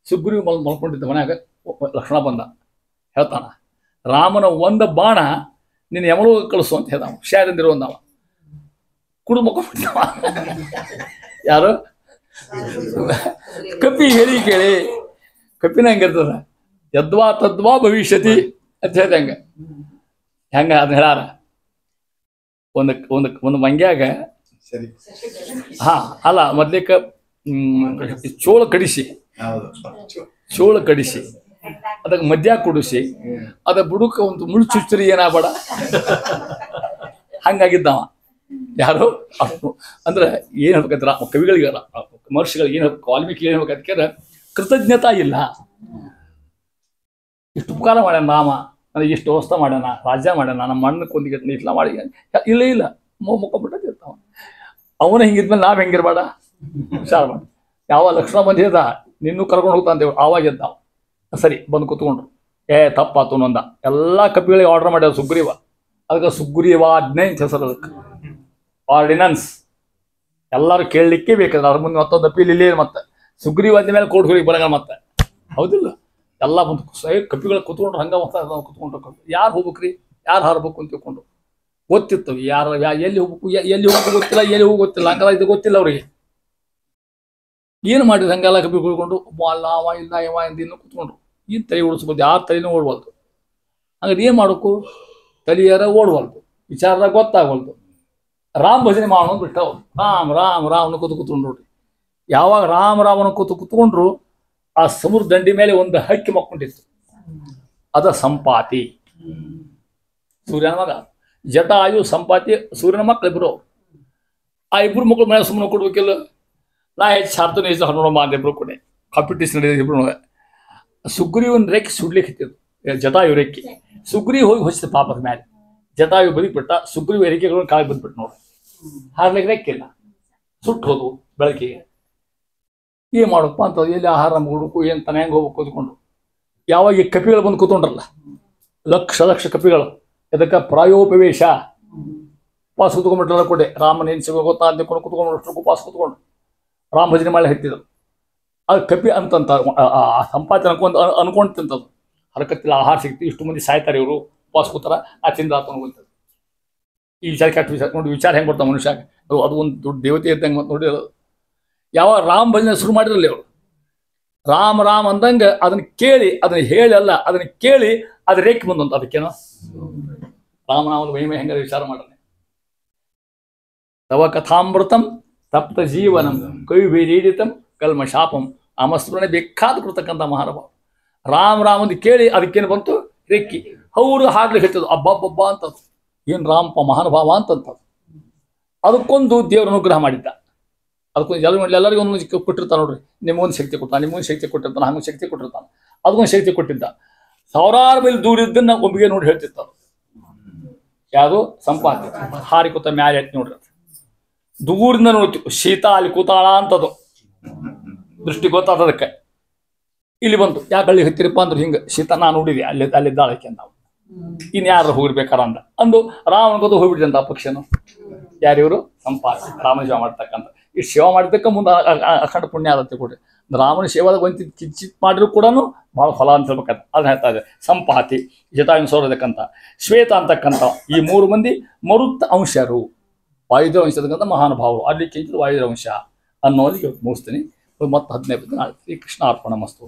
A: ಸುಗ್ರೀವ್ ಮಲ್ಕೊಂಡಿದ್ದ ಮನ್ಯಾಗ. ಲಕ್ಷ್ಮಣ ಬಂದ, ಹೇಳ್ತಾನ, ರಾಮನ ಒಂದು ಬಾಣ ನಿನ್ನ ಯಮಲೋಕ ಕಳಿಸು ಅಂತ ಹೇಳ್ದ. ಹುಷಾರಿಂದಿರುವಂದವ ಕುಡು ಮಕ್ಕೊಂಡ್ಬಿಟ್ಟವ. ಯಾರು? ಕಪಿ ಹೇಳಿ ಕೇಳಿ. ಕಪಿನ ಹೆಂಗಿರ್ತದ? ಯದ್ವಾ ತದ್ವಾ ಭವಿಷ್ಯತಿ ಅಂತ ಹೇಳ್ದೆ. ಹೆಂಗ ಅದನ್ನ ಹೇಳಾರ. ಒಂದು ಮಂಗ್ಯಾಗ ಅಲ್ಲ ಮೊದ್ಲಿಕ ಚೋಳ ಕಡಿಸಿ ಅದಕ್ಕೆ ಮದ್ಯ ಕುಡಿಸಿ ಅದ ಬುಡುಕ ಒಂದು ಮುಳು ಚುಚ್ಚರಿ ಏನಾಗಬೇಡ ಹಂಗಾಗಿದ್ದವ. ಯಾರು? ಅಷ್ಟು ಅಂದ್ರೆ ಏನು ಹೇಳ್ಬೇಕಂದ್ರೆ ಕವಿಗಳಿಗೆ, ಮಹರ್ಷಿಗಳಿಗೆ ಏನು ಹೇಳ್ಬೇಕು, ವಾಲ್ಮೀಕಿ ಏನು ಹೇಳ್ಬೇಕು, ಅದಕ್ಕೆ ಕೃತಜ್ಞತಾ ಇಲ್ಲ. ಇಷ್ಟು ಉಪಕಾರ ಮಾಡ್ಯಾನ ರಾಮ, ನನಗೆ ಇಷ್ಟು ವ್ಯವಸ್ಥೆ ಮಾಡ್ಯಾನ, ರಾಜ್ಯ ಮಾಡ್ಯಾನ, ನಮ್ಮ ಮಣ್ಣಕ್ಕೆ ಒಂದಿಗೆ ಇಟ್ಲ ಮಾಡಿ. ಇಲ್ಲ ಮುಖಬಿಟ್ಟಿರ್ತಾವ. ಅವನು ಹಿಂಗಿದ್ಮೇಲೆ ನಾವು ಹೆಂಗಿರ್ಬೇಡ, ಹುಷಾರು ಮಾಡಿ. ಯಾವ ಲಕ್ಷ್ಮಣ ಬಂದಿದ್ದ ನಿನ್ನೂ ಕರ್ಕೊಂಡು ಹೋಗ್ತಾ ಅಂತೇಳಿ ಆವಾಗ ಎದ್ದಾವ. ಸರಿ ಬಂದು ಕೂತ್ಕೊಂಡ್ರು. ತಪ್ಪಾತು ನೊಂದ. ಎಲ್ಲ ಕಪಿಗಳಿಗೆ ಆರ್ಡರ್ ಮಾಡ್ಯಾವ ಸುಗ್ರೀವ. ಅದಕ್ಕೆ ಸುಗ್ರೀವಾಜ್ಞೆ ಅಂತ ಹೆಸರು. ಅದಕ್ಕೆ ಆರ್ಡಿನನ್ಸ್. ಎಲ್ಲರೂ ಕೇಳಲಿಕ್ಕೆ ಬೇಕಾದ್ರೆ ಅದ್ರ ಮುಂದೆ ಮತ್ತೊಂದು ಅಪೀಲ್ ಇಲ್ಲೇ. ಮತ್ತೆ ಸುಗ್ರೀವಾಜ್ಞೆ ಮೇಲೆ ಕೋರ್ಟ್ ಹೋಗಿ ಬರಗ ಮತ್ತೆ. ಹೌದಿಲ್ಲ? ಎಲ್ಲ ಬಂದು ಕಪಿಗಳು ಕೂತ್ಕೊಂಡ್ರು. ಹಂಗ ಕೂತ್ಕೊಂಡ್ರು. ಯಾರು ಹೋಗ್ಬೇಕ್ರಿ, ಯಾರು ಹಾರ್ಬೇಕು ಅಂತ ತಿಳ್ಕೊಂಡು ಗೊತ್ತಿತ್ತು. ಯಾರು ಎಲ್ಲಿ ಹೋಗ್ಬೇಕು, ಎಲ್ಲಿ ಹೋಗ್ಬೇಕು ಗೊತ್ತಿಲ್ಲ, ಎಲ್ಲಿ ಹೋಗಿ ಗೊತ್ತಿಲ್ಲ. ಹಂಗಲ್ಲ ಇದು ಗೊತ್ತಿಲ್ಲ ಅವ್ರಿಗೆ. ಏನು ಮಾಡಿದ್ರು? ಹಂಗೆಲ್ಲ ಕಪಿ ಕುಳ್ಕೊಂಡು ಅಲ್ಲ ಅವ ಇಲ್ಲ ಇವ ಇಂದ ಇನ್ನು ಕೂತ್ಕೊಂಡ್ರು. ಏನು ತಲೆ ಓಡಿಸ್ಬೋದು? ಯಾರು ತಲೆನೂ ಓಡ್ಬಾರ್ದು. ಹಂಗಾರೆ ಏನು ಮಾಡಬೇಕು? ತಲೆಯಾರ ಓಡ್ಬಾರ್ದು, ವಿಚಾರ ಗೊತ್ತಾಗಬಾರ್ದು. ರಾಮ್ ಭಜನೆ ಮಾಡೋದು ಬಿಟ್ಟವು. ರಾಮ್ ಕೂತ್ಕೊಂಡ್ರು ನೋಡ್ರಿ. ಯಾವಾಗ ರಾಮನ ಕೂತ್ಕೊಂಡ್ರು ಆ ಸಮುದ್ರ ದಂಡಿ ಮೇಲೆ ಒಂದು ಹಕ್ಕಿ ಮಕ್ಕೊಂಡಿತ್ತು. ಅದ ಸಂಪಾತಿ, ಸೂರ್ಯನ ಮಗ. ಜಟಾಯು ಸಂಪಾತಿ ಸೂರ್ಯನ ಮಕ್ಕಳು ಇಬ್ರು. ಆ ಇಬ್ರು ಮಕ್ಕಳು ಮನೆ ಸುಮ್ಮನೆ ಕೊಡ್ಬೇಕಿಲ್ಲ. ನಾ ಹೆಚ್ಚು ಸಾರ್ತನೇ ಹೆಚ್ಚು ಹೊರನೋಡ ಮಾದ ಇಬ್ರು ಕೂಡ ಕಾಂಪಿಟೇಷನ್ ನಡೆದಿದೆ ಇಬ್ರು. ಸುಗ್ರೀವನ್ ರೇಖೆ ಸುಡ್ಲಿಕ್ಕೆ ಹತ್ತಿದ್ದು, ಜಟಾಯು ರೇಖೆ. ಸುಗ್ರೀವ್ ಹೋಗಿ ಹೊಸಿದ ಪಾಪದ ಮೇಲೆ. ಜಟಾಯು ಬದುಕ್ಬಿಟ್ಟ. ಸುಗ್ರೀವ ರೇಖೆಗಳನ್ನು ಕಾಲಿಗೆ ಬಂದ್ಬಿಟ್ಟು ನೋಡಿ. ಹಾರ್ಲಿಕ್ಕೆ ರೇಖಿಲ್ಲ, ಸುಟ್ಟು ಹೋದ್ವು ಬೆಳಕಿಗೆ. ಏನು ಮಾಡಪ್ಪ ಅಂತ ಎಲ್ಲಿ ಆಹಾರ ಹುಡುಕು, ಏನು ತಾನೆ ಹೆಂಗೆ ಹೋಗ್ಬೇಕು ಕೂತ್ಕೊಂಡು. ಯಾವಾಗ ಈ ಕಪಿಗಳು ಬಂದು ಕೂತ್ಕೊಂಡ್ರಲ್ಲ, ಲಕ್ಷ ಕಪಿಗಳು. ಇದಕ್ಕೆ ಪ್ರಾಯೋಪವೇಶ. ಉಪವಾಸ ಕೂತ್ಕೊಂಡ್ಬಿಟ್ರಲ್ಲ ಕೊಡೆ. ರಾಮನ ಏನು ಸಿಗೋ ಗೊತ್ತಾ ಅಂದ್ಕೊಂಡು ಕೂತ್ಕೊಂಡು ಅಷ್ಟು ಉಪವಾಸ ಕೂತ್ಕೊಂಡು ರಾಮ ಭಜನೆ ಮಾಡಿ ಹತ್ತಿದ್ರು. ಅದು ಕಪಿ ಅಂತಂತ ಸಂಪಾದನೆ ಅನ್ಕೊಂಡು ತಿಂತದ್ದು. ಹರಕತ್ತಿಲ್ಲ, ಆಹಾರ ಸಿಗ್ತಿ, ಇಷ್ಟು ಮಂದಿ ಸಾಯ್ತಾರೆ ಇವರು, ಉಪವಾಸ ಕೂತಾರ, ಆ ತಿಂದ ಆತನ ಈ ವಿಚಾರ ಕೆಟ್ಟ ವಿಚಾರ ನೋಡಿ, ವಿಚಾರ ಹೆಂಗೆ ಬರ್ತಾವ ಮನುಷ್ಯ. ಅದು ಒಂದು ದೊಡ್ಡ ದೇವತೆ ಇದ್ದಂಗೆ ಮತ್ತೆ ನೋಡಿ. ಯಾವ ರಾಮ ಭಜನೆ ಶುರು ಮಾಡಿರಲಿ ಅವರು, ರಾಮ್ ರಾಮ್ ಅಂದಂಗೆ ಅದನ್ನ ಕೇಳಿ, ಅದನ್ನ ಹೇಳಿ ಅಲ್ಲ, ಅದನ್ನ ಕೇಳಿ ಅದು ರೇಖೆ ಬಂದಂತ. ಅದಕ್ಕೇನೋ ರಾಮನಾಮದ ಮಹಿಮೆ ಹೆಂಗಾರ ವಿಚಾರ ಮಾಡ್ರಿ. ತವ ಕಥಾಮೃತಂ ತಪ್ತ ಜೀವನಂ ಕವಿಭೀರೀಡಿತಂ ಕಲ್ಮಶಾಪಂ ಅಮಸ್ಮರಣೆ ಬೇಕಾದ ಕೊಡ್ತಕ್ಕಂಥ ಮಹಾನುಭಾವ. ರಾಮ್ ರಾಮ್ ಅಂತ ಕೇಳಿ ಅದಕ್ಕೇನು ಬಂತು ರೆಕ್ಕಿ. ಅವರು ಹಾಡ್ಲಿಕ್ಕೆ ಹೇಳ್ತದ್ದು ಅಬ್ಬಬ್ಬಬ್ಬ ಅಂತದ್ದು. ಏನು ರಾಮಪ್ಪ ಮಹಾನುಭಾವ ಅಂತಂತದ್ದು. ಅದಕ್ಕೊಂದು ದೇವರ ಅನುಗ್ರಹ ಮಾಡಿದ್ದ. ಅದಕ್ಕೊಂದು ಎಲ್ಲರಿಗೂ ಒಂದು ಕೊಟ್ಟಿರ್ತಾನೆ ನೋಡ್ರಿ. ನಿಮಗೊಂದು ಶಕ್ತಿ ಕೊಡ್ತಾನೆ, ನಿಮಗೊಂದು ಶಕ್ತಿ ಕೊಟ್ಟಿರ್ತಾನೆ, ಹಂಗೊಂದು ಶಕ್ತಿ ಕೊಟ್ಟಿರ್ತಾನೆ. ಅದಕ್ಕೊಂದು ಶಕ್ತಿ ಕೊಟ್ಟಿದ್ದ. ಸಾವಿರಾರು ಮೈಲಿ ದೂರ ಇದ್ದನ್ನ ಒಮ್ಮಿಗೆ ನೋಡಿ ಹೇಳ್ತಿರ್ತಾರ. ಯಾವುದು ಸಂಪಾತಿ ಹಾರಿ ಕೂತ ಮ್ಯಾಲೆ ಎತ್ತಿ ನೋಡ್ರಿ. ದೂರಿಂದ ನೋಡ್ತೀವಿ ಶೀತ ಅಲ್ಲಿ ಕೂತಾಳ ಅಂತದು ದೃಷ್ಟಿ ಗೊತ್ತಾದದಕ್ಕೆ. ಇಲ್ಲಿ ಬಂತು ಯಾಕೆ ಹಳ್ಳಿ ಹತ್ತಿರಪ್ಪ ಅಂದ್ರೆ ಹಿಂಗೆ ಶೀತ ನಾ ನೋಡಿದ್ವಿ ಅಲ್ಲಿದ್ದಾಳಕ್ಕೆ ನಾವು ಇನ್ಯಾರು ಹೋಗಿರ್ಬೇಕಾರ ಅಂದು ರಾಮನ ಗೊತ್ತು ಹೋಗ್ಬಿಟ್ಟಿದೆ ಆ ಪಕ್ಷನು. ಯಾರಿವರು ಸಂಪಾತಿ ರಾಮನ ಸೇವೆ ಮಾಡ್ತಕ್ಕಂಥ. ಈ ಸೇವೆ ಮಾಡಿದ್ದಕ್ಕೆ ಮುಂದೆ ಅಖಂಡ ಪುಣ್ಯ ಆದತ್ತೆ ಕೊಡ್ರಿ. ರಾಮನ ಸೇವಾದಾಗ ಒಂದು ಕಿಂಚಿತ್ ಮಾಡಿದ್ರು ಕೂಡ ಭಾಳ ಫಲ ಅಂತ ಹೇಳ್ಬೇಕಂತ ಅದನ್ನ ಹೇಳ್ತಾ ಇದೆ. ಸಂಪಾತಿ ಜಟಾಯುನ ಸೌರದಕ್ಕಂತ ಶ್ವೇತ ಅಂತಕ್ಕಂಥ ಈ 3 ಮಂದಿ ಮರುತ್ತ ಅಂಶರು, ವಾಯುದೇವ ಅಂಶದಕ್ಕಂಥ ಮಹಾನುಭಾವರು. ಅಲ್ಲಿ ಕಿಂಚಿತ್ ವಾಯುದೇವ ಅಂಶ ಅನ್ನೋದಕ್ಕೆ ಮುಗಿಸ್ತೀನಿ. ಮತ್ತು 15 ನಾಳೆ ಶ್ರೀ ಕೃಷ್ಣ ಅರ್ಪಣ ಮಸ್ತು.